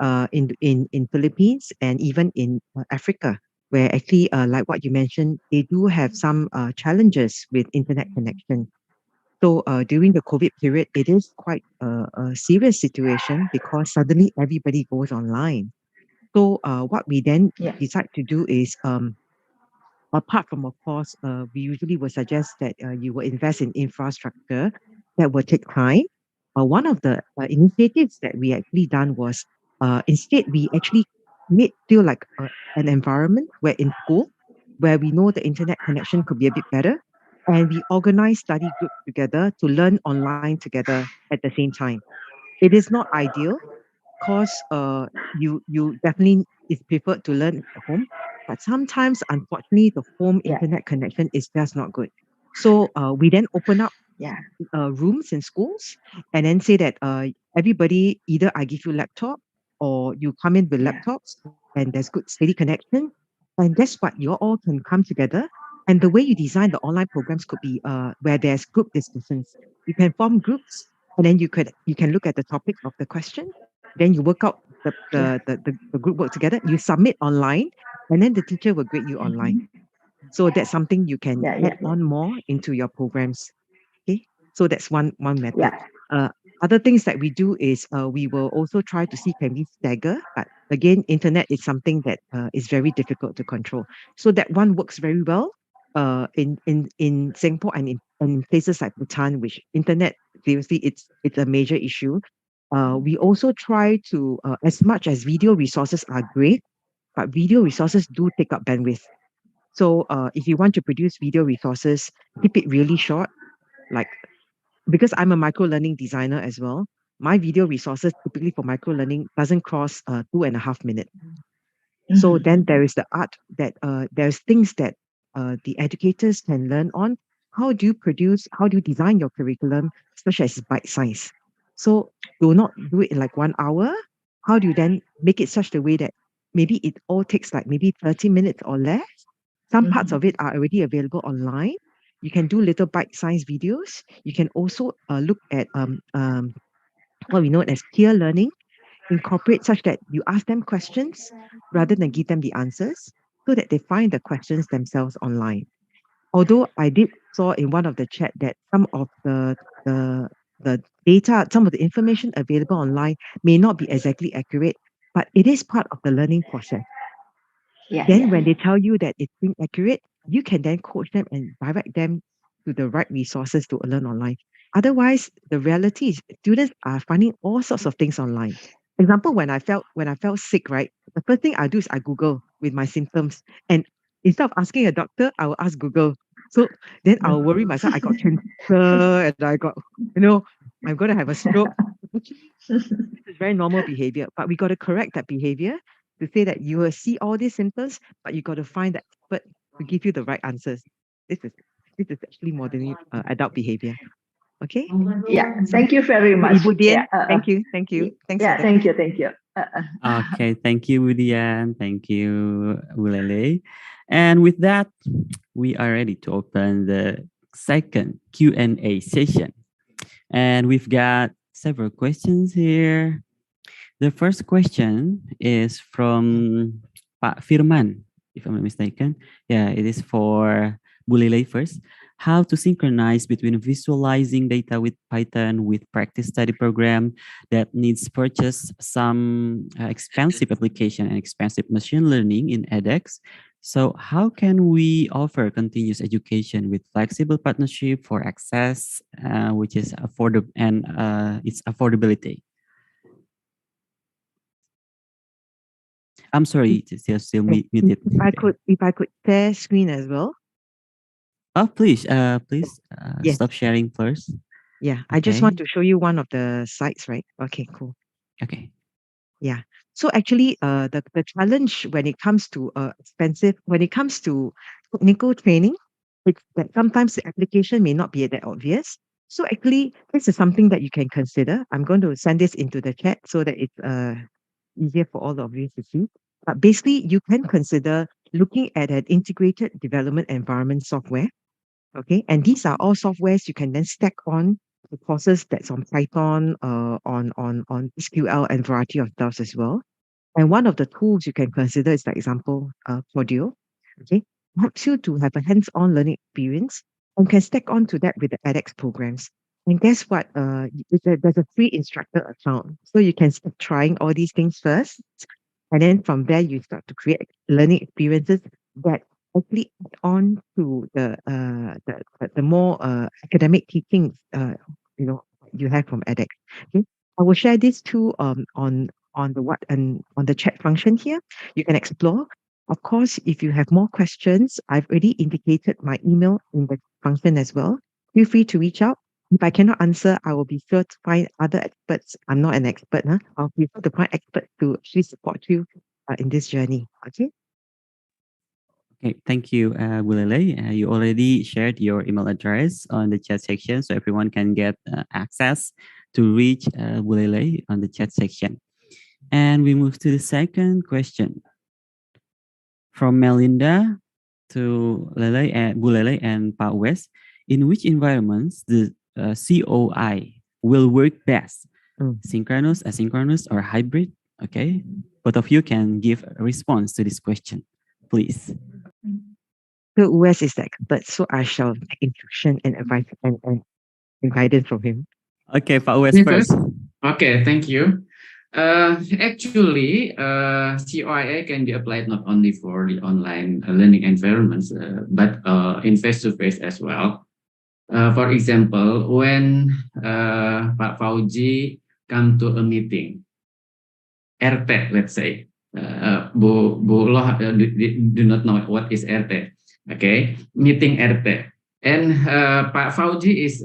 Philippines, and even in Africa, where actually, like what you mentioned, they do have some challenges with internet connection. So during the COVID period, it is quite a serious situation because suddenly everybody goes online. So what we then decide to do is, apart from, of course, we usually would suggest that you will invest in infrastructure that will take time. One of the initiatives that we actually done was, instead we actually feel like an environment where in school, where we know the internet connection could be a bit better, and we organize study groups together to learn online together at the same time. It is not ideal because you definitely is preferred to learn at home, but sometimes unfortunately the home internet connection is just not good. So we then open up rooms in schools and then say that everybody, either I give you laptop or you come in with laptops and there's good steady connection, and guess what, you all can come together. And the way you design the online programs could be where there's group discussions. You can form groups, and then you can look at the topic of the question. Then you work out the group work together. You submit online, and then the teacher will grade you online. So that's something you can add on more into your programs. Okay, so that's one method. Other things that we do is we will also try to see can we stagger, but again, internet is something that is very difficult to control. So that one works very well in Singapore and in places like Bhutan, which internet, seriously, it's a major issue. We also try to, as much as video resources are great, but video resources do take up bandwidth. So if you want to produce video resources, keep it really short. Like, because I'm a micro learning designer as well, my video resources typically for micro learning doesn't cross 2.5 minutes. So then there is the art that there's things that the educators can learn on. How do you design your curriculum such as bite size? So do not do it in like 1 hour. How do you then make it such a way that maybe it all takes like maybe 30 minutes or less? Some parts of it are already available online. You can do little bite-sized videos. You can also look at what we know as peer learning, incorporate such that you ask them questions rather than give them the answers, so that they find the questions themselves online. Although I did saw in one of the chat that some of the data, some of the information available online may not be exactly accurate, but it is part of the learning process. Then when they tell you that it's inaccurate, you can then coach them and direct them to the right resources to learn online. Otherwise, the reality is students are finding all sorts of things online. Example, when I felt sick, right? The first thing I do is I Google with my symptoms. And instead of asking a doctor, I will ask Google. So then I'll worry myself, I got cancer and I got, I'm going to have a stroke. This is very normal behavior, but we got to correct that behavior to say that you will see all these symptoms, but you got to find that expert to give you the right answers. This is actually modern adult behavior. Okay. Yeah. Thank you very much. Ibu Dian, thank you. Thanks. Yeah. Thank you. Okay, thank you, Budiman. Thank you, Loh Ley Ley. And with that, we are ready to open the second Q&A session. And we've got several questions here. The first question is from Pak Firman, if I'm not mistaken. Yeah, it is for Bu Ley Ley first. How to synchronize between visualizing data with Python with practice study program that needs purchase some expensive application and expensive machine learning in edX. So how can we offer continuous education with flexible partnership for access, which is affordable and its affordability? I'm sorry, still muted. If I could share screen as well. Oh, please, Yes. stop sharing first. Yeah, I just want to show you one of the sites, right? Okay, cool. Okay. Yeah. So actually, the challenge when it comes to when it comes to technical training, it's that sometimes the application may not be that obvious. So actually, this is something that you can consider. I'm going to send this into the chat so that it's easier for all of you to see. But basically, you can consider looking at an integrated development environment software. Okay, and these are all softwares you can then stack on the courses that's on Python, on SQL and variety of stuff as well. And one of the tools you can consider is, for example, Cordio. Okay, helps you to have a hands-on learning experience and can stack on to that with the edX programs. And guess what? There's a free instructor account, so you can start trying all these things first, and then from there you start to create learning experiences that actually add on to the more academic teachings you have from edX. Okay, I will share these two on the on the chat function here. You can explore. Of course, if you have more questions, I've already indicated my email in the function as well. Feel free to reach out. If I cannot answer, I will be sure to find other experts. I'm not an expert, huh? I'll be sure to find experts to actually support you in this journey. Okay. Okay, thank you, Bu Ley Ley. You already shared your email address on the chat section, so everyone can get access to reach Bu Ley Ley on the chat section. And we move to the second question from Melinda to Lele and Bu Ley Ley and Pak Uwes. In which environments the COI will work best? Synchronous, asynchronous, or hybrid? Okay, both of you can give a response to this question, please. So Uwes is the expert, so I shall take instruction and advice and guidance from him. Okay, Pak Uwes first. Okay, thank you. Actually, COIA can be applied not only for the online learning environments, but in face-to-face as well. For example, when Pak Fauzy come to a meeting, RT, let's say, Bu Loh do not know what is RT. Okay, meeting RT. And Pak Fauzy is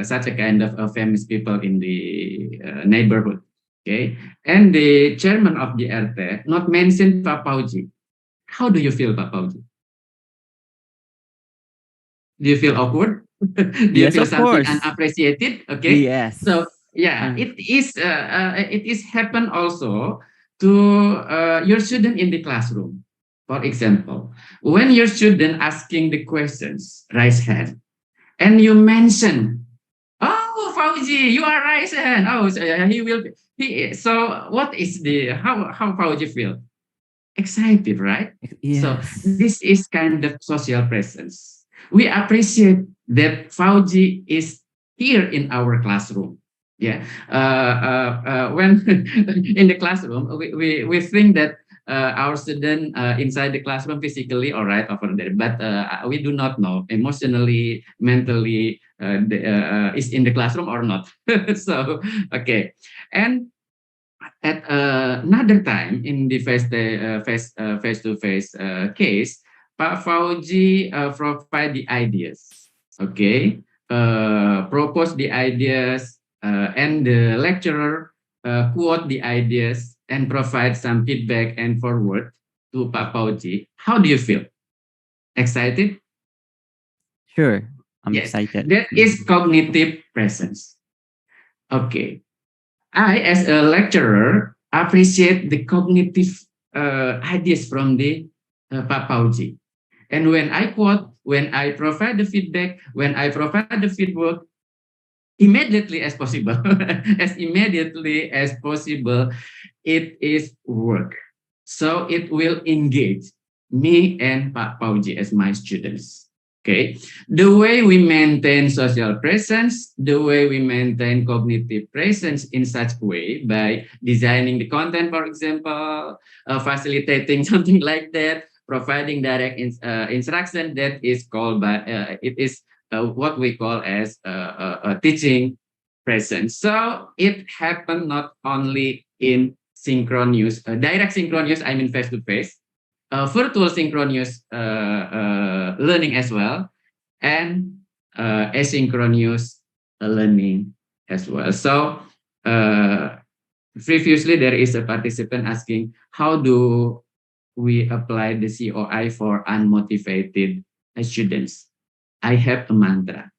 such a kind of a famous people in the neighborhood. Okay, and the chairman of the RT not mentioned Pak Fauzy. How do you feel, Pak Fauzy? Do you feel awkward? Do you feel something unappreciated? Okay. Yes. So yeah, it is happen also to your student in the classroom. For example, when your student asking the questions, raise hand, and you mention, "Oh, Fauzy, you are raise hand." Oh, so he will. So what is the how Fauzy feel? Excited, right? Yes. So this is kind of social presence. We appreciate that Fauzy is here in our classroom. Yeah. When in the classroom, we think that our student inside the classroom physically all right over there, but we do not know emotionally, mentally is in the classroom or not. So okay, and at another time in the face-to-face case, Pak Fauzy provide the ideas, okay, propose the ideas, and the lecturer quote the ideas and provide some feedback and forward to Pak Fauzy. How do you feel? Excited? Sure, I'm excited. That is cognitive presence. Okay. I, as a lecturer, appreciate the cognitive ideas from the Pak Fauzy. And when I quote, when I provide the feedback, when I provide the feedback, immediately as possible, as immediately as possible, it is work. So it will engage me and Pak Fauzy as my students. Okay, the way we maintain social presence, the way we maintain cognitive presence in such way by designing the content, for example, facilitating something like that, providing direct instruction, that is called by it is what we call as teaching presence. So it happened not only in synchronous, direct synchronous, I mean face to face, virtual synchronous learning as well, and asynchronous learning as well. So previously there is a participant asking, how do we apply the COI for unmotivated students? I have a mantra,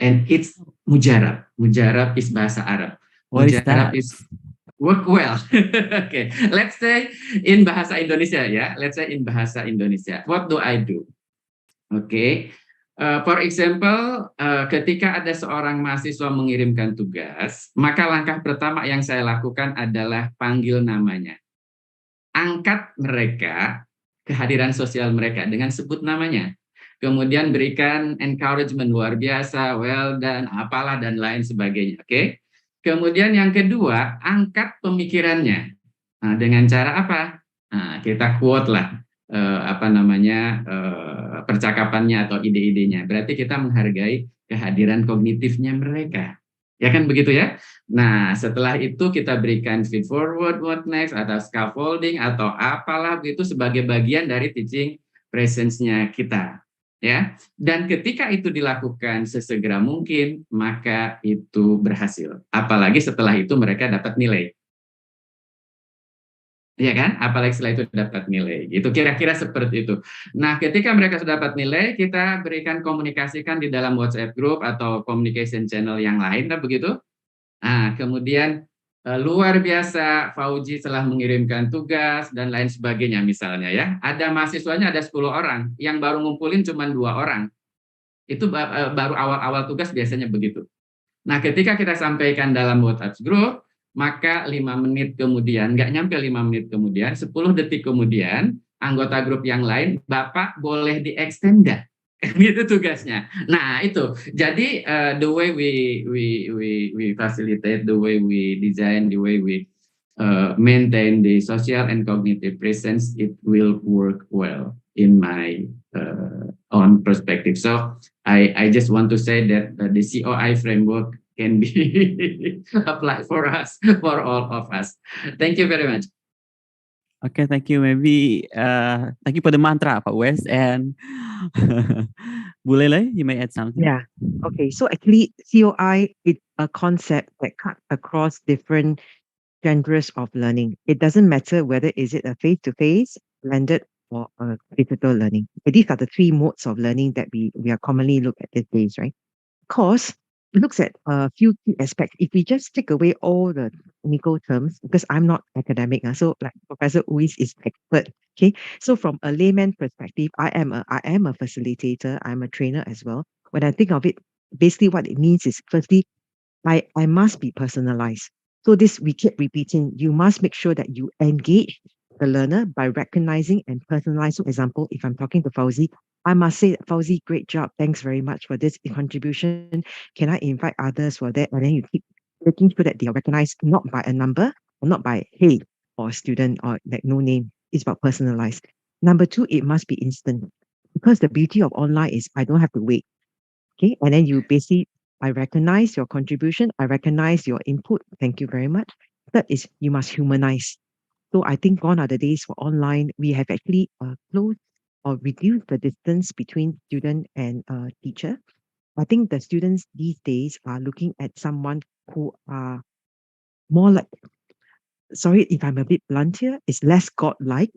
and it's mujarab. Mujarab is bahasa Arab. What is Mujarab that? is work well. Okay, let's say in bahasa Indonesia ya. Let's say in bahasa Indonesia. What do I do? Okay, for example, ketika ada seorang mahasiswa mengirimkan tugas, maka langkah pertama yang saya lakukan adalah panggil namanya. Angkat mereka, kehadiran sosial mereka dengan sebut namanya. Kemudian berikan encouragement luar biasa, well done, apalah dan lain sebagainya. Oke. Kemudian yang kedua, angkat pemikirannya. Nah, dengan cara apa? Nah, kita quote lah percakapannya atau ide-idenya. Berarti kita menghargai kehadiran kognitifnya mereka. Ya kan begitu ya? Nah, setelah itu kita berikan feed forward, what next, atau scaffolding, atau apalah begitu sebagai bagian dari teaching presence-nya kita. Ya, dan ketika itu dilakukan sesegera mungkin, maka itu berhasil. Apalagi setelah itu mereka dapat nilai. Ya kan? Apalagi setelah itu dapat nilai. Gitu kira-kira seperti itu. Nah, ketika mereka sudah dapat nilai, kita berikan komunikasikan di dalam WhatsApp group atau communication channel yang lain, kan begitu? Nah, kemudian luar biasa Fauzy telah mengirimkan tugas dan lain sebagainya misalnya ya. Ada mahasiswanya ada 10 orang, yang baru ngumpulin cuma 2 orang. Itu baru awal-awal tugas biasanya begitu. Nah, ketika kita sampaikan dalam WhatsApp group, maka 5 menit kemudian, nggak nyampe 5 menit kemudian, 10 detik kemudian, anggota grup yang lain, Bapak boleh di-extend nggak? Itu tugasnya. Nah, itu. Jadi the way we facilitate, the way we design, the way we maintain the social and cognitive presence, it will work well in my own perspective. So I just want to say that the COI framework can be applied for us, for all of us. Thank you very much. Okay, thank you. Maybe thank you for the mantra, Pak Uwes, and Bu Ley Ley, you may add something. Yeah. Okay. So actually, COI is a concept that cuts across different genres of learning. It doesn't matter whether is it a face-to-face, blended, or a digital learning. These are the 3 modes of learning that we are commonly look at these days, right? Of course, it looks at a few key aspects. If we just take away all the technical terms, because I'm not academic, so like Professor Uwes is expert. Okay, so from a layman perspective, I am a facilitator. I'm a trainer as well. When I think of it, basically what it means is, firstly, I must be personalized. So this we keep repeating. You must make sure that you engage the learner by recognizing and personalizing. For example, if I'm talking to Fauzy, I must say, Fauzy, great job. Thanks very much for this contribution. Can I invite others for that? And then you keep making sure that they are recognized not by a number or not by hey or student or like no name. It's about personalized. Number 2, it must be instant, because the beauty of online is I don't have to wait. Okay, and then you basically, I recognize your contribution. I recognize your input. Thank you very much. Third is you must humanize. So I think gone are the days for online. We have actually closed or reduced the distance between student and teacher. I think the students these days are looking at someone who are more like, sorry if I'm a bit blunt here, is less godlike.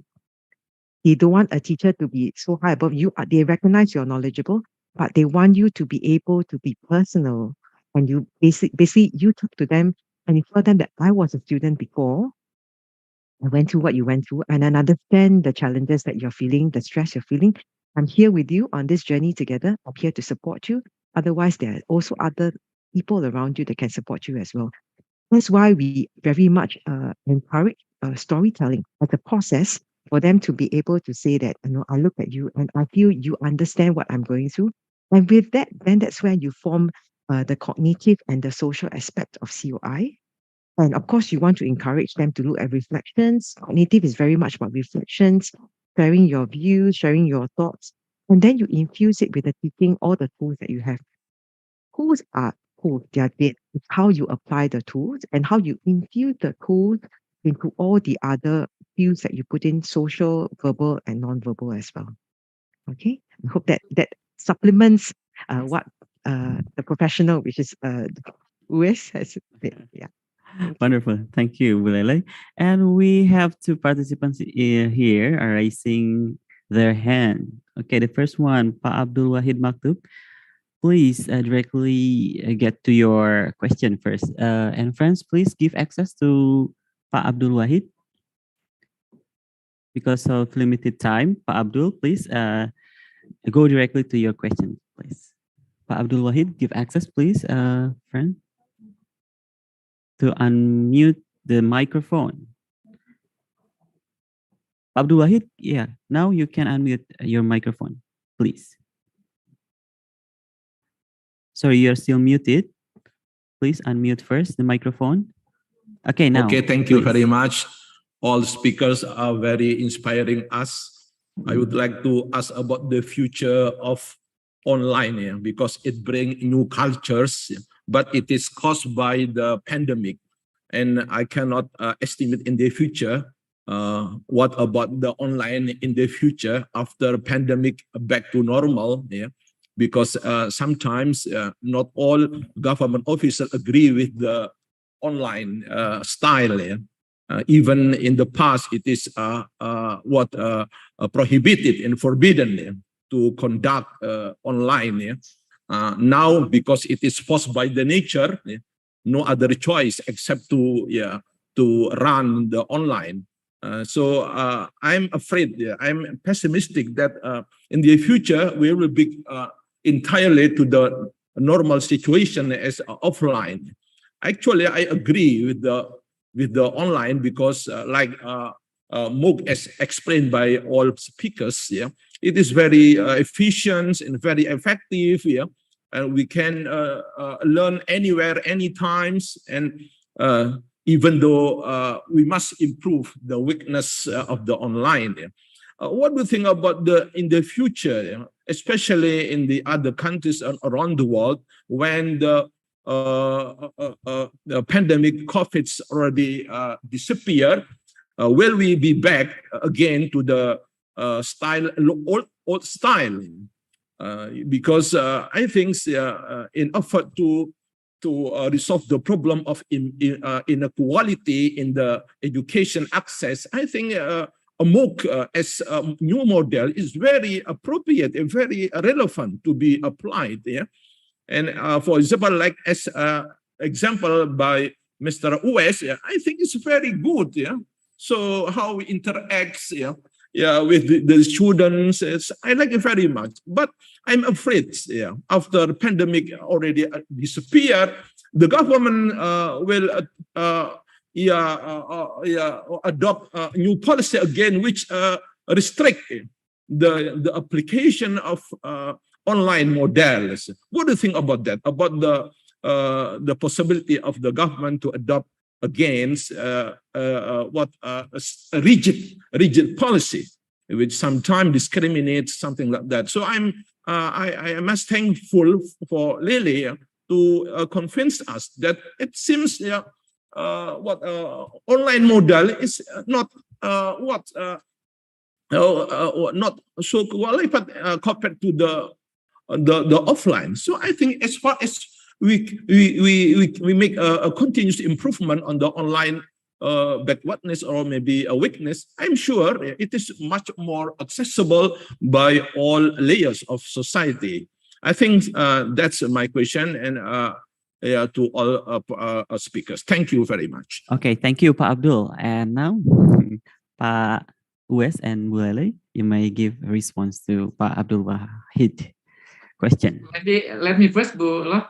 They don't want a teacher to be so high above you. They recognize you're knowledgeable, but they want you to be able to be personal. And you basically you talk to them and you tell them that I was a student before. I went through what you went through, and I understand the challenges that you're feeling, the stress you're feeling. I'm here with you on this journey together. I'm here to support you. Otherwise, there are also other people around you that can support you as well. That's why we very much encourage storytelling as a process for them to be able to say that, I look at you and I feel you understand what I'm going through. And with that, then that's where you form the cognitive and the social aspect of COI. And of course, you want to encourage them to look at reflections. Cognitive is very much about reflections, sharing your views, sharing your thoughts. And then you infuse it with the teaching, all the tools that you have. Tools are tools, they are dead. It's how you apply the tools and how you infuse the tools into all the other fields that you put in, social, verbal, and non-verbal as well. Okay, I hope that supplements what the professional, which is Uwes, has said. Yeah. Wonderful. Thank you, Bu Ley. And we have two participants here are raising their hand. Okay, the first one, Pak Abdul Wahid Maktub. Please directly get to your question first. And friends, please give access to Pak Abdul Wahid. Because of limited time, Pak Abdul, please go directly to your question, please. Pak Abdul Wahid, give access, please, friend, to unmute the microphone. Abdul Wahid, yeah, now you can unmute your microphone, please. Sorry, you're still muted. Please unmute first the microphone. Okay, now. Okay, thank you very much. All speakers are very inspiring us. I would like to ask about the future of online, because it brings new cultures, but it is caused by the pandemic. And I cannot estimate in the future what about the online in the future after pandemic back to normal, because sometimes not all government officials agree with the online style. Even in the past, it is prohibited and forbidden to conduct online. Now, because it is forced by the nature, no other choice except to run the online. So I'm afraid, I'm pessimistic that in the future we will be entirely to the normal situation as offline. Actually, I agree with the online because, like Mook as explained by all speakers, it is very efficient and very effective. And we can learn anywhere, anytime, and even though we must improve the weakness of the online. What do you think about in the future, especially in the other countries around the world, when the pandemic COVID's already disappeared? Will we be back again to the old style? Because I think in effort to resolve the problem of inequality in the education access, I think a MOOC as a new model is very appropriate and very relevant to be applied. And for example, like as example by Mr. Uwes, I think it's very good. So how we interact with the students, I like it very much. But I'm afraid, after the pandemic already disappeared, the government will adopt a new policy again, which restrict the application of online models. What do you think about that? About the possibility of the government to adopt against a rigid policy, which sometimes discriminates, something like that. So I am most thankful for Lily to convince us that it seems online model is not not so qualified compared to the offline. So I think as far as we make a continuous improvement on the online backwardness or maybe a weakness, I'm sure it is much more accessible by all layers of society. I think that's my question, and to all speakers. Thank you very much. Okay, thank you, Pak Abdul. And now, Pak Uwes and Bu Ley, you may give a response to Pak Abdul Wahid question. Let me first, Bu Loh.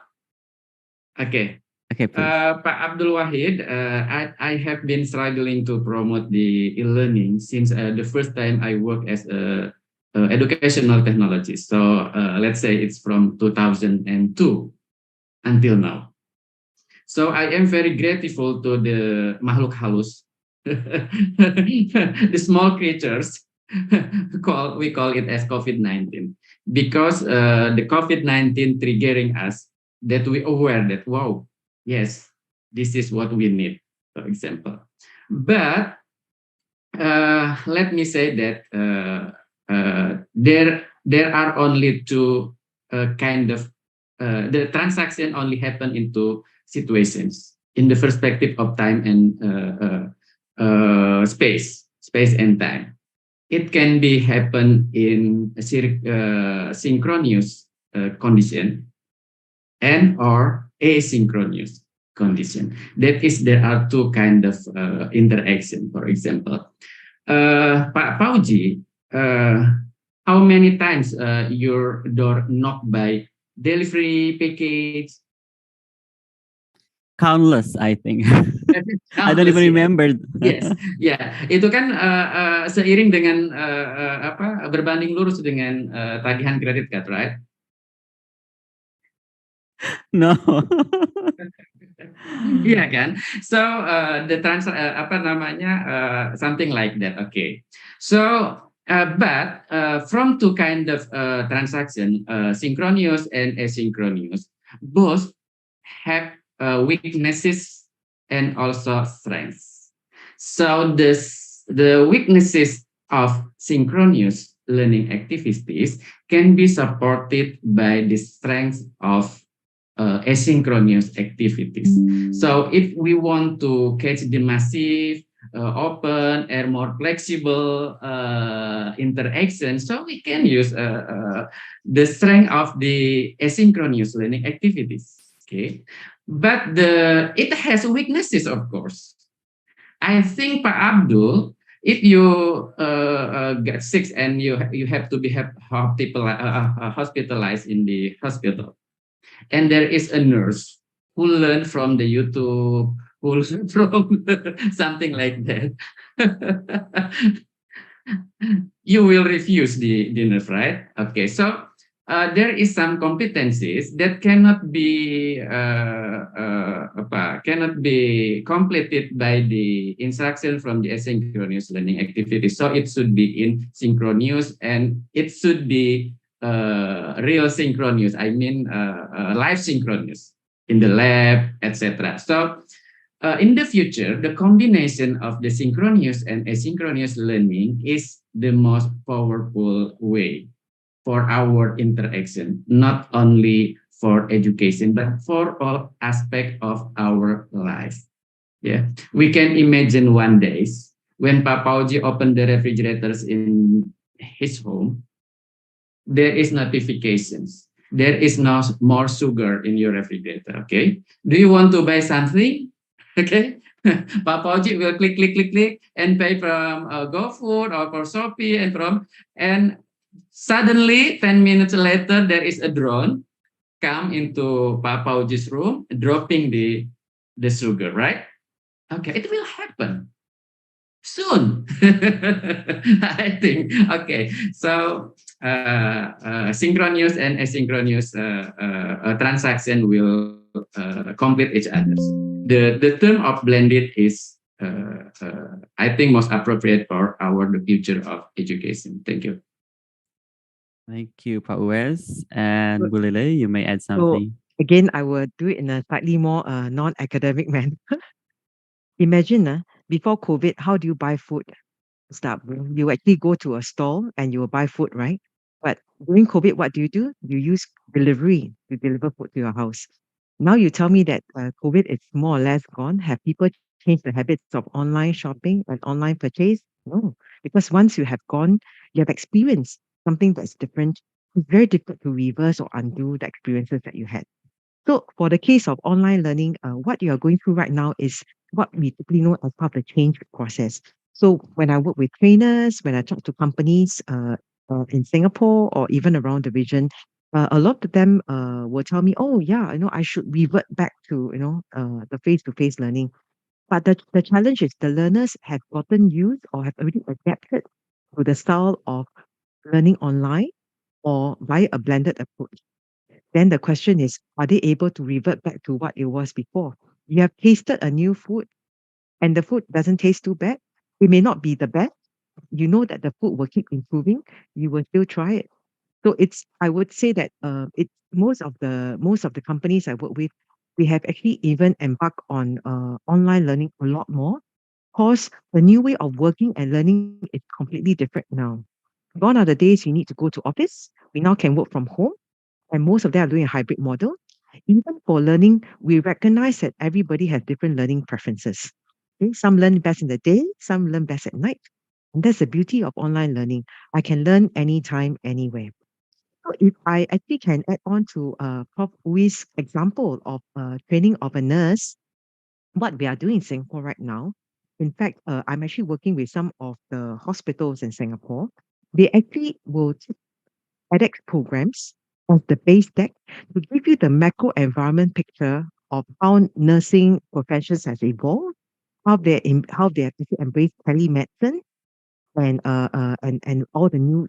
Okay. Okay, please. Pak Abdul Wahid, I have been struggling to promote the e-learning since the first time I work as a educational technologist. So let's say it's from 2002 until now. So I am very grateful to the makhluk halus, the small creatures, we call it as COVID-19, because the COVID-19 triggering us that we aware that, wow, yes, this is what we need, for example. But let me say that there are only two kind of the transaction only happen into situations in the perspective of time and space and time. It can be happen in a synchronous condition and or asynchronous condition. That is, there are two kind of interaction. For example, Pak Fauzy, how many times your door knocked by delivery package? Countless, I think. I don't even remember. Yes, ya, itu kan seiring dengan berbanding lurus dengan tagihan kredit card, right? No. Iya kan? So the transfer something like that. Okay. So but from two kind of transaction, synchronous and asynchronous, both have weaknesses and also strengths. So the weaknesses of synchronous learning activities can be supported by the strengths of asynchronous activities. So if we want to catch the massive, open, and more flexible interaction, so we can use the strength of the asynchronous learning activities. Okay, but it has weaknesses, of course. I think Pak Abdul, if you get sick and you have to be hospitalized in the hospital, and there is a nurse who learned from the YouTube, who learned from something like that, you will refuse the nurse, right? Okay, so there is some competencies that cannot be completed by the instruction from the asynchronous learning activity. So it should be in synchronous, and it should be real synchronous. I mean, live synchronous in the lab, etc. So in the future, the combination of the synchronous and asynchronous learning is the most powerful way for our interaction, not only for education, but for all aspects of our life. Yeah, we can imagine one day when Pak Fauzy opened the refrigerators in his home, there is notifications. There is no more sugar in your refrigerator. Okay, do you want to buy something? Okay, Pak Fauzy will click, and pay from GoFood or for Shopee and suddenly 10 minutes later there is a drone come into Pak Fauzy's room, dropping the sugar, right? Okay, it will happen soon. I think. Okay, so synchronous and asynchronous transaction will complete each other. The term of blended is, I think, most appropriate for the future of education. Thank you. Thank you, Pak Uwes. And Bu Ley Ley, you may add something. So again, I will do it in a slightly more non-academic manner. Imagine before COVID, how do you buy food? Start. You actually go to a stall and you will buy food, right? But during COVID, what do? You use delivery to deliver food to your house. Now you tell me that COVID is more or less gone. Have people changed the habits of online shopping and online purchase? No, because once you have gone, you have experienced something that's different. It's very difficult to reverse or undo the experiences that you had. So for the case of online learning, what you are going through right now is what we typically know as part of the change process. So when I work with trainers, when I talk to companies in Singapore or even around the region, a lot of them will tell me, oh yeah, I should revert back to, the face-to-face learning. But the challenge is the learners have gotten used or have already adapted to the style of learning online or via a blended approach. Then the question is, are they able to revert back to what it was before? You have tasted a new food and the food doesn't taste too bad. It may not be the best. You know that the food will keep improving. You will still try it. So I would say that it's most of the companies I work with, we have actually even embarked on online learning a lot more, because the new way of working and learning is completely different now. Gone are the days you need to go to office. We now can work from home, and most of them are doing a hybrid model. Even for learning, we recognize that everybody has different learning preferences. Okay? Some learn best in the day, some learn best at night. And that's the beauty of online learning. I can learn anytime, anywhere. So if I actually can add on to Prof. Uwes' example of training of a nurse, what we are doing in Singapore right now, in fact, I'm actually working with some of the hospitals in Singapore. They actually will take edX programs of the base deck to give you the macro environment picture of how nursing professions has evolved, how they have actually embraced telemedicine, and all the new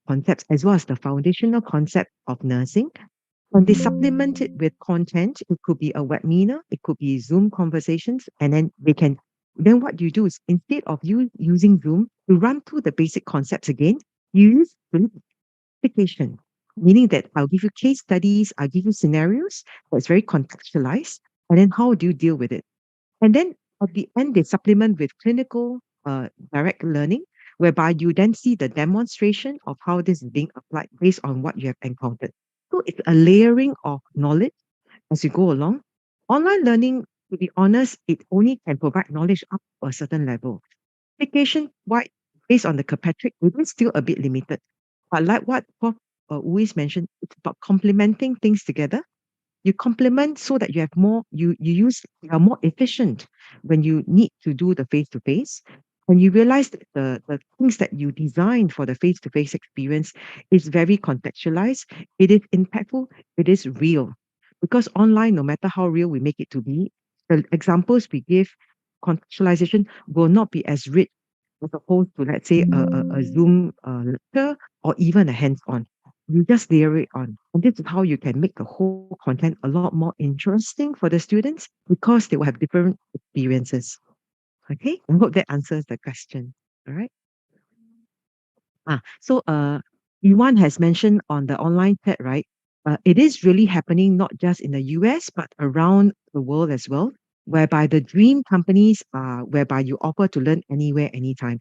concepts, as well as the foundational concept of nursing. And they supplement it with content. It could be a webinar, it could be Zoom conversations, and then what you do is, instead of you using Zoom to run through the basic concepts again, you use application, meaning that I'll give you case studies, I'll give you scenarios that's very contextualized, and then how do you deal with it? And then at the end, they supplement with clinical direct learning, whereby you then see the demonstration of how this is being applied based on what you have encountered. So it's a layering of knowledge as you go along. Online learning, to be honest, it only can provide knowledge up to a certain level. Application, why, based on the Kirkpatrick, it is still a bit limited. But like what Prof. Uwes mentioned, it's about complementing things together. You complement so that you have more, you are more efficient when you need to do the face-to-face. And you realize that the things that you designed for the face-to-face experience is very contextualized, it is impactful, it is real. Because online, no matter how real we make it to be, the examples we give, contextualization will not be as rich as opposed to, let's say, a Zoom lecture or even a hands-on. You just layer it on. And this is how you can make the whole content a lot more interesting for the students, because they will have different experiences. Okay, I hope that answers the question. All right. So Yuan has mentioned on the online chat, right? It is really happening not just in the US, but around the world as well, whereby the dream companies are whereby you offer to learn anywhere, anytime.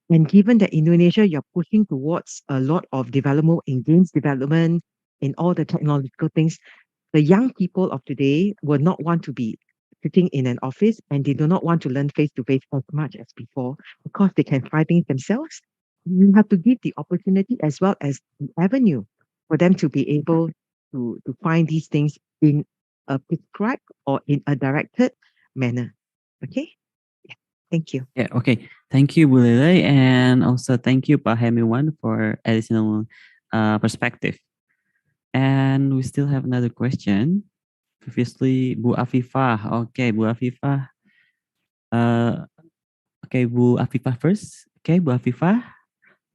And given that Indonesia, you're pushing towards a lot of development in games development, in all the technological things, the young people of today will not want to be sitting in an office, and they do not want to learn face to face as much as before, because they can find things themselves. You have to give the opportunity as well as the avenue for them to be able to find these things in a prescribed or in a directed manner. Okay? Yeah. Thank you. Yeah, okay. Thank you, Bu Ley Ley, and also thank you, Pak Hemiwan, for additional perspective. And we still have another question. Previously, Bu Afifah. Okay, Bu Afifah. Okay, Bu Afifah first. Okay, Bu Afifah,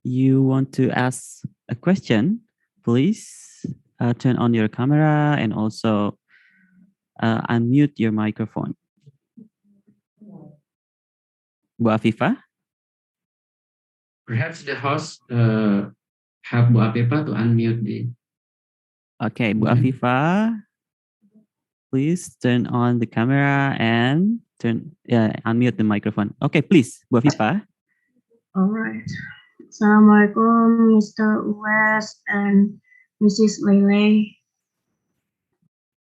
you want to ask a question? Please turn on your camera and also unmute your microphone. Bu Afifah? Perhaps the host have Bu Afifah to unmute the. Okay, Bu Afifah, please turn on the camera and unmute the microphone. Okay, please, Bu Afifah. All right. Assalamualaikum, Mr. Uwes and Mrs. Ley Ley.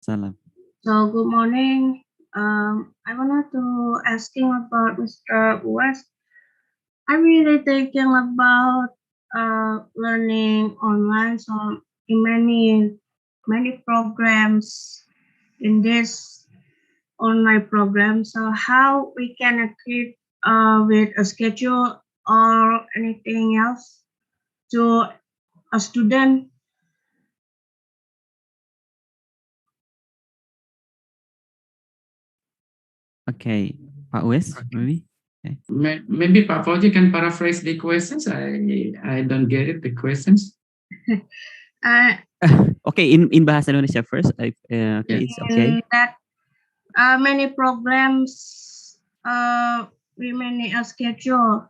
Salam. So good morning. I wanted to asking about Mr. Uwes. I'm really thinking about learning online. So in many programs in this online program. So how we can equip with a schedule or anything else to a student Okay, Pak Uwes, maybe. Okay. Maybe Pak Fauzy can paraphrase the questions. I don't get it, the questions. Okay, in bahasa Indonesia first. Okay, it's okay. That many programs remain a schedule.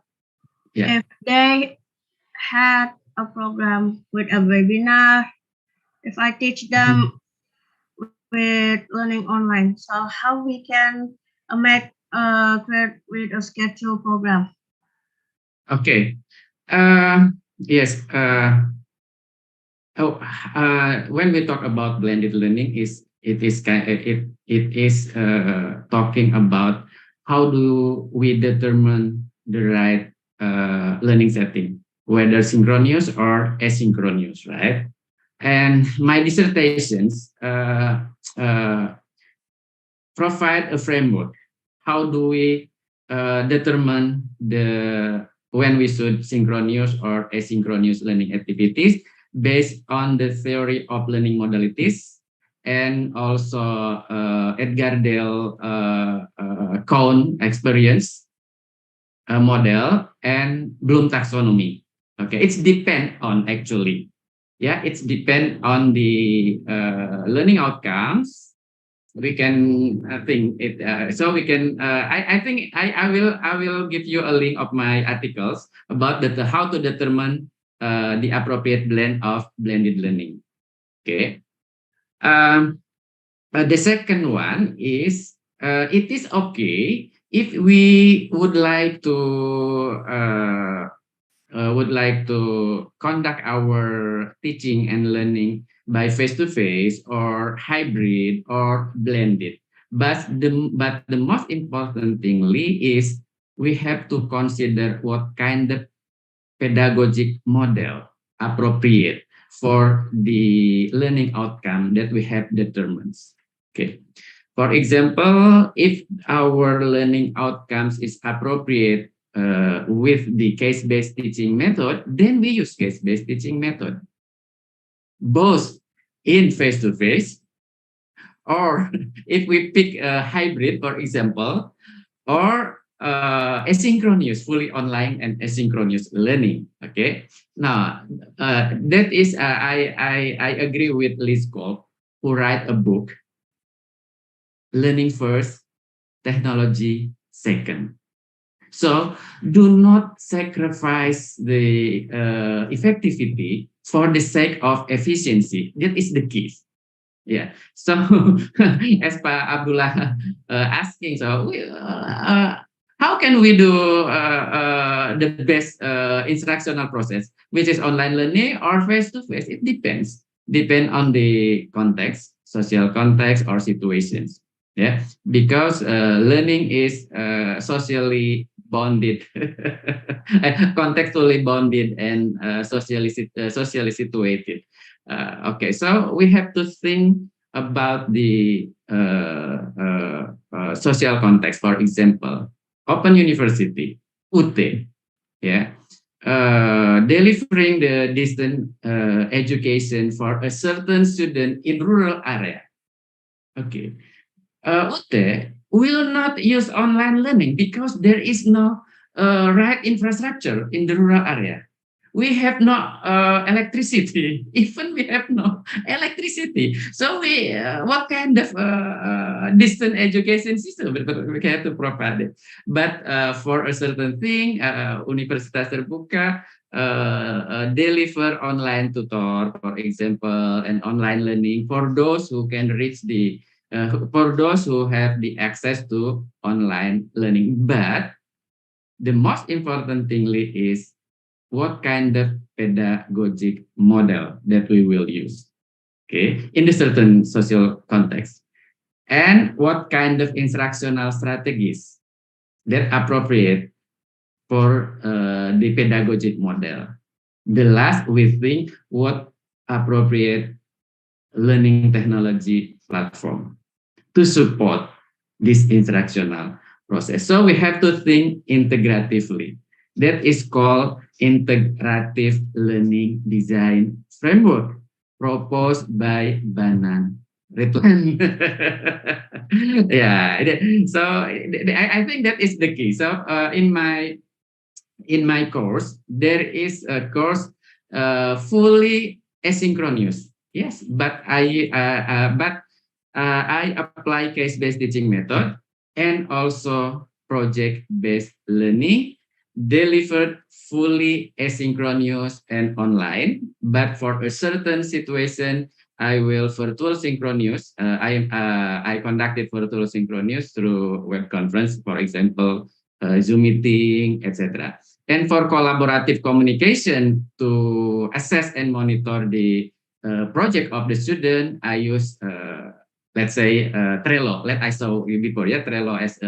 Yeah. If they had a program with a webinar, if I teach them with learning online, so how we can make create with a schedule program? Okay. Yes. When we talk about blended learning, it is talking about how do we determine the right learning setting, whether synchronous or asynchronous, right? And my dissertations provide a framework. How do we determine when we should synchronous or asynchronous learning activities based on the theory of learning modalities and also Edgar Dale Cohn experience model and Bloom taxonomy. Okay, it's depend on actually. Yeah, it's depend on the learning outcomes. We can think it. So we can. I think I will give you a link of my articles about how to determine the appropriate blend of blended learning. Okay. The second one is it is okay if we would like to conduct our teaching and learning by face-to-face or hybrid or blended. But the most important thingly is we have to consider what kind of pedagogic model appropriate for the learning outcome that we have determined. Okay. For example, if our learning outcomes is appropriate with the case-based teaching method, then we use case-based teaching method, both in face-to-face, or if we pick a hybrid, for example, or asynchronous, fully online and asynchronous learning. Okay. Now, that is, I agree with Liz Kolb, who write a book, Learning First, Technology Second. So do not sacrifice the effectivity for the sake of efficiency. That is the key. Yeah. So as Pak Abdullah asking, so how can we do the best instructional process, which is online learning or face-to-face? It depends. Depend on the context, social context or situations. Yeah, because learning is socially bonded, contextually bonded, and socially situated. Okay, so we have to think about the social context. For example, Open University, UT, yeah, delivering the distance education for a certain student in rural area. Okay. UT will not use online learning because there is no right infrastructure in the rural area. We have no electricity. Even we have no electricity. So what kind of distant education system we have to provide it? But for a certain thing, Universitas Terbuka deliver online tutor, for example, and online learning for those who can reach the for those who have the access to online learning. But the most important thing is what kind of pedagogic model that we will use, okay, in a certain social context, and what kind of instructional strategies that appropriate for the pedagogic model. The last, we think what appropriate learning technology platform to support this instructional process. So we have to think integratively. That is called integrative learning design framework proposed by Banan replan. Yeah. So I think that is the key. So in my course, there is a course fully asynchronous. Yes, but I apply case-based teaching method and also project-based learning delivered fully asynchronous and online. But for a certain situation, I will virtual synchronous. I conducted virtual synchronous through web conference, for example, Zoom meeting, etc. And for collaborative communication to assess and monitor the project of the student, I use let's say Trello. I saw you before, yeah, Trello as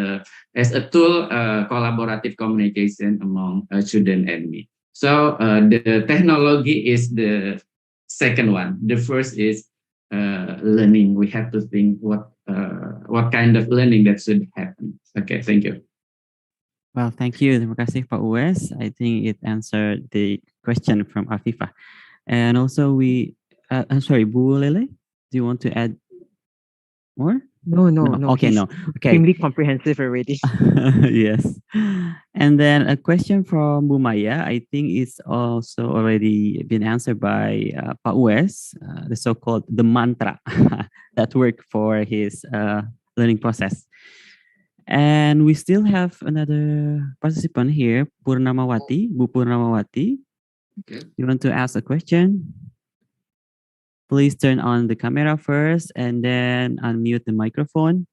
a tool collaborative communication among a student and me. So the technology is the second one. The first is learning. We have to think what kind of learning that should happen. Okay, thank you. Well, thank you. Terima kasih Pak Uwes. I think it answered the question from Afifah. And also I'm sorry, Bu Lele, do you want to add more? No. Okay, He's no. Okay. extremely comprehensive already. Yes. And then a question from Bu Maya. I think it's also already been answered by Pak Uwes, the so-called the mantra that worked for his learning process. And we still have another participant here, Purnamawati, Bu Purnamawati. Okay. You want to ask a question? Please turn on the camera first and then unmute the microphone.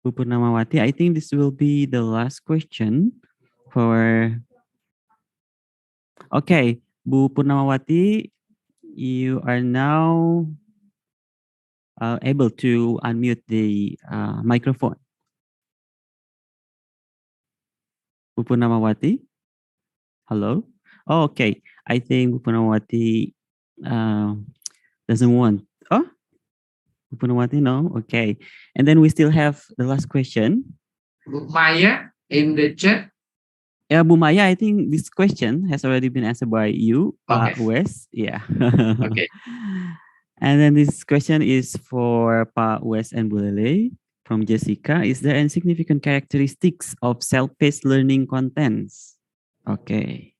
Bu Purnamawati, I think this will be the last question for... Okay, Bu Purnamawati, you are now able to unmute the microphone. Bu Purnamawati? Hello? Oh, okay. I think Bu Purnamawati doesn't want. Oh, Bu Purnamawati, no? Okay. And then we still have the last question. Bu Maya in the chat. Yeah, Bu Maya, I think this question has already been answered by you, Okay. Pak Uwes. Yeah. Okay. And then this question is for Pak Uwes and Bu Lele from Jessica. Is there any significant characteristics of self-paced learning contents? Okay.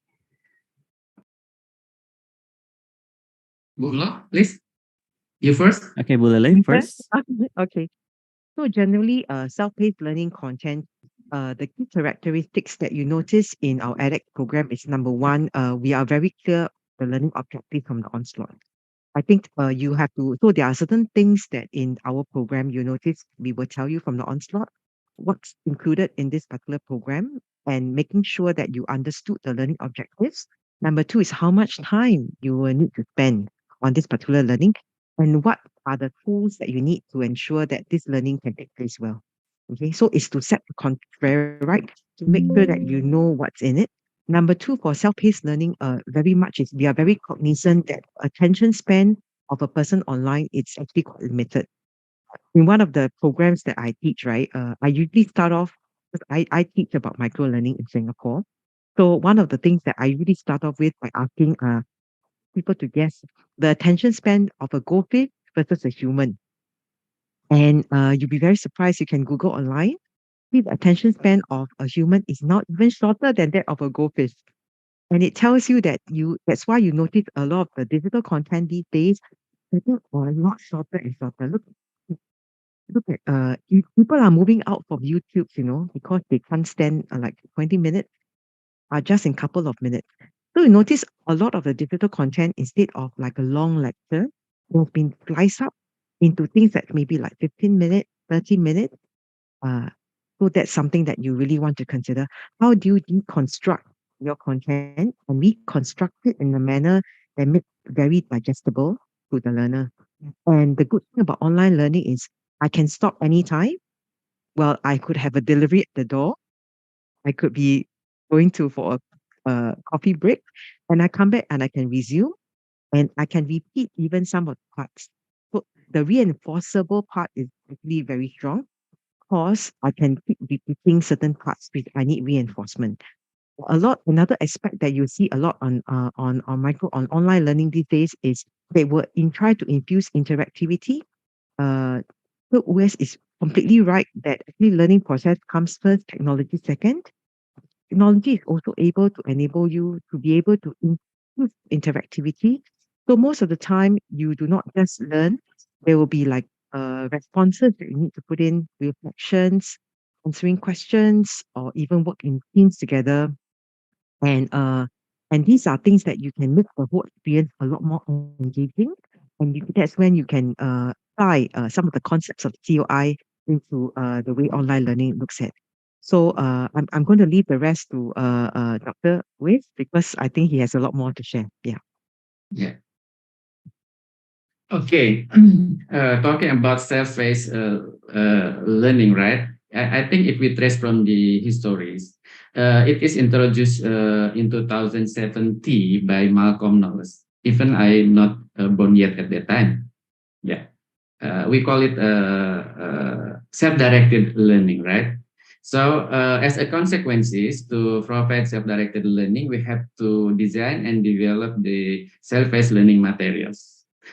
Bu Lo, please. You first. Okay, Bu Lele first. Okay. So generally, self-paced learning content, the key characteristics that you notice in our edX program is number one, we are very clear the learning objective from the onslaught. I think you have to, so there are certain things that in our program you notice we will tell you from the onslaught what's included in this particular program and making sure that you understood the learning objectives. Number two is how much time you will need to spend on this particular learning and what are the tools that you need to ensure that this learning can take place well. Okay, so it's to set the contrary, right? To make sure that you know what's in it. Number two, for self-paced learning, very much is we are very cognizant that attention span of a person online it's actually quite limited. In one of the programs that I teach, right, I usually start off, I teach about micro learning in Singapore. So one of the things that I really start off with by asking people to guess the attention span of a goldfish versus a human. And you'll be very surprised. You can Google online. The attention span of a human is not even shorter than that of a goldfish. And it tells you that that's why you notice a lot of the digital content these days, I think are a lot shorter and shorter. Look at people are moving out from YouTube, because they can't stand like 20 minutes, just in a couple of minutes. So you notice a lot of the digital content, instead of like a long lecture, has been sliced up into things that maybe like 15 minutes, 30 minutes. So that's something that you really want to consider. How do you deconstruct your content and reconstruct it in a manner that makes it very digestible to the learner? And the good thing about online learning is I can stop anytime. Well, I could have a delivery at the door. I could be going for a coffee break, and I come back and I can resume, and I can repeat even some of the parts. So the reinforceable part is actually very strong because I can keep repeating certain parts which I need reinforcement. Another aspect that you see a lot on online learning these days is they will try to infuse interactivity so Uwes is completely right that actually learning process comes first, technology second. Technology is also able to enable you to be able to improve interactivity. So most of the time, you do not just learn. There will be like responses that you need to put in, reflections, answering questions, or even work in teams together. And these are things that you can make the whole experience a lot more engaging. And that's when you can apply some of the concepts of COI into the way online learning looks at. So I'm going to leave the rest to Dr. Uwes because I think he has a lot more to share. Yeah. Yeah. Okay. Talking about self-paced learning, right? I think if we trace from the histories, it is introduced in 2017 by Malcolm Knowles. Even I'm not born yet at that time. Yeah. We call it self-directed learning, right? So as a consequences to provide self-directed learning, we have to design and develop the self-paced learning materials.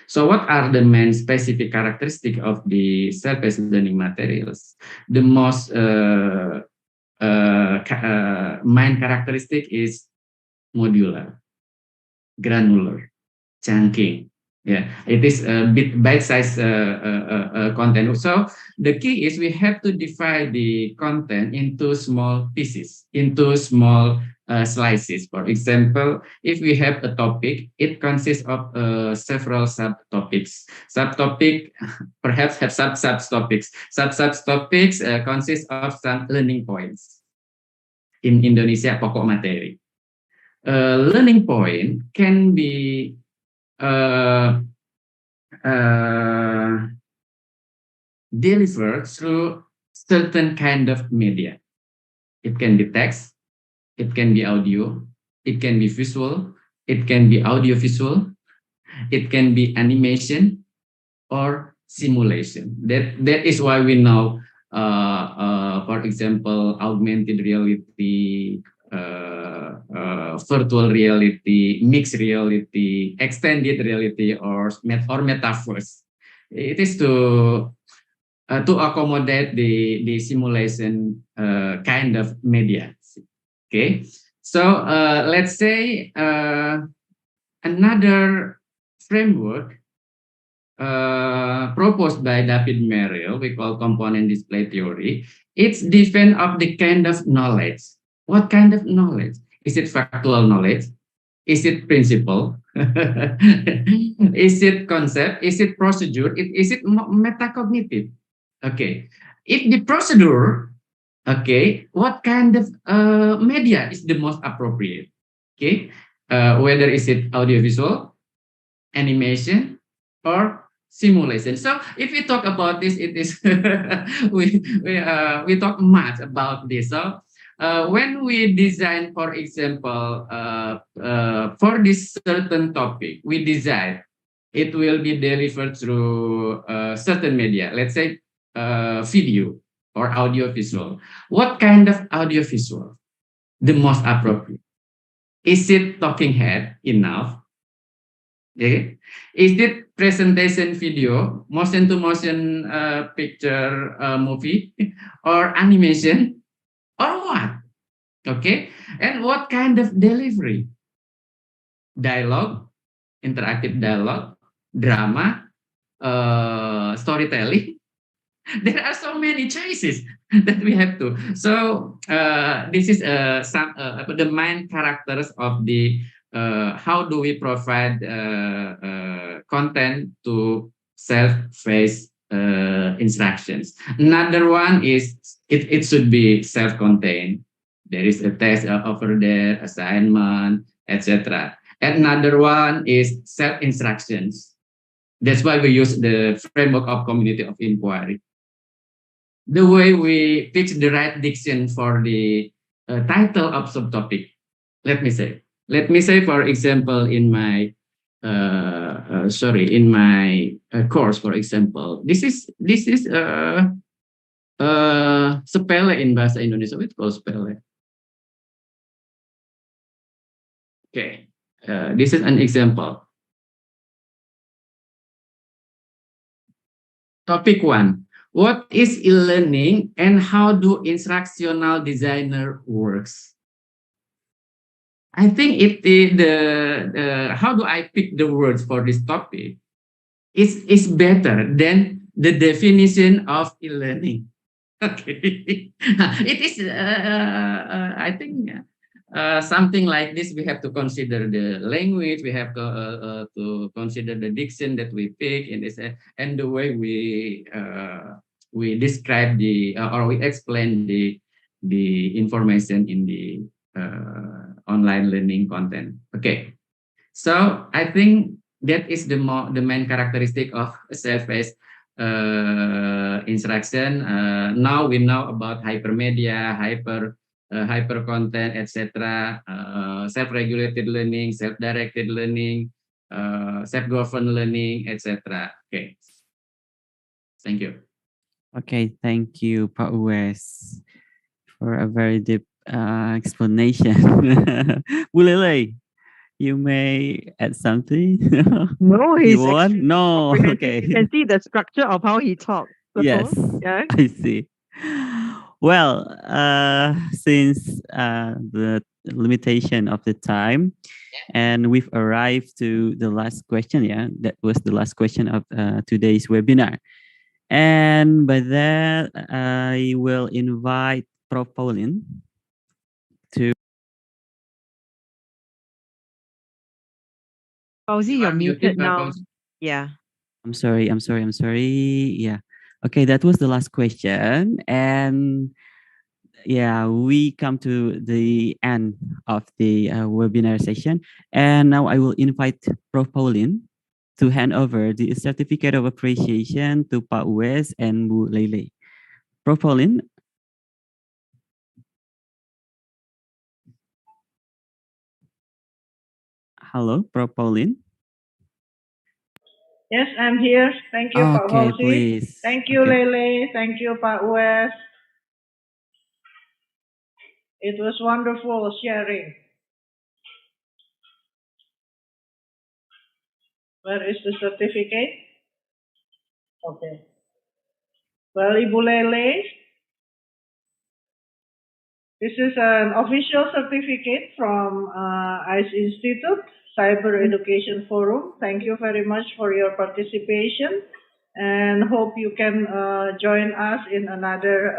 So what are the main specific characteristics of the self-paced learning materials? The most main characteristic is modular, granular, chunking. Yeah, it is a bite-sized content. So the key is we have to divide the content into small pieces, into small slices. For example, if we have a topic, it consists of several subtopics. Subtopic perhaps have subtopics. Subtopics consist of some learning points. In Indonesia, pokok materi. Learning point can be delivered through certain kind of media. It can be text, it can be audio, it can be visual, it can be audiovisual, it can be animation or simulation. That is why we know, for example, augmented reality, virtual reality, mixed reality, extended reality, or metaverse. It is to accommodate the simulation kind of media. Okay, so let's say another framework proposed by David Merrill, we call component display theory. It's defense of the kind of knowledge. What kind of knowledge? Is it factual knowledge? Is it principle? Is it concept? Is it procedure? Is it metacognitive? Okay. If the procedure, okay, what kind of media is the most appropriate? Okay. Whether is it audiovisual, animation, or simulation. So if we talk about this, it is we talk much about this. So when we design, for example, for this certain topic, we design it will be delivered through certain media. Let's say video or audiovisual. What kind of audiovisual? The most appropriate. Is it talking head enough? Okay. Is it presentation video, motion to motion picture movie, or animation, or what? Okay. And what kind of delivery? Dialogue, interactive dialogue, drama, storytelling. There are so many choices that we have to. So this is the main characters of the how do we provide content to self-paced instructions. Another one is it should be self-contained. There is a test over there, assignment, etc. Another one is self-instructions. That's why we use the framework of community of inquiry. The way we fix the right diction for the title of subtopic. Let me say, for example, in my course, for example, this is sepele in bahasa Indonesia. What called sepele? Okay, this is an example. Topic 1. What is e-learning and how do instructional designer works? I think how do I pick the words for this topic? It's better than the definition of e-learning. Okay, it is. I think something like this. We have to consider the language. We have to consider the diction that we pick in this, and the way we describe or we explain the information in the online learning content. Okay, so I think that is the main characteristic of self-paced instruction. Now we know about hypermedia, hyper content, etc. Self-regulated learning, self-directed learning, self-governed learning, etc. Okay, thank you. Okay, thank you, Pak Uwes, for a very deep explanation. Bu Ley Ley, you may add something. No, You he's want? extremely No, comprehensive. okay. You can see the structure of how he talks. So, Yes, yeah. I see. Well, since the limitation of the time, and we've arrived to the last question, yeah, that was the last question of today's webinar. And by that, I will invite Prof. Paulina to. Fauzy, you're muted now. Yeah. I'm sorry. Yeah. Okay, that was the last question. And yeah, we come to the end of the webinar session. And now I will invite Prof. Paulina to hand over the certificate of appreciation to Pak Uwes and Bu Ley Ley. Prof. Paulina. Hello, Prof. Paulina. Yes, I'm here. Thank you, Pak Okay, Fauzy. please. Thank you, Okay. Ley Ley. Thank you, Pak Uwes. It was wonderful sharing. Where is the certificate? Okay. Well, Ibu Ley Ley, this is an official certificate from ICE Institute, Cyber Education Forum. Thank you very much for your participation, and hope you can join us in other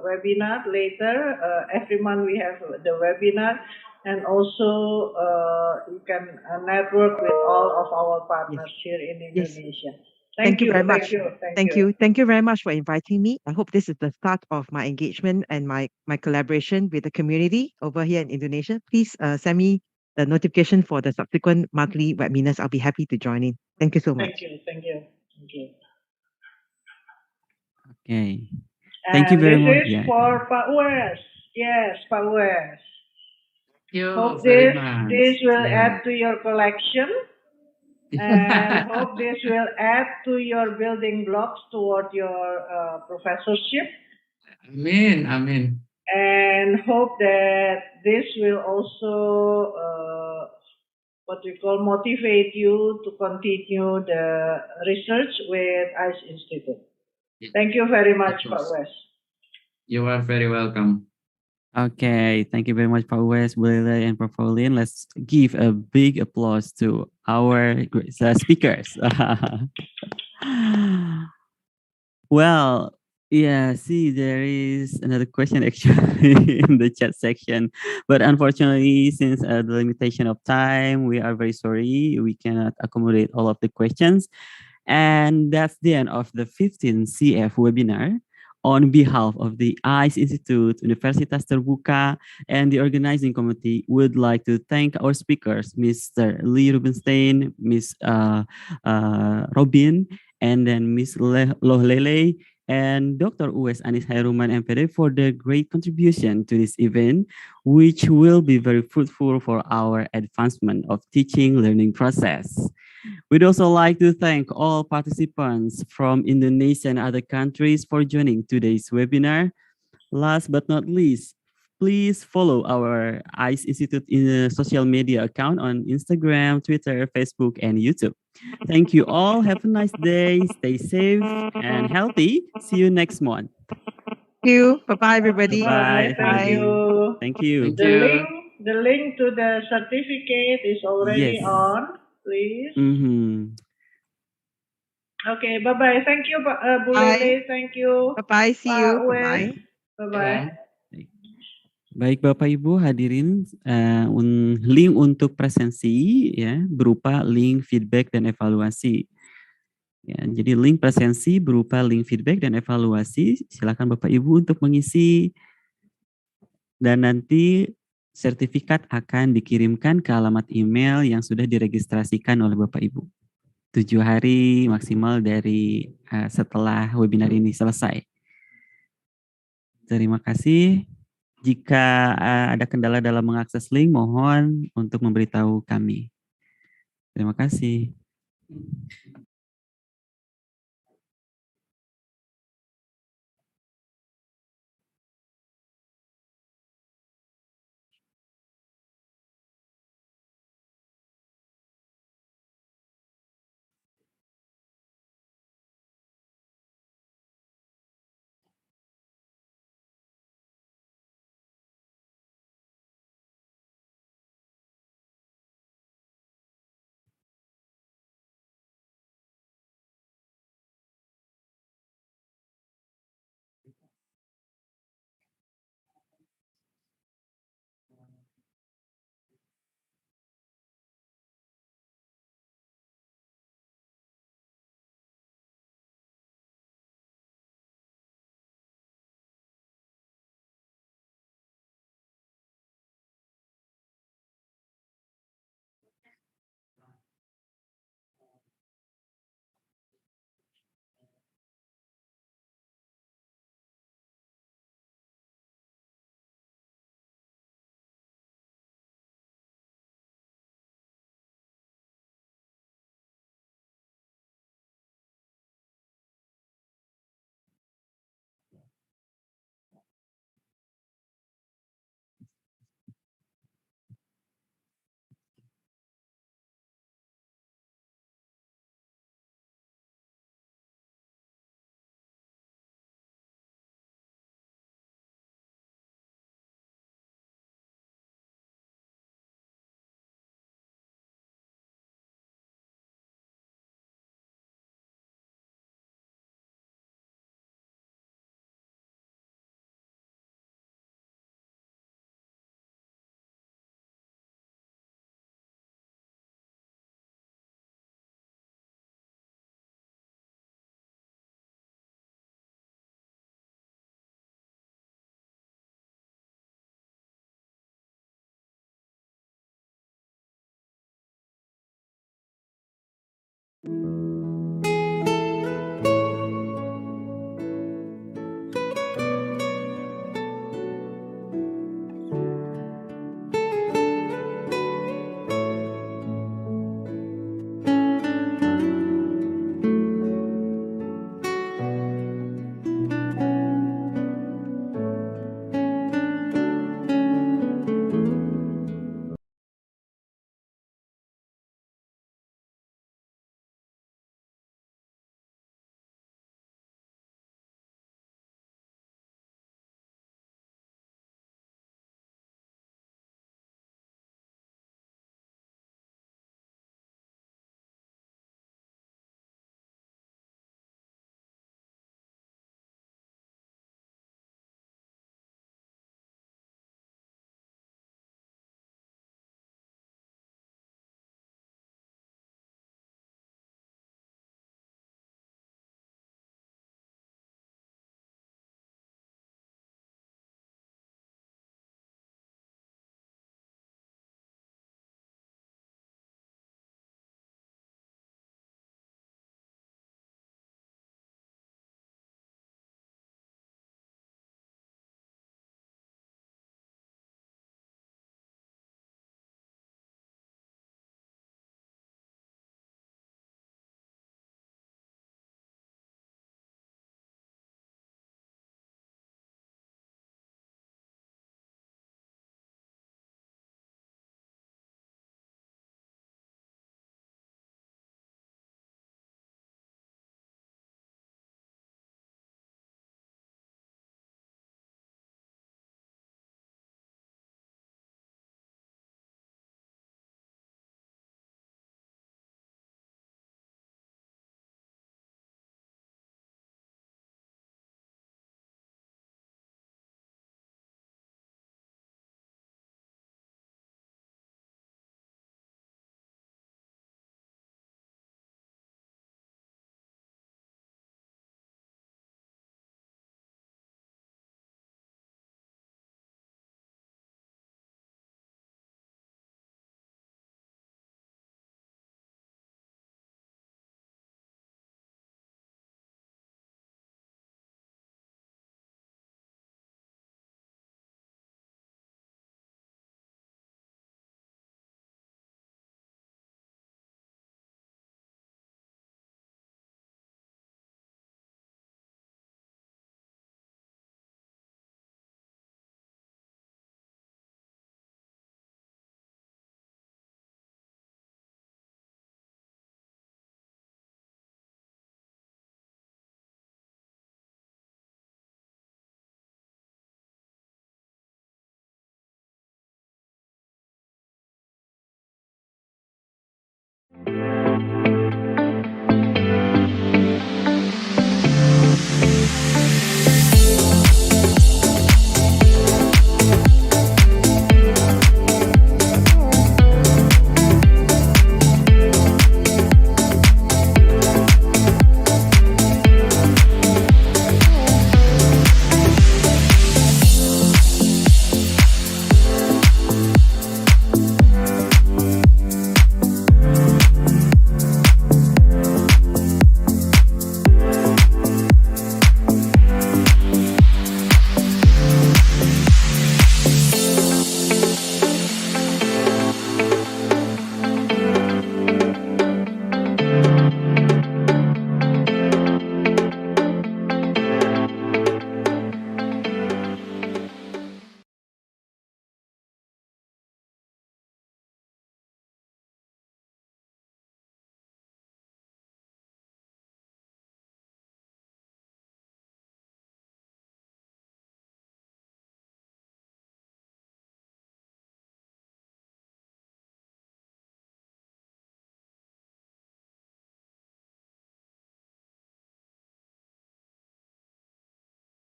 webinar later. Every month we have the webinar, and also you can network with all of our partners here in Indonesia. Thank you very much. Thank you. Thank you very much for inviting me. I hope this is the start of my engagement and my collaboration with the community over here in Indonesia. Please send me the notification for the subsequent monthly webinars. I'll be happy to join in. Thank you so much. Thank you. Okay. Thank you very much. This is for Pak Uwes. Yes, Pak Uwes. Hope very this will Yeah. add to your collection, and hope this will add to your building blocks toward your professorship. Amin, amin. And hope that this will also motivate you to continue the research with ICE Institute. Thank you very much, Pak Uwes. You are very welcome. Okay, thank you very much, Pak Uwes, Bu Ley Ley, and Prof. Paulina. Let's give a big applause to our speakers. Well, yeah, see, there is another question actually in the chat section, but unfortunately, since the limitation of time, we are very sorry we cannot accommodate all of the questions. And that's the end of the 15th CEF webinar. On behalf of the ICE Institute, Universitas Terbuka, and the organizing committee, would like to thank our speakers, Mr. Lee Rubenstein, Ms. Robin, and then Ms. Loh Ley Ley, and Dr. Uwes Anis Chaeruman M.Pd for their great contribution to this event, which will be very fruitful for our advancement of teaching learning process. We'd also like to thank all participants from Indonesia and other countries for joining today's webinar. Last but not least, please follow our ICE Institute in a social media account on Instagram, Twitter, Facebook, and YouTube. Thank you all. Have a nice day. Stay safe and healthy. See you next month. Thank you. Bye-bye, everybody. Bye. Thank you. Thank you. The link to the certificate is already Yes. on, please. Mm-hmm. Okay, bye-bye. Thank you, Bu Lele. Thank you. Bye-bye. See you. Uwes. Bye-bye. Bye-bye. Baik Bapak Ibu hadirin, link untuk presensi ya berupa link feedback dan evaluasi. Ya, jadi link presensi berupa link feedback dan evaluasi. Silakan Bapak Ibu untuk mengisi dan nanti sertifikat akan dikirimkan ke alamat email yang sudah diregistrasikan oleh Bapak Ibu. 7 hari maksimal dari setelah webinar ini selesai. Terima kasih. Jika ada kendala dalam mengakses link, mohon untuk memberitahu kami. Terima kasih.